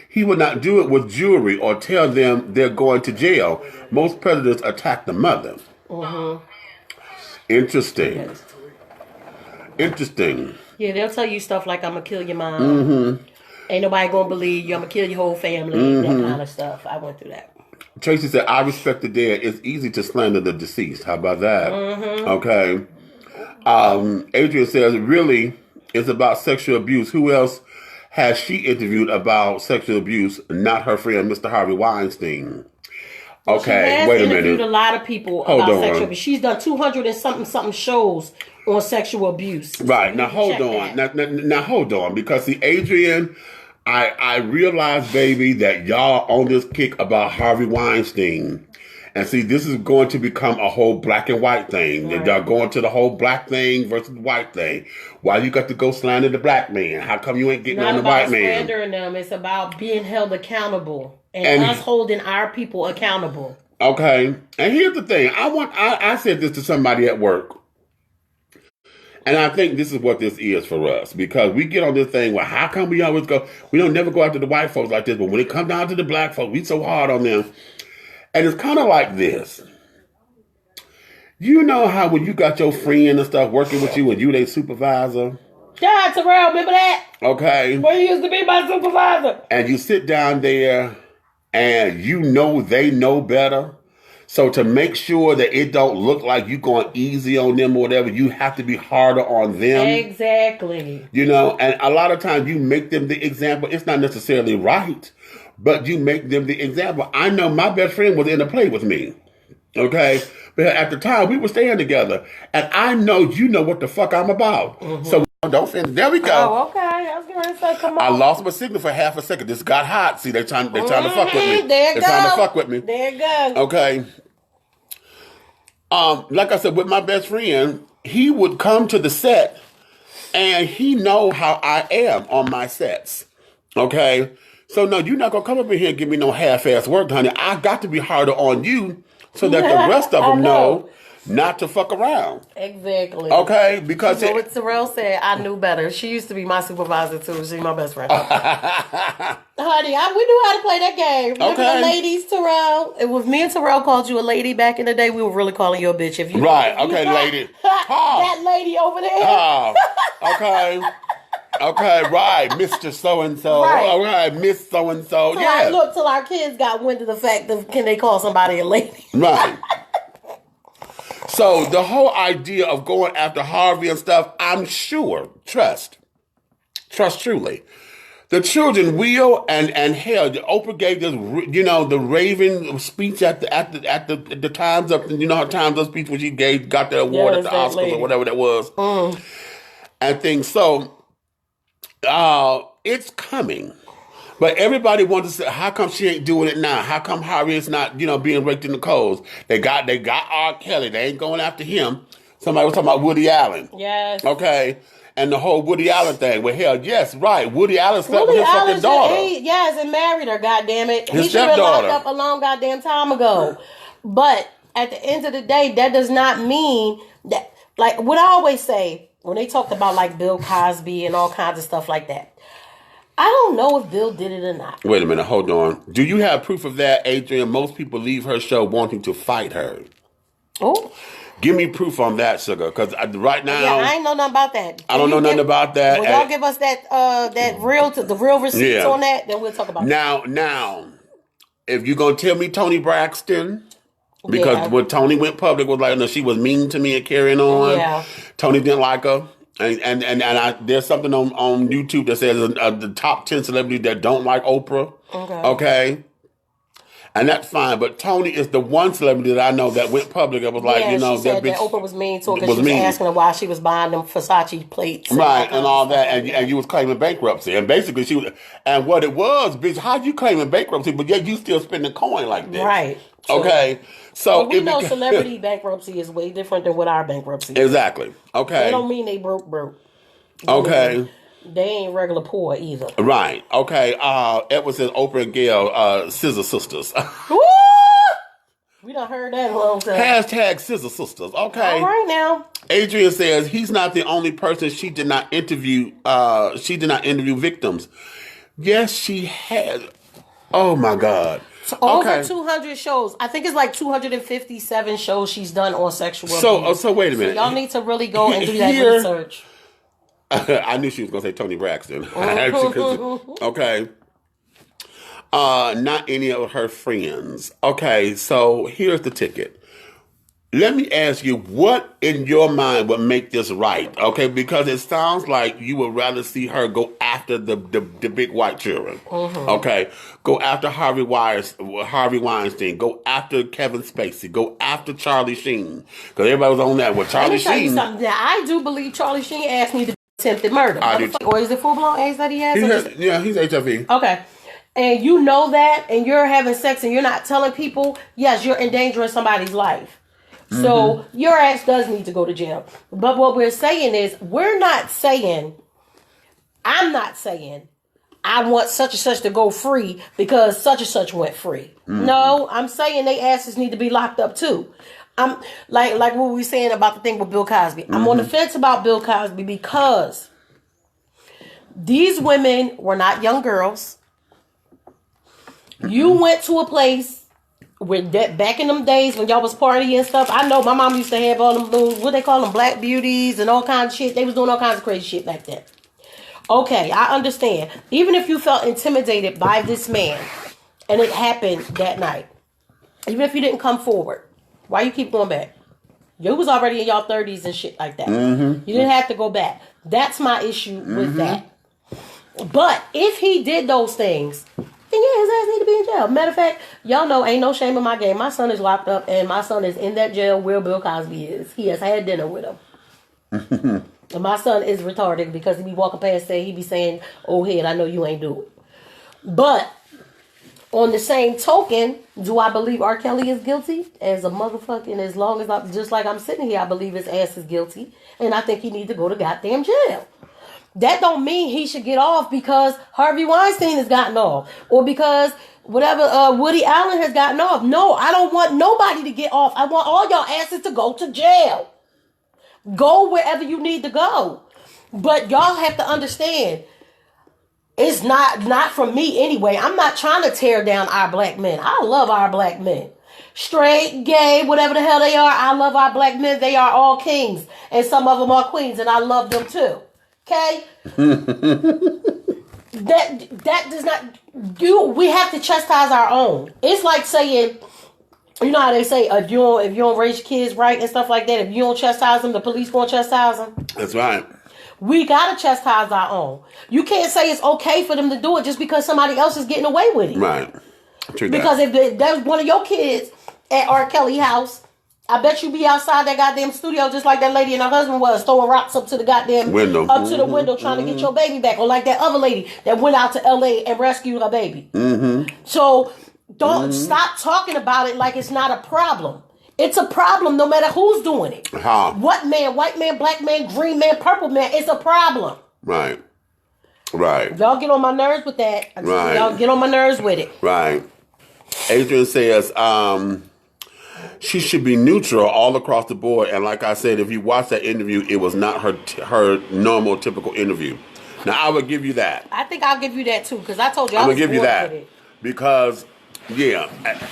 he would not do it with jewelry or tell them they're going to jail. Most predators attack the mother. Interesting. Yeah, they'll tell you stuff like, I'm going to kill your mom. Ain't nobody going to believe you. I'm going to kill your whole family. That kind of stuff. I went through that. Tracy said, I respect the dead. It's easy to slander the deceased. How about that? Okay. Adrian says, really, it's about sexual abuse. Who else has she interviewed about sexual abuse? Not her friend, Mr. Harvey Weinstein. Okay, wait a minute. She has interviewed a lot of people about sexual abuse. She's done 200 and something shows on sexual abuse. Right. Now, hold on. Now, hold on. Because, see, Adrian, I realize, baby, that y'all on this kick about Harvey Weinstein. And see, this is going to become a whole black and white thing. Right. Y'all going to the whole black thing versus white thing. Why you got to go slander the black man? How come you ain't getting on the white man? It's not about slandering them. It's about being held accountable and us holding our people accountable. Okay. And here's the thing. I said this to somebody at work. And I think this is what this is for us. Because we get on this thing, well, how come we don't never go after the white folks like this, but when it comes down to the black folks, we so hard on them. And it's kind of like this. You know how when you got your friend and stuff working with you and you their supervisor? Yeah, Terrell, remember that? Okay. Well, he used to be my supervisor. And you sit down there and you know they know better. So to make sure that it don't look like you going easy on them or whatever, you have to be harder on them. Exactly. You know, and a lot of times you make them the example. It's not necessarily right, but you make them the example. I know my best friend was in a play with me. Okay? But at the time, we were staying together. And I know you know what the fuck I'm about. Mm-hmm. So don't finish. There we go. Oh, okay. I was going to say, come on. I lost my signal for half a second. This got hot. See, they're trying to fuck with me. There you go. They're trying to fuck with me. There you go. Okay. Like I said, with my best friend, he would come to the set and he know how I am on my sets. Okay? So no, you're not gonna come up in here and give me no half-ass work, honey. I got to be harder on you so that the rest of them know not to fuck around. Exactly. Okay? Because you know what Terrell said, I knew better. She used to be my supervisor too. She's my best friend. Honey, we knew how to play that game. Remember the ladies, Terrell? It was me and Terrell called you a lady back in the day. We were really calling you a bitch. If you right, okay, lady. That lady over there. Okay. Okay, right, Mr. So-and-so. Right. All right, Miss So-and-so. So yeah. Look, till our kids got wind of the fact of can they call somebody a lady. Right. So the whole idea of going after Harvey and stuff, I'm sure, trust truly, the children will and hell. Oprah gave this, the Raven speech at the Times Up. You know her Times Up speech when she got the award at the Oscars lady. Or whatever that was, and things. So it's coming. But everybody wants to say, how come she ain't doing it now? How come Harvey is not, being raked in the coals? They got R. Kelly. They ain't going after him. Somebody was talking about Woody Allen. Yes. Okay. And the whole Woody Allen thing. Well, hell, yes, right. Woody Allen slept with his fucking daughter. Yes, and married her, goddammit. His he should have been stepdaughter. locked up a long goddamn time ago. But at the end of the day, that does not mean that, like what I always say, when they talked about like Bill Cosby and all kinds of stuff like that, I don't know if Bill did it or not. Wait a minute, hold on. Do you have proof of that, Adrian? Most people leave her show wanting to fight her. Oh. Give me proof on that, sugar, because right now... Yeah, I ain't know nothing about that. I don't know nothing about that. Will y'all give us the real receipts on that? Then we'll talk about it. Now, if you're going to tell me Toni Braxton... Because when Toni went public, was like, no, she was mean to me and carrying on. Yeah. Toni didn't like her. And there's something on YouTube that says the top 10 celebrities that don't like Oprah. Okay. And that's fine. But Toni is the one celebrity that I know that went public. It was like, she said that Oprah was mean to her because she was asking her why she was buying them Versace plates. Right, and all that. And you was claiming bankruptcy. And basically she was, and what it was, bitch, how you claiming bankruptcy, but yet you still spending coin like this? Right. Okay. So we know celebrity bankruptcy is way different than what our bankruptcy is. Exactly. Okay. They don't mean they broke. Okay. They ain't regular poor either. Right. Okay. Edward says Oprah and Gail, Scissor Sisters. We done heard that a long time. Hashtag Scissor Sisters. Okay. All right now. Adrian says he's not the only person she did not interview. She did not interview victims. Yes, she had. Oh my God. So over 200 shows. I think it's like 257 shows she's done on sexual abuse. So wait a minute. So y'all need to really go and do that research. I knew she was going to say Toni Braxton. Okay. Not any of her friends. Okay, so here's the ticket. Let me ask you, what in your mind would make this right? Okay, because it sounds like you would rather see her go after the big white children. Okay, go after Harvey Weinstein. Go after Kevin Spacey. Go after Charlie Sheen. Because everybody was on that with Charlie Sheen. Let me tell you something. Now, I do believe Charlie Sheen asked me to attempted murder. Or is it full-blown AIDS that he has? He's HIV. Okay. And you know that, and you're having sex, and you're not telling people, yes, you're endangering somebody's life. So your ass does need to go to jail. But what we're saying is, I'm not saying, I want such and such to go free because such and such went free. No, I'm saying they asses need to be locked up too. I'm like what we were saying about the thing with Bill Cosby. I'm on the fence about Bill Cosby because these women were not young girls. You went to a place With that, back in them days when y'all was partying and stuff, I know my mom used to have all them little, what they call them, black beauties and all kinds of shit. They was doing all kinds of crazy shit back then. Okay, I understand. Even if you felt intimidated by this man and it happened that night, even if you didn't come forward, why you keep going back? You was already in y'all 30s and shit like that. You didn't have to go back. That's my issue with that. But if he did those things, then yeah, his ass need to be in jail. Matter of fact, y'all know ain't no shame in my game. My son is locked up and my son is in that jail where Bill Cosby is. He has had dinner with him. And my son is retarded because he be walking past there, he be saying, "Oh head, I know you ain't do it." But on the same token, do I believe R. Kelly is guilty? As a motherfucking, as long as just like I'm sitting here, I believe his ass is guilty. And I think he needs to go to goddamn jail. That don't mean he should get off because Harvey Weinstein has gotten off. Or because whatever Woody Allen has gotten off. No, I don't want nobody to get off. I want all y'all asses to go to jail. Go wherever you need to go. But y'all have to understand, it's not from me anyway. I'm not trying to tear down our black men. I love our black men. Straight, gay, whatever the hell they are, I love our black men. They are all kings. And some of them are queens, and I love them too. Okay? that does not we have to chastise our own. It's like saying, you know how they say if you don't raise your kids right and stuff like that, if you don't chastise them, the police gonna chastise them. That's right. We gotta chastise our own. You can't say it's okay for them to do it just because somebody else is getting away with it. Right. True that. Because if there's one of your kids at R. Kelly house, I bet you be outside that goddamn studio just like that lady and her husband was, throwing rocks up to the goddamn window, to the window, trying to get your baby back, or like that other lady that went out to L.A. and rescued her baby. So don't stop talking about it like it's not a problem. It's a problem no matter who's doing it. What man, white man, black man, green man, purple man, it's a problem. Right. Right. Y'all get on my nerves with that. Right. Y'all get on my nerves with it. Right. Adrian says, she should be neutral all across the board. And like I said, if you watch that interview, it was not her normal, typical interview. Now, I would give you that. I think I'll give you that, too, because I told you I was give you that. With it. Because, yeah.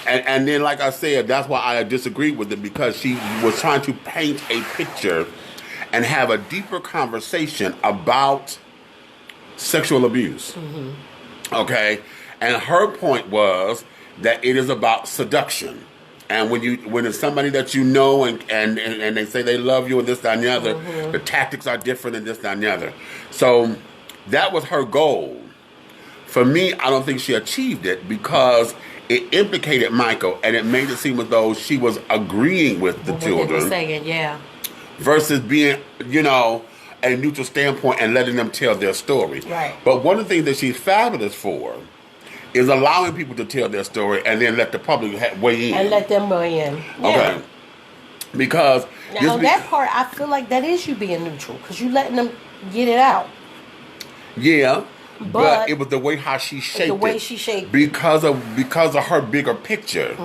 And then, like I said, that's why I disagreed with it, because she was trying to paint a picture and have a deeper conversation about sexual abuse. Okay? And her point was that it is about seduction. And when it's somebody that you know and they say they love you and this, that, and the other, the tactics are different and this, that, and the other. So that was her goal. For me, I don't think she achieved it because it implicated Michael and it made it seem as though she was agreeing with the children. They were saying, yeah. Versus being, a neutral standpoint and letting them tell their story. Right. But one of the things that she's fabulous for is allowing people to tell their story and then let the public weigh in. And let them weigh in. Yeah. Okay. Because now on that part, I feel like that is you being neutral because you letting them get it out. Yeah. But it was the way how she shaped it. The way she shaped it. Because of her bigger picture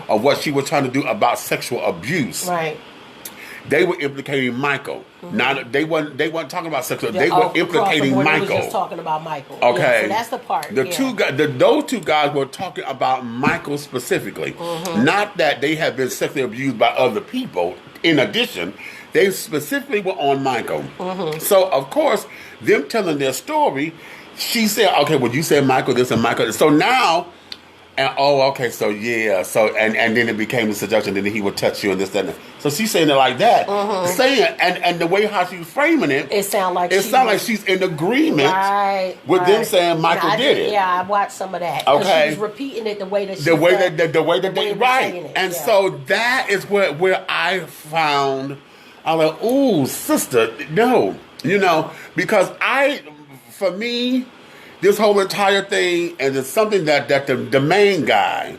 of what she was trying to do about sexual abuse. Right. They were implicating Michael. Now they weren't talking about sexual. They were implicating Michael. They were just talking about Michael. Okay, yeah, so that's the part. Those two guys were talking about Michael specifically. Not that they have been sexually abused by other people. In addition, they specifically were on Michael. So of course, them telling their story, she said, "Okay, well, you said Michael this and Michael." So now. And so yeah, and then it became the seduction. Then he would touch you and this, that. And that. So she's saying it like that, saying and the way how she's framing it, it sounds like she's in agreement with them saying Michael did it. Yeah, I watched some of that. Okay, she was repeating it the way that they right, and so that is where I found I was like, ooh, sister, no, because for me. This whole entire thing, and it's something that the main guy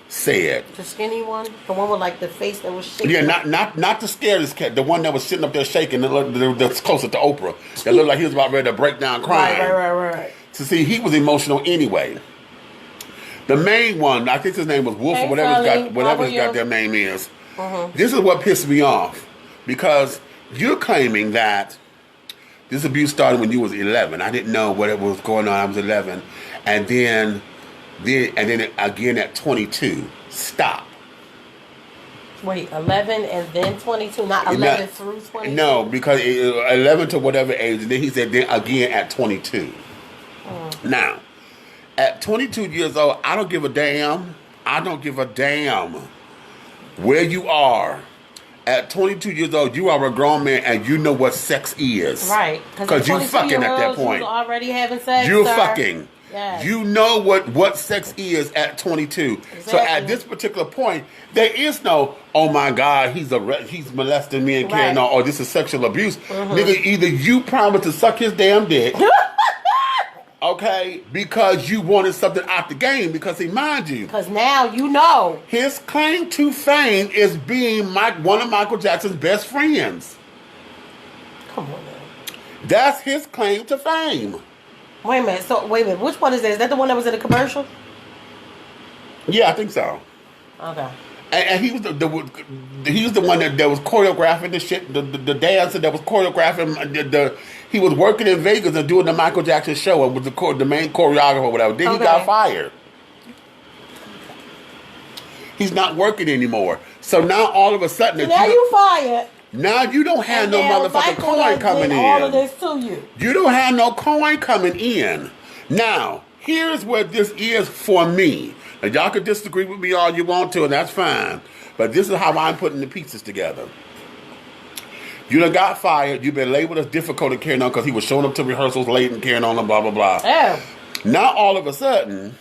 said. The skinny one? The one with like the face that was shaking? Yeah, not the scariest cat. The one that was sitting up there shaking that's closer to Oprah. That looked like he was about ready to break down crying. Right. So see, he was emotional anyway. The main one, I think his name was Wolf or whatever his goddamn name is. This is what pissed me off. Because you're claiming that this abuse started when you was 11. I didn't know what was going on. I was 11. And then then again at 22. Stop. Wait, 11 and then 22, not 11 through 22? No, because 11 to whatever age, and then he said then again at 22. Now, at 22 years old, I don't give a damn. I don't give a damn where you are. At 22 years old, you are a grown man and you know what sex is. Right. Because you fucking at that point. You're already having sex. You're sir. fucking. Yes. You know what sex is at 22. Exactly. So at this particular point, there is no, oh my God, he's molesting me and carrying on, or this is sexual abuse. Nigga, either you promised to suck his damn dick, okay, because you wanted something out the game, because he, mind you. Because now you know. His claim to fame is being one of Michael Jackson's best friends. Come on now. That's his claim to fame. Wait a minute. Which one is that? Is that the one that was in the commercial? Yeah, I think so. Okay. And he was he was the one that was choreographing the shit, the dancer that was choreographing he was working in Vegas and doing the Michael Jackson show and was the main choreographer or whatever. Then he got fired. He's not working anymore. So now all of a sudden, now you fired. Now you don't have no motherfucking coin coming in. All of this to you. You don't have no coin coming in. Now, here's what this is for me. Now, y'all can disagree with me all you want to, and that's fine. But this is how I'm putting the pieces together. You done got fired. You've been labeled as difficult and carrying on because he was showing up to rehearsals late and carrying on and blah, blah, blah. Oh. Now, all of a sudden,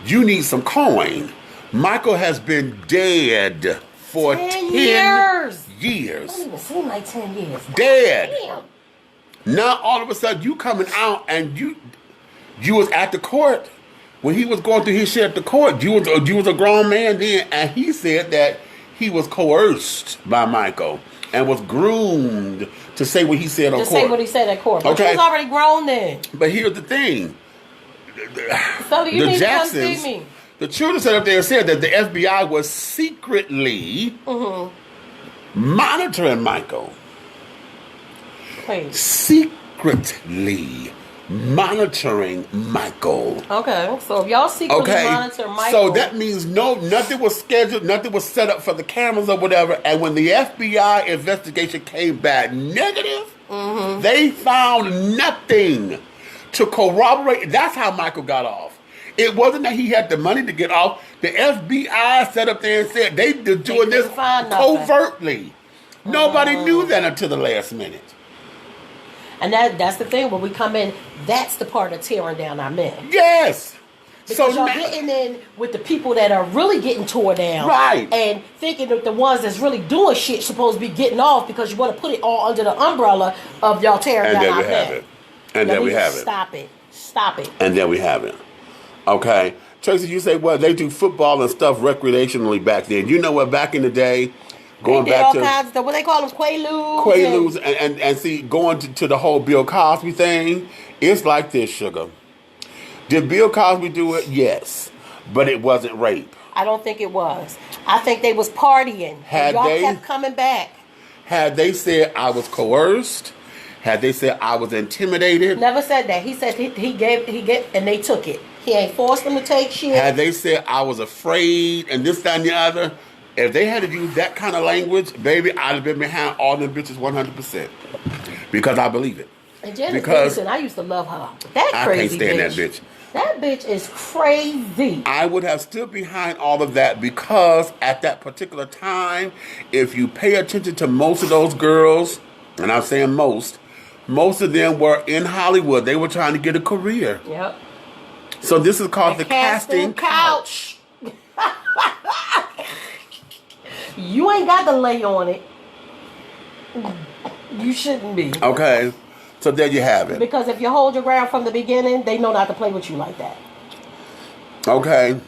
you need some coin. Michael has been dead for 10 years. It doesn't even seem like 10 years. Dead. Damn. Now all of a sudden you coming out and you was at the court when he was going through his shit at the court. You was a grown man then, and he said that he was coerced by Michael and was groomed to say what he said on court. Just say what he said at court. But he was already grown then. But here's the thing. So you need Jacksons, to come see me. The children sat up there and said that the FBI was secretly monitoring Michael. Wait. Secretly monitoring Michael. Okay, so if y'all secretly monitor Michael. So that means nothing was scheduled, nothing was set up for the cameras or whatever. And when the FBI investigation came back negative, they found nothing to corroborate. That's how Michael got off. It wasn't that he had the money to get off. The FBI sat up there and said they doing this covertly. Nobody knew that until the last minute. And that's the thing. When we come in, that's the part of tearing down our men. Yes. Because y'all getting in with the people that are really getting tore down. Right. And thinking that the ones that's really doing shit supposed to be getting off because you want to put it all under the umbrella of y'all tearing down our men. And then we have it. Stop it. Stop it. And then we have it. Okay. Tracy, you say, well, they do football and stuff recreationally back then. You know what? Back in the day, going back all to kinds of stuff. What they call them, Quaaludes. Quaaludes and see, going to the whole Bill Cosby thing, it's like this, sugar. Did Bill Cosby do it? Yes. But it wasn't rape. I don't think it was. I think they was partying. Y'all kept coming back. Had they said I was coerced? Had they said I was intimidated? Never said that. He said he gave, and they took it. He ain't forced them to take shit. Had they said I was afraid and this, that, and the other, if they had to use that kind of language, baby, I'd have been behind all them bitches 100%. Because I believe it. And Janet Jackson, I used to love her. That crazy bitch. I can't stand that bitch. That bitch is crazy. I would have stood behind all of that because at that particular time, if you pay attention to most of those girls, and I'm saying most of them were in Hollywood. They were trying to get a career. Yep. So this is called the casting couch. You ain't got to lay on it. You shouldn't be. Okay. So there you have it. Because if you hold your ground from the beginning, they know not to play with you like that. Okay.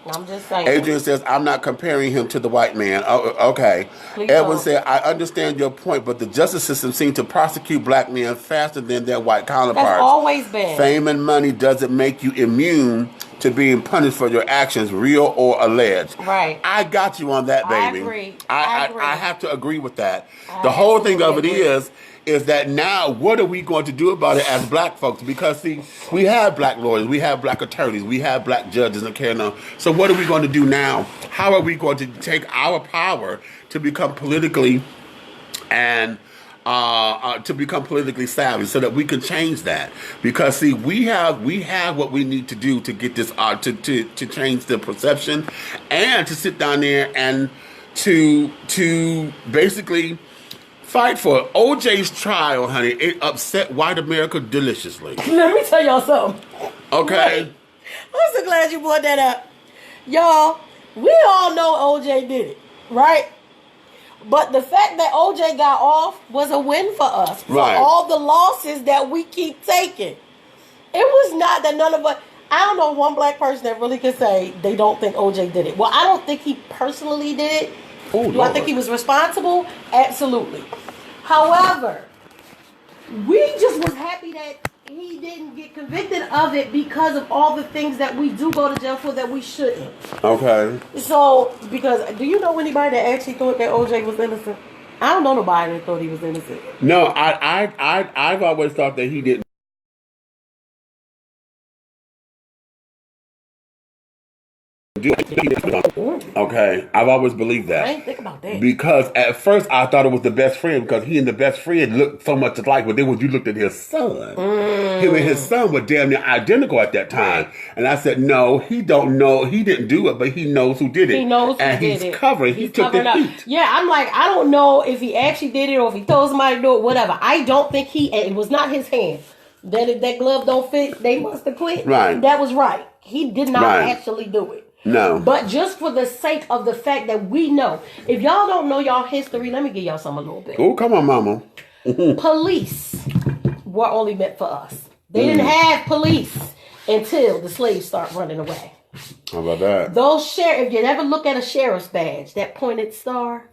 I'm just saying. Adrian says, I'm not comparing him to the white man. Oh, okay. Please Edwin don't. said, I understand your point, but the justice system seems to prosecute black men faster than their white counterparts. That's always been. Fame and money doesn't make you immune to being punished for your actions, real or alleged. Right. I got you on that, baby. I agree. I have to agree with that. The whole thing of it is that now what are we going to do about it as black folks? Because see, we have black lawyers, we have black attorneys, we have black judges and carrying on. So what are we going to do now? How are we going to take our power to become politically and to become politically savvy so that we can change that? Because see, we have what we need to do to get this to change the perception and to sit down there and to basically fight for it. OJ's trial, honey, it upset white America deliciously. Let me tell y'all something. Okay. Wait. I'm so glad you brought that up. Y'all, we all know OJ did it, right? But the fact that OJ got off was a win for us. For all the losses that we keep taking. It was not that none of us... I don't know one black person that really can say they don't think OJ did it. Well, I don't think he personally did it. Oh, do I think he was responsible? Absolutely. However, we just was happy that he didn't get convicted of it because of all the things that we do go to jail for that we shouldn't. Okay. So, because do you know anybody that actually thought that OJ was innocent? I don't know nobody that thought he was innocent. No, I've always thought that he didn't. Okay, I've always believed that. I ain't think about that. Because at first I thought it was the best friend because he and the best friend looked so much alike, but then when you looked at his son, him and his son were damn near identical at that time. And I said, no, he don't know, he didn't do it, but he knows who did it. He knows who did it. And he's covering, he took the heat. Yeah, I'm like, I don't know if he actually did it or if he told somebody to do it, whatever. I don't think it was not his hand. That glove don't fit, they must have quit. Right. That was right. He did not actually do it. No. But just for the sake of the fact that we know. If y'all don't know y'all history, let me give y'all some a little bit. Oh, come on, mama. Police were only meant for us. They didn't have police until the slaves start running away. How about that? Those if you ever look at a sheriff's badge, that pointed star,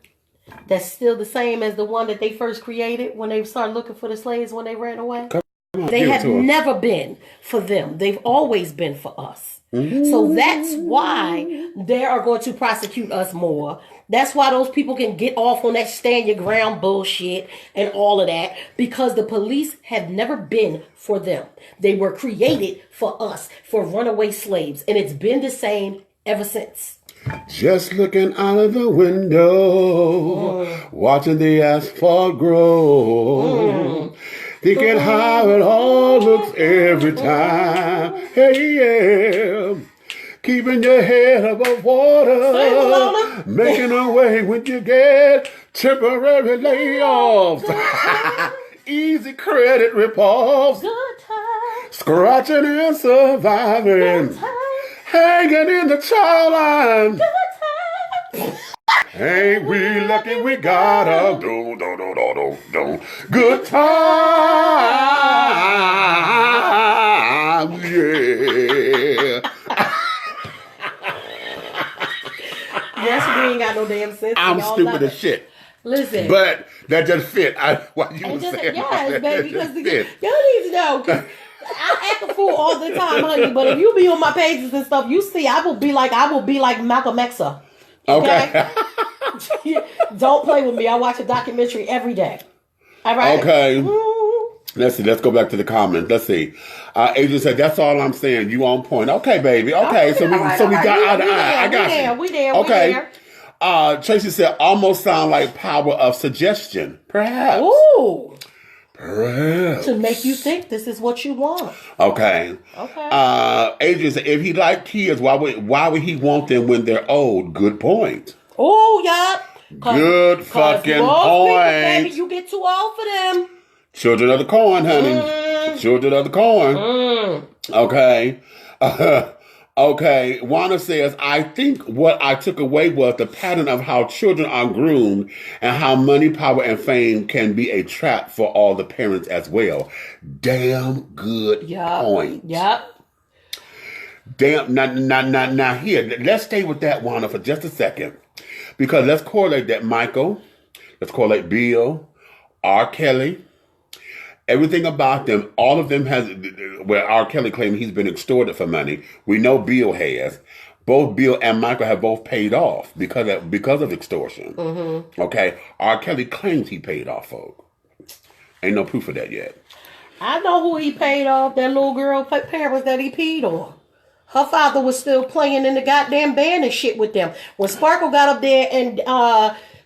that's still the same as the one that they first created when they started looking for the slaves when they ran away. They have never been for them. They've always been for us. So that's why they are going to prosecute us more. That's why those people can get off on that stand your ground bullshit and all of that, because the police have never been for them. They were created for us, for runaway slaves, and it's been the same ever since. Just looking out of the window, watching the asphalt grow, thinking how it all looks every time. Hey, yeah. Keeping your head above water, making a way when you get temporary layoffs, easy credit reports, scratching and surviving, hanging in the child line. Ain't we lucky we got a good time, yeah. Yes, we ain't got no damn sense. I'm stupid as shit. Listen. But that just fit. What you were saying. Yes, baby, because y'all need to know. I act a fool all the time, honey. But if you be on my pages and stuff, you see I will be like Malcolm X. Okay? Don't play with me. I watch a documentary every day. All right? Okay. Let's see. Let's go back to the comments. Let's see. Adrian said, "That's all I'm saying. You on point." Okay, baby. Okay, so we got eye to eye. I got you. We there. Okay. Tracy said, "Almost sound like power of suggestion, perhaps." Ooh. Perhaps. To make you think this is what you want. Okay. Adrian said, "If he liked kids, why would he want them when they're old?" Good point. Oh, yeah. Good fucking point. Baby, you get too old for them. Children of the corn, honey. Children of the corn. Okay. Okay. Wanda says, "I think what I took away was the pattern of how children are groomed and how money, power, and fame can be a trap for all the parents as well." Damn good point. Yep. Damn. Now here, let's stay with that, Wanda, for just a second. Because let's correlate that Michael, let's correlate Bill, R. Kelly, Everything about them, all of them has, where R. Kelly claimed he's been extorted for money. We know Bill has. Both Bill and Michael have both paid off because of extortion. Mm-hmm. Okay? R. Kelly claims he paid off, folks. Ain't no proof of that yet. I know who he paid off. That little girl parents that he peed on. Her father was still playing in the goddamn band and shit with them. When Sparkle got up there and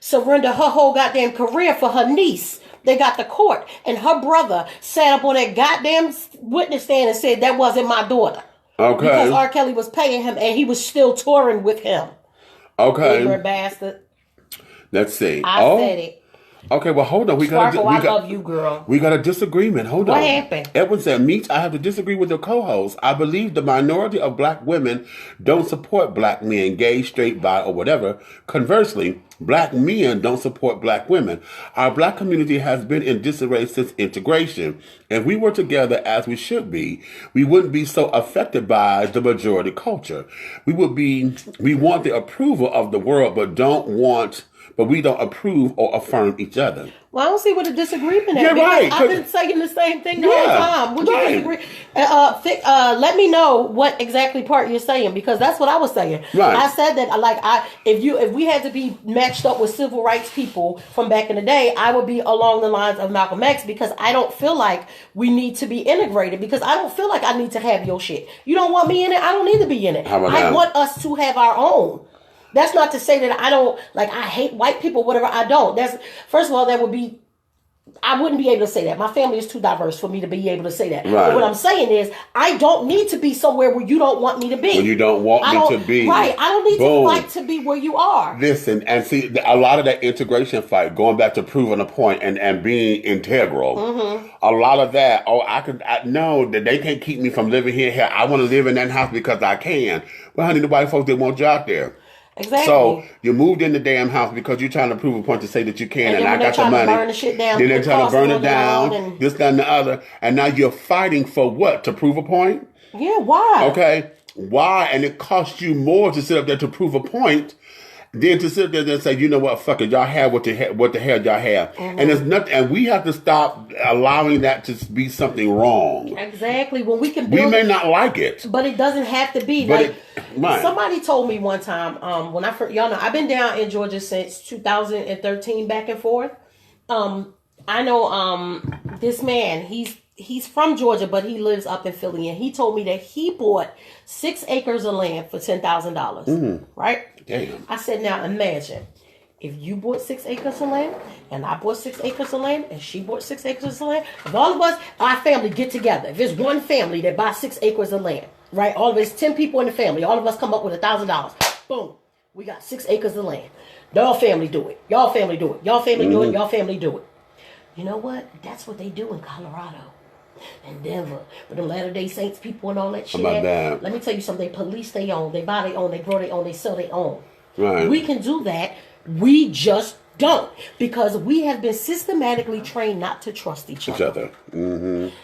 surrendered her whole goddamn career for her niece, they got to court. And her brother sat up on that goddamn witness stand and said, that wasn't my daughter. Okay. Because R. Kelly was paying him and he was still touring with him. Okay. Ignorant bastard. Let's see. I said it. Okay, well, hold on. Sparkle, I love you, girl. We got a disagreement. Hold on. What happened? Edwin said, Meach, I have to disagree with the co-host. I believe the minority of black women don't support black men, gay, straight, bi, or whatever. Conversely, black men don't support black women. Our black community has been in disarray since integration. If we were together as we should be, we wouldn't be so affected by the majority culture. We want the approval of the world, but we don't approve or affirm each other. Well, I don't see what a disagreement is. Yeah, right. I've been saying the same thing the whole time. Would you disagree? Let me know what exactly part you're saying, because that's what I was saying. Right. I said that if we had to be matched up with civil rights people from back in the day, I would be along the lines of Malcolm X, because I don't feel like we need to be integrated, because I don't feel like I need to have your shit. You don't want me in it, I don't need to be in it. I want us to have our own. That's not to say that I hate white people, whatever. I don't. First of all, I wouldn't be able to say that. My family is too diverse for me to be able to say that. Right. But what I'm saying is, I don't need to be somewhere where you don't want me to be. When you don't want me to be. Right. I don't need to fight to be where you are. Listen, and see, a lot of that integration fight, going back to proving a point and being integral, a lot of that, no, that they can't keep me from living here. I want to live in that house because I can. Well, honey, the white folks didn't want you out there. Exactly. So you moved in the damn house because you're trying to prove a point to say that you can, and I got the money. Burn the shit down, then they're trying to burn it down, this, that, and the other, and now you're fighting for what? To prove a point? Yeah. Why? Okay. Why? And it costs you more to sit up there to prove a point than to sit there and say, you know what, fuck it, y'all have what the hell y'all have. And there's nothing, and we have to stop allowing that to be something wrong. Exactly. When we can build, we may not like it, but it doesn't have to be. Somebody told me one time, when I first, y'all know, I've been down in Georgia since 2013, back and forth. I know this man, he's from Georgia, but he lives up in Philly, and he told me that he bought 6 acres of land for $10,000. Right? Damn. I said, now imagine if you bought 6 acres of land, and I bought 6 acres of land, and she bought 6 acres of land. If all of us, our family, get together, if it's one family that buys 6 acres of land, right? All of us, 10 people in the family, all of us come up with $1,000. Boom. We got 6 acres of land. Y'all family do it. Y'all family do it. Y'all family do it. Y'all family do it. You know what? That's what they do in Colorado and Denver. But the Latter-day Saints people and all that shit. Let me tell you something. They police they own. They buy they own. They grow they own. They sell they own. Right. We can do that. We just don't. Because we have been systematically trained not to trust each other. Mm-hmm.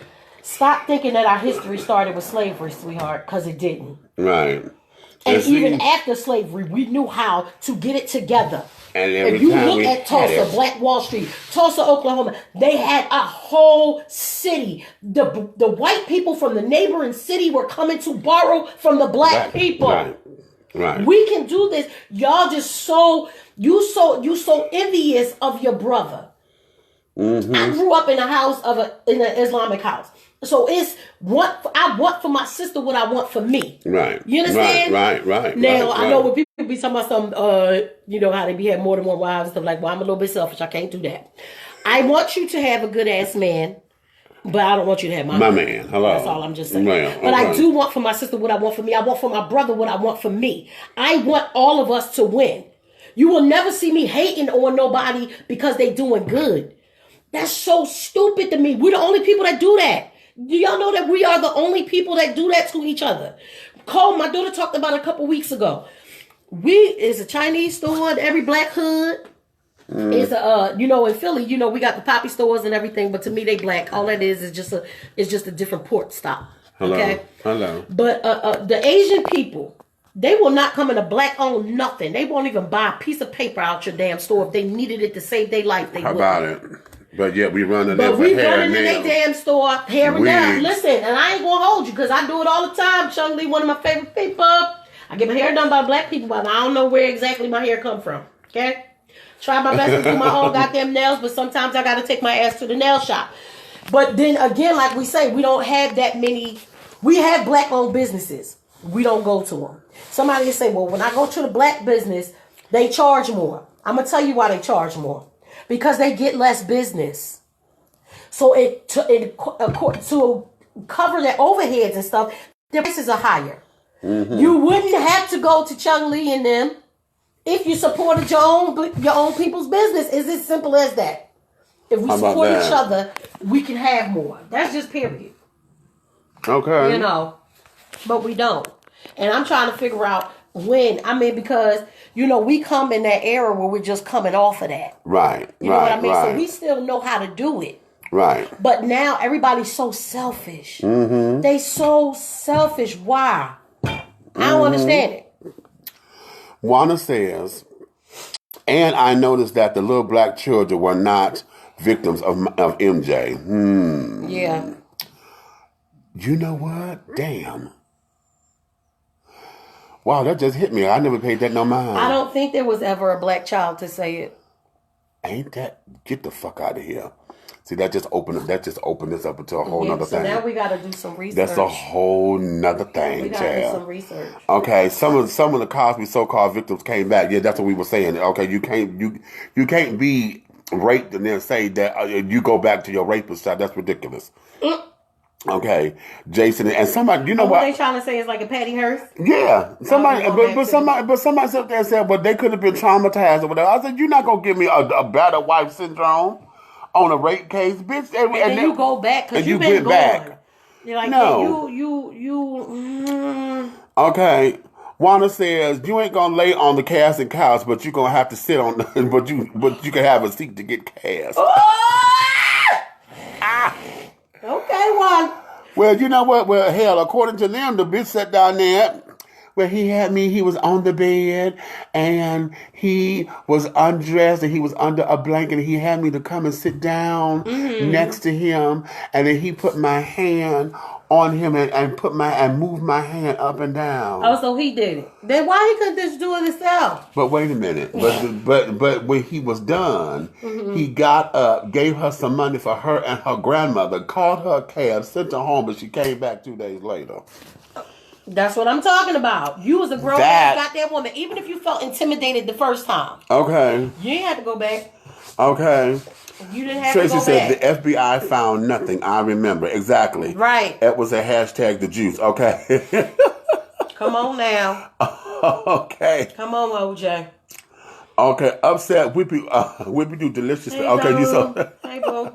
Stop thinking that our history started with slavery, sweetheart, because it didn't. Right. And even after slavery, we knew how to get it together. And if you look at Tulsa, Black Wall Street, Tulsa, Oklahoma, they had a whole city. The white people from the neighboring city were coming to borrow from the black people. Right. We can do this. Y'all just so envious of your brother. Mm-hmm. I grew up in a house in an Islamic house. So it's what I want for my sister, what I want for me. Right. You understand? Right. Now, I know when people be talking about some, how they be having more than one wife and stuff like, well, I'm a little bit selfish. I can't do that. I want you to have a good ass man, but I don't want you to have my man. Hello. That's all I'm just saying. Well, but I do want for my sister what I want for me. I want for my brother what I want for me. I want all of us to win. You will never see me hating on nobody because they doing good. That's so stupid to me. We're the only people that do that. Do y'all know that we are the only people that do that to each other? Cole, my daughter talked about it a couple weeks ago. It's a Chinese store in every black hood. It's in Philly, we got the poppy stores and everything, but to me they black. All that is just a different port stop. Okay? Hello. But the Asian people, they will not come in a black-owned nothing. They won't even buy a piece of paper out your damn store if they needed it to save their life. How about it? But yet we running there But for we hair running in their nails. damn store, hair and nails. Wigs. Listen, and I ain't gonna hold you because I do it all the time. Chung Lee, one of my favorite people. I get my hair done by black people, but I don't know where exactly my hair come from. Okay? Try my best to do my own goddamn nails, but sometimes I gotta take my ass to the nail shop. But then again, like we say, we don't have that many. We have black-owned businesses. We don't go to them. Somebody can say, well, when I go to the black business, they charge more. I'm going to tell you why they charge more. Because they get less business. So to cover their overheads and stuff, their prices are higher. Mm-hmm. You wouldn't have to go to Chung Lee and them if you supported your own people's business. It's as simple as that. If we support each other, we can have more. That's just period. Okay. You know, but we don't. And I'm trying to figure out when. I mean, because, you know, we come in that era where we're just coming off of that. Right. You know what I mean? Right. So we still know how to do it. Right. But now everybody's so selfish. Mm-hmm. They so selfish. Why? I don't understand it. Wanda says, and I noticed that the little black children were not victims of MJ. Yeah. You know what? Damn. Wow, that just hit me. I never paid that no mind. I don't think there was ever a black child to say it. Ain't that? Get the fuck out of here. See, that just opened this up into a whole nother thing. So now we got to do some research. That's a whole nother thing, we got to do some research. Okay, some of the Cosby so-called victims came back. Yeah, that's what we were saying. Okay, you can't be raped and then say that you go back to your rapist side. That's ridiculous. Okay, Jason and somebody, you know what they trying to say is like a Patty Hearst? Yeah, somebody, but somebody sat there and said, "But they could have been traumatized or whatever." I said, "You're not gonna give me a battered wife syndrome on a rape case, bitch." And then you go back because you've been gone. Back. You're like, no, you. Okay, Wanda says you ain't gonna lay on the casting couch, but you gonna have to sit on. but you can have a seat to get cast. Okay, one. Well, you know what? Well, hell, according to them, the bitch sat down there where he was on the bed and he was undressed and he was under a blanket and he had me to come and sit down next to him and then he put my hand on him and moved my hand up and down. Oh, so he did it. Then why he couldn't just do it himself? But wait a minute. But when he was done, he got up, gave her some money for her and her grandmother, called her a cab, sent her home, but she came back 2 days later. That's what I'm talking about. You was a grown ass goddamn woman. Even if you felt intimidated the first time. Okay. You ain't had to go back. Okay. You didn't have Tracy to go said back. the FBI found nothing. I remember. Exactly. Right. That was a hashtag the juice. Okay. Come on now. Okay. Come on, OJ. Okay. Upset Whippy do delicious. Hey, okay, you so hey, boo.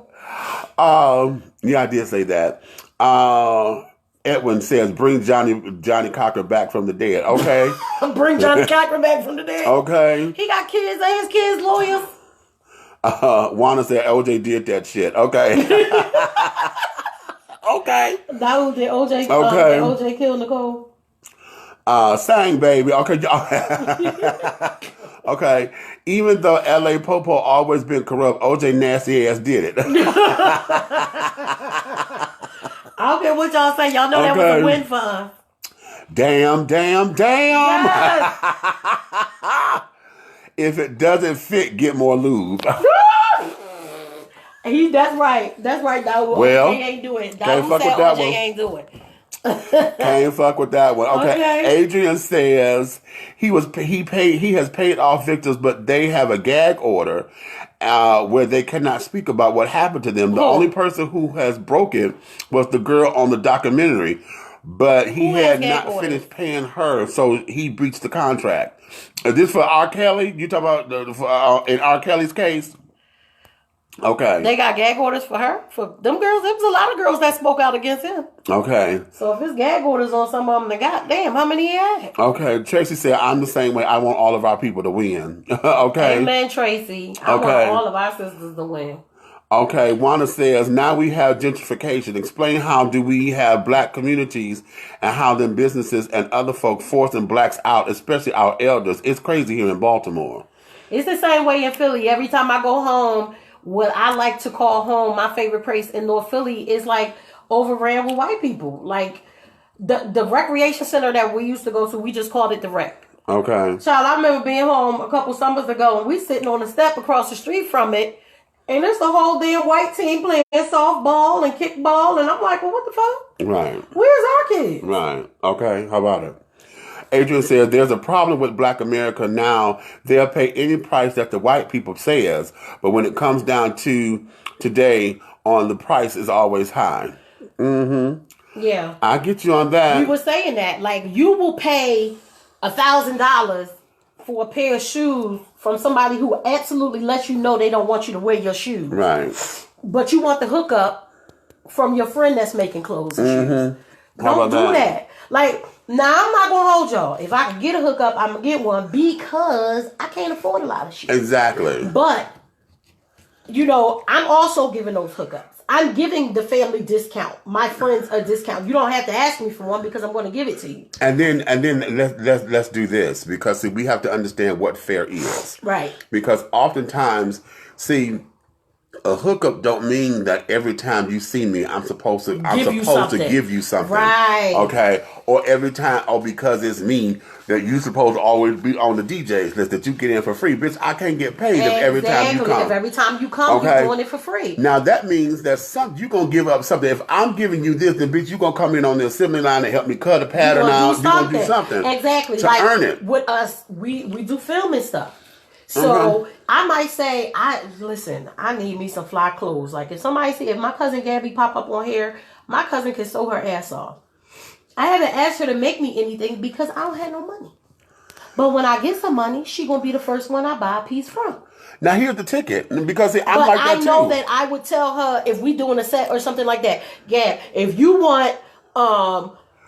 Yeah, I did say that. Edwin says, bring Johnny Cocker back from the dead. Okay. Bring Johnny Cocker back from the dead. Okay. He got kids. Ain't his kids lawyers? Wanda said OJ did that shit. Okay. Okay. That was the OJ. Okay. OJ killed Nicole. Sang baby. Okay. Okay. Even though L.A. Popo always been corrupt, OJ nasty ass did it. I don't care what y'all say. Y'all know that was a win for us. Damn. Yes. If it doesn't fit, get more lube. That's right. That's right. Well, OJ ain't do it. Can't fuck with that OJ one. ain't do it. Can't fuck with that one. Okay. Adrian says he has paid off victims, but they have a gag order where they cannot speak about what happened to them. The only person who has broken was the girl on the documentary, but he had not finished paying her, so he breached the contract. Is this for R. Kelly? You talking about in R. Kelly's case? Okay. They got gag orders for her? For them girls? There was a lot of girls that spoke out against him. Okay. So if his gag orders on some of them, they goddamn, how many he had? Okay. Tracy said, I'm the same way. I want all of our people to win. Okay. Amen, Tracy. I want all of our sisters to win. Okay. Wanda says, now we have gentrification. Explain how do we have black communities and how them businesses and other folk forcing blacks out, especially our elders. It's crazy here in Baltimore. It's the same way in Philly. Every time I go home, what I like to call home, my favorite place in North Philly is like overran with white people. Like the recreation center that we used to go to, we just called it the rec. Okay. Child, I remember being home a couple summers ago and we sitting on the step across the street from it, and there's the whole damn white team playing softball and kickball, and I'm like, well, what the fuck? Right. Where's our kids? Right. Okay. How about it? Adrian says, there's a problem with Black America now. They'll pay any price that the white people says, but when it comes down to today, on the price is always high. Mm-hmm. Yeah. I get you on that. We were saying that. Like, you will pay $1,000 for a pair of shoes from somebody who absolutely lets you know they don't want you to wear your shoes. Right. But you want the hookup from your friend that's making clothes and shoes. Don't do that. Like, now I'm not gonna hold y'all. If I can get a hookup, I'm gonna get one because I can't afford a lot of shit. Exactly. But, you know, I'm also giving those hookups. I'm giving the family discount, my friends a discount. You don't have to ask me for one because I'm going to give it to you. And then let's do this, because see, we have to understand what fair is. Right. Because oftentimes, see, a hookup don't mean that every time you see me, I'm supposed to give you something. Right. Okay. Or every time, because it's me, that you supposed to always be on the DJ's list, that you get in for free. Bitch, I can't get paid if every time you come. If every time you come, you're doing it for free. Now that means that you're gonna give up something. If I'm giving you this, then bitch, you're gonna come in on the assembly line and help me cut a pattern out. You're gonna do something. Exactly. To earn it. With us, we do filming stuff. So I might say, I need me some fly clothes. Like if my cousin Gabby pop up on here, my cousin can sew her ass off. I haven't asked her to make me anything because I don't have no money. But when I get some money, she gonna be the first one I buy a piece from. Now here's the ticket, because see, I'm but like that too. I know that I would tell her if we doing a set or something like that. Yeah, if you want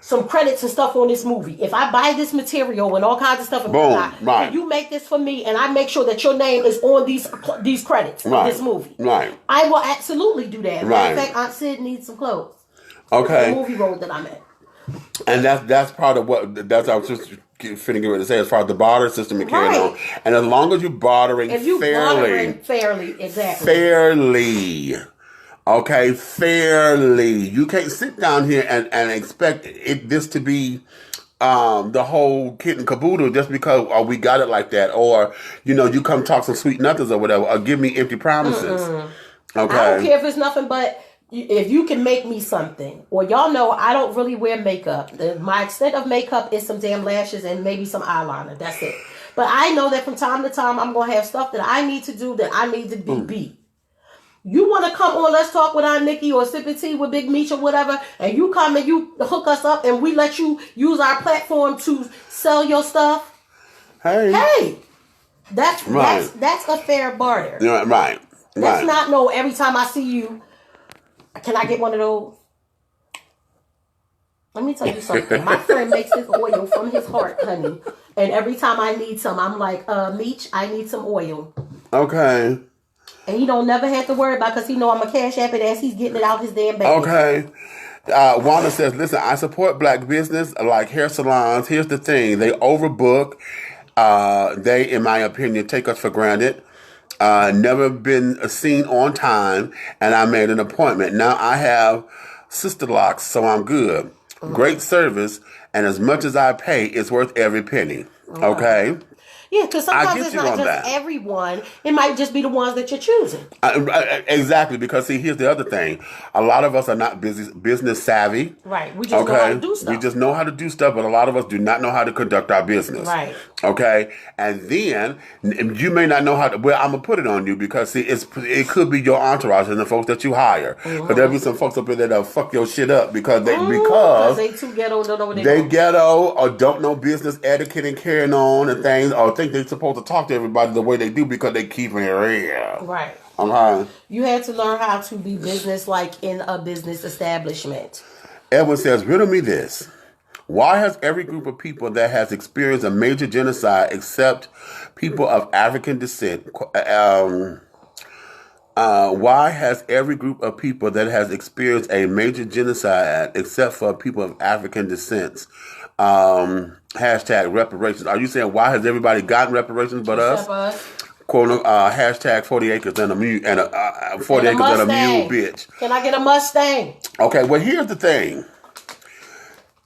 some credits and stuff on this movie, if I buy this material and all kinds of stuff, and you make this for me, and I make sure that your name is on these credits of this movie, right? I will absolutely do that. Right. In fact, Aunt Sid needs some clothes. Okay. The movie role that I'm in. And that's part of what I was just finna get ready to say, as far as the barter system you're carrying on. And as long as you're bartering fairly, exactly. Fairly. Okay, fairly. You can't sit down here and expect this to be the whole kit and caboodle just because we got it like that, or you come talk some sweet nothings or whatever, or give me empty promises. Okay. I don't care if it's nothing but if you can make me something. Or y'all know I don't really wear makeup. My extent of makeup is some damn lashes and maybe some eyeliner. That's it. But I know that from time to time I'm going to have stuff that I need to do, that I need to be beat. You want to come on Let's Talk with Aunt Nikki or Sipping Tea with Big Meach or whatever, and you come and you hook us up and we let you use our platform to sell your stuff. Hey. That's a fair barter. Yeah, right. That's not no every time I see you, can I get one of those? Let me tell you something. My friend makes this oil from his heart, honey. And every time I need some, I'm like, Meach, I need some oil. Okay. And he don't never have to worry about, because he know I'm a cash app it as he's getting it out his damn bag. Okay. Wanda says, listen, I support black business like hair salons. Here's the thing. They overbook. They, in my opinion, take us for granted. Never been seen on time, and I made an appointment. Now I have sister locks, so I'm good. Mm-hmm. Great service, and as much as I pay, it's worth every penny. Mm-hmm. Okay? Yeah, because sometimes it's not just everyone. It might just be the ones that you're choosing. Exactly, because see, here's the other thing. A lot of us are not business savvy. Right. We just know how to do stuff. We just know how to do stuff, but a lot of us do not know how to conduct our business. Right. Okay? And then, you may not know how to, well, I'm going to put it on you, because see, it could be your entourage and the folks that you hire. Mm-hmm. But there'll be some folks up there that'll fuck your shit up because they too ghetto, don't know what they ghetto, or don't know business etiquette and carrying on and things, or think they're supposed to talk to everybody the way they do because they keeping it real. Right. I'm high. You had to learn how to be business-like in a business establishment. Edwin says, riddle me this. Why has every group of people that has experienced a major genocide except people of African descent, why has every group of people that has experienced a major genocide except for people of African descent, hashtag reparations? Are you saying why has everybody gotten reparations but us? quote hashtag 40 acres and a mule and 40 And a acres and a mule, Mustang. bitch. Can I get a Mustang? Okay, well, here's the thing.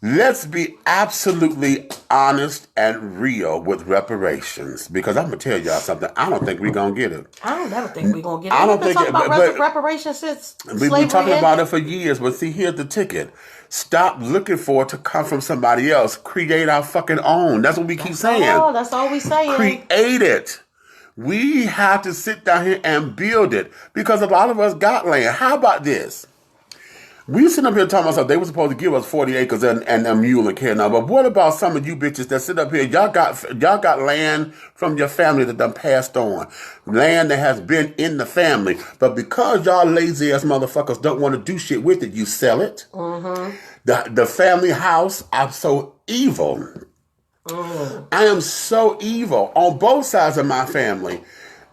Let's be absolutely honest and real with reparations, because I'm gonna tell y'all something. I don't think we're gonna get it. I don't never think we're gonna get it. I don't We've been think talking it- about but- reparations since We've slavery been talking ended. about it for years, but see, here's the ticket. Stop looking for it to come from somebody else. Create our fucking own. That's what we keep saying. Oh, that's all we saying. Create it. We have to sit down here and build it, because a lot of us got land. How about this? We sitting up here talking about they were supposed to give us 40 acres and a mule and care now. But what about some of you bitches that sit up here? Y'all got land from your family that done passed on. Land that has been in the family. But because y'all lazy ass motherfuckers don't want to do shit with it, you sell it. Mm-hmm. The family house, I'm so evil. Mm. I am so evil on both sides of my family.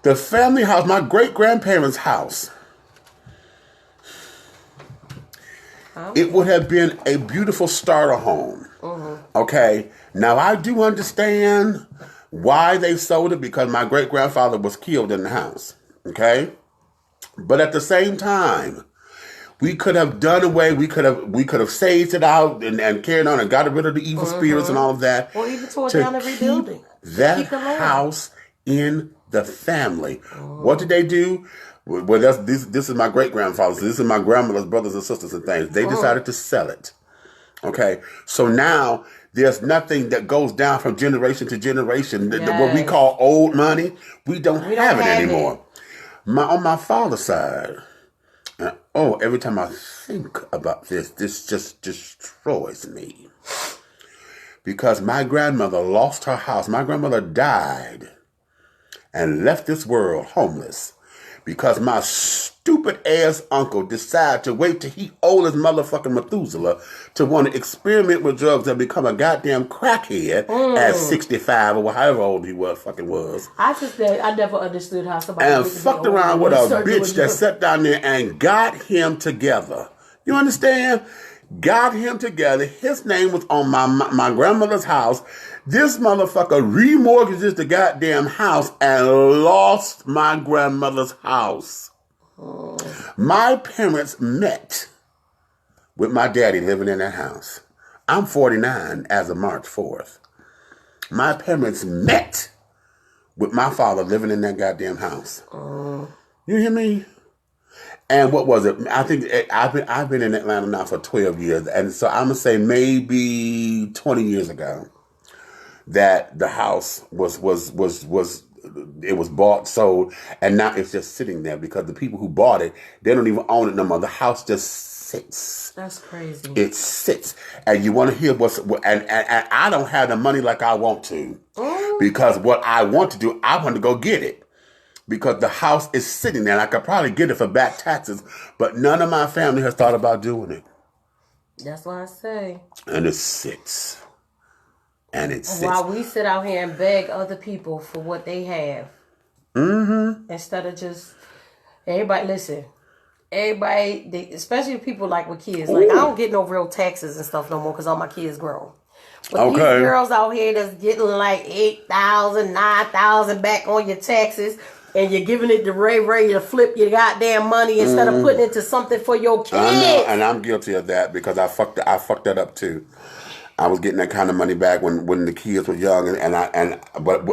The family house, my great-grandparents' house, it would have been a beautiful starter home. Mm-hmm. Okay. Now, I do understand why they sold it, because my great-grandfather was killed in the house. Okay. But at the same time, we could have done away, we could have saved it out and carried on and got rid of the evil spirits and all of that. Or even tore down and rebuild it. That house in the family. What did they do? Well, this is my great-grandfather's. This is my grandmother's brothers and sisters and things. They decided to sell it. Okay? So now there's nothing that goes down from generation to generation. Yes. What we call old money, we don't have it anymore. On my father's side, every time I think about this just destroys me. Because my grandmother lost her house. My grandmother died and left this world homeless, because my stupid ass uncle decided to wait till he old as motherfucking Methuselah to want to experiment with drugs and become a goddamn crackhead at 65 or however old he was. I never understood how somebody and fucked around with a bitch that sat down there and got him together. You understand? Got him together. His name was on my grandmother's house. This motherfucker remortgages the goddamn house and lost my grandmother's house. My parents met with my daddy living in that house. I'm 49 as of March 4th. My parents met with my father living in that goddamn house. You hear me? And what was it? I think I've been in Atlanta now for 12 years. And so I'm going to say maybe 20 years ago that the house was bought, sold, and now it's just sitting there, because the people who bought it, they don't even own it no more. The house just sits. That's crazy. It sits. And you want to hear and I don't have the money like I want to. Because what I want to do, I want to go get it. Because the house is sitting there, and I could probably get it for back taxes, but none of my family has thought about doing it. That's what I say. And it sits. And it sits. While we sit out here and beg other people for what they have. Mm-hmm. Instead of just, especially people like with kids. Like, I don't get no real taxes and stuff no more because all my kids grown. But these girls out here that's getting like 8,000, 9,000 back on your taxes, and you're giving it to Ray to flip your goddamn money instead of putting it to something for your kids. I know, and I'm guilty of that, because I fucked that up too. I was getting that kind of money back when the kids were young, but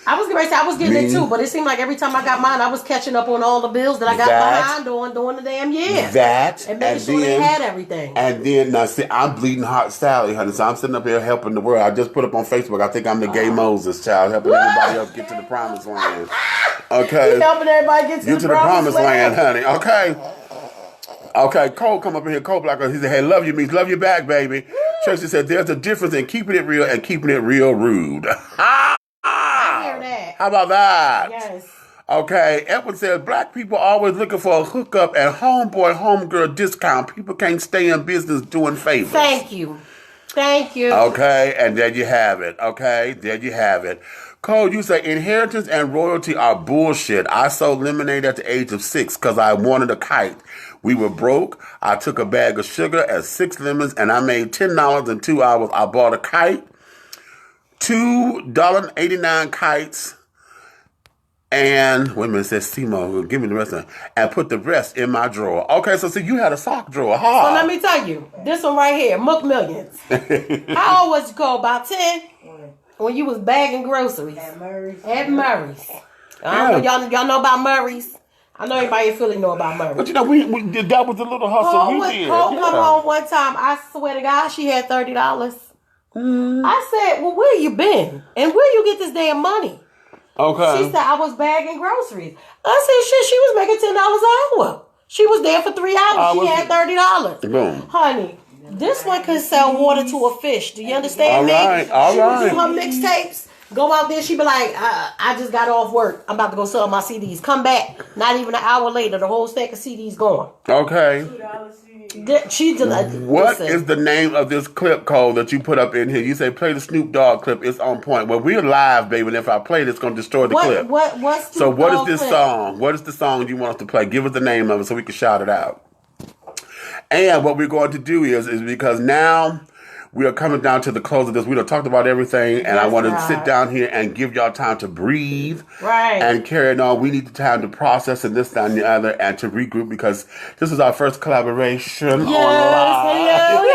I was going to say I was getting it too, but it seemed like every time I got mine, I was catching up on all the bills that I got behind on during the damn year. And making sure they had everything. And then, now see, I'm bleeding heart Sally, honey, so I'm sitting up here helping the world. I just put up on Facebook, I think I'm the gay Moses child, helping everybody else get to the promised land. Okay? You helping everybody get to the promised land, honey. Okay, Cole come up in here, Cole Blacker, he said, hey, love you means love you back, baby. Tracy said, there's a difference in keeping it real and keeping it real rude. How about that? Yes. Okay. Edward says, black people always looking for a hookup and homegirl discount. People can't stay in business doing favors. Thank you. Okay. And there you have it. Okay. There you have it. Cole, you say inheritance and royalty are bullshit. I sold lemonade at the age of 6 because I wanted a kite. We were broke. I took a bag of sugar and 6 lemons, and I made $10 in 2 hours. I bought a kite, $2.89 kites, And wait a minute, it says Simo, give me the rest of it. And put the rest in my drawer. Okay, so see, you had a sock drawer, huh? So let me tell you, this one right here, Mook Millions. How old was you, Cole? About 10? When you was bagging groceries. At Murray's. At Murray's. I don't know, y'all know about Murray's? I know everybody in Philly know about Murray's. But you know, we that was a little hustle we did. Cole come home one time, I swear to God, she had $30. I said, well, where you been? And where you get this damn money? Okay. She said, I was bagging groceries. I said, shit, she was making $10 an hour. She was there for 3 hours. She had $30. Boom. Honey, this one can sell water to a fish. Do you understand me? All right. She would do her mixtapes. Go out there, she be like, I just got off work. I'm about to go sell my CDs. Come back. Not even an hour later, the whole stack of CDs gone. Okay. What listen. is the name of this clip, Cole, that you put up in here? You say play the Snoop Dogg clip. It's on point. Well, we're live, baby, and if I play it, it's going to destroy the clip. What's so what is Dogg this clip? song? What is the song you want us to play? Give us the name of it so we can shout it out. And what we're going to do is because now we are coming down to the close of this. We done talked about everything, and I want to sit down here and give y'all time to breathe and carry it on. We need the time to process and this, that, and the other, and to regroup because this is our first collaboration on live.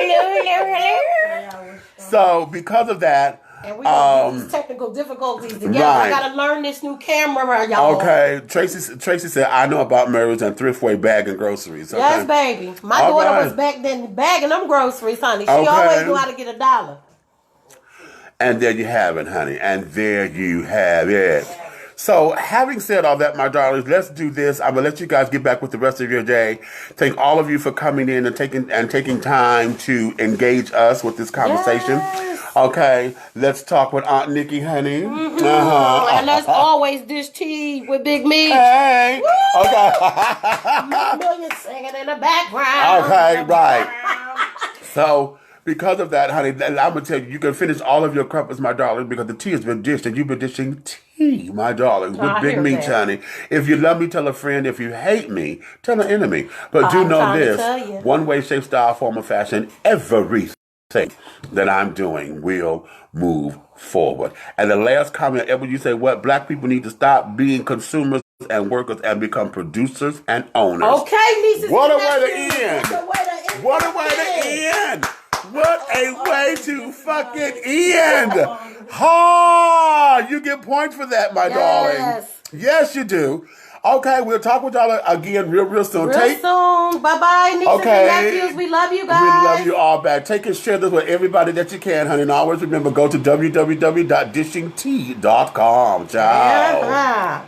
Hello. So because of that, and we got these technical difficulties together. I gotta learn this new camera, y'all. Okay, Tracy said, I know about Murray's and Thriftway bagging groceries. Okay? Yes, baby. My daughter was back then bagging them groceries, honey. She always knew how to get $1. And there you have it, honey. And there you have it. So, having said all that, my darlings, let's do this. I'm gonna let you guys get back with the rest of your day. Thank all of you for coming in and taking time to engage us with this conversation. Yes. Okay, let's talk with Aunt Nikki, honey. Mm-hmm. And let's always dish tea with Big Meach. Hey, woo! Okay. Million singing in the background. Okay, right. So. Because of that, honey, I'm going to tell you, you can finish all of your crumpets, my darling, because the tea has been dished, and you've been dishing tea, my darling, with Big Meach, honey. If you love me, tell a friend. If you hate me, tell an enemy. But do know this, one way, shape, style, form, or fashion, everything that I'm doing will move forward. And the last comment ever, you say, what? Black people need to stop being consumers and workers and become producers and owners. Okay, nieces. What a way to end. What a way to end. What a way to fucking end! Ha! You get points for that, my darling. Yes, you do. Okay, we'll talk with y'all again real soon. Real soon. Bye-bye, nieces and nephews. We love you guys. We love you all back. Take and share this with everybody that you can, honey. And always remember, go to www.dishingtea.com. Ciao.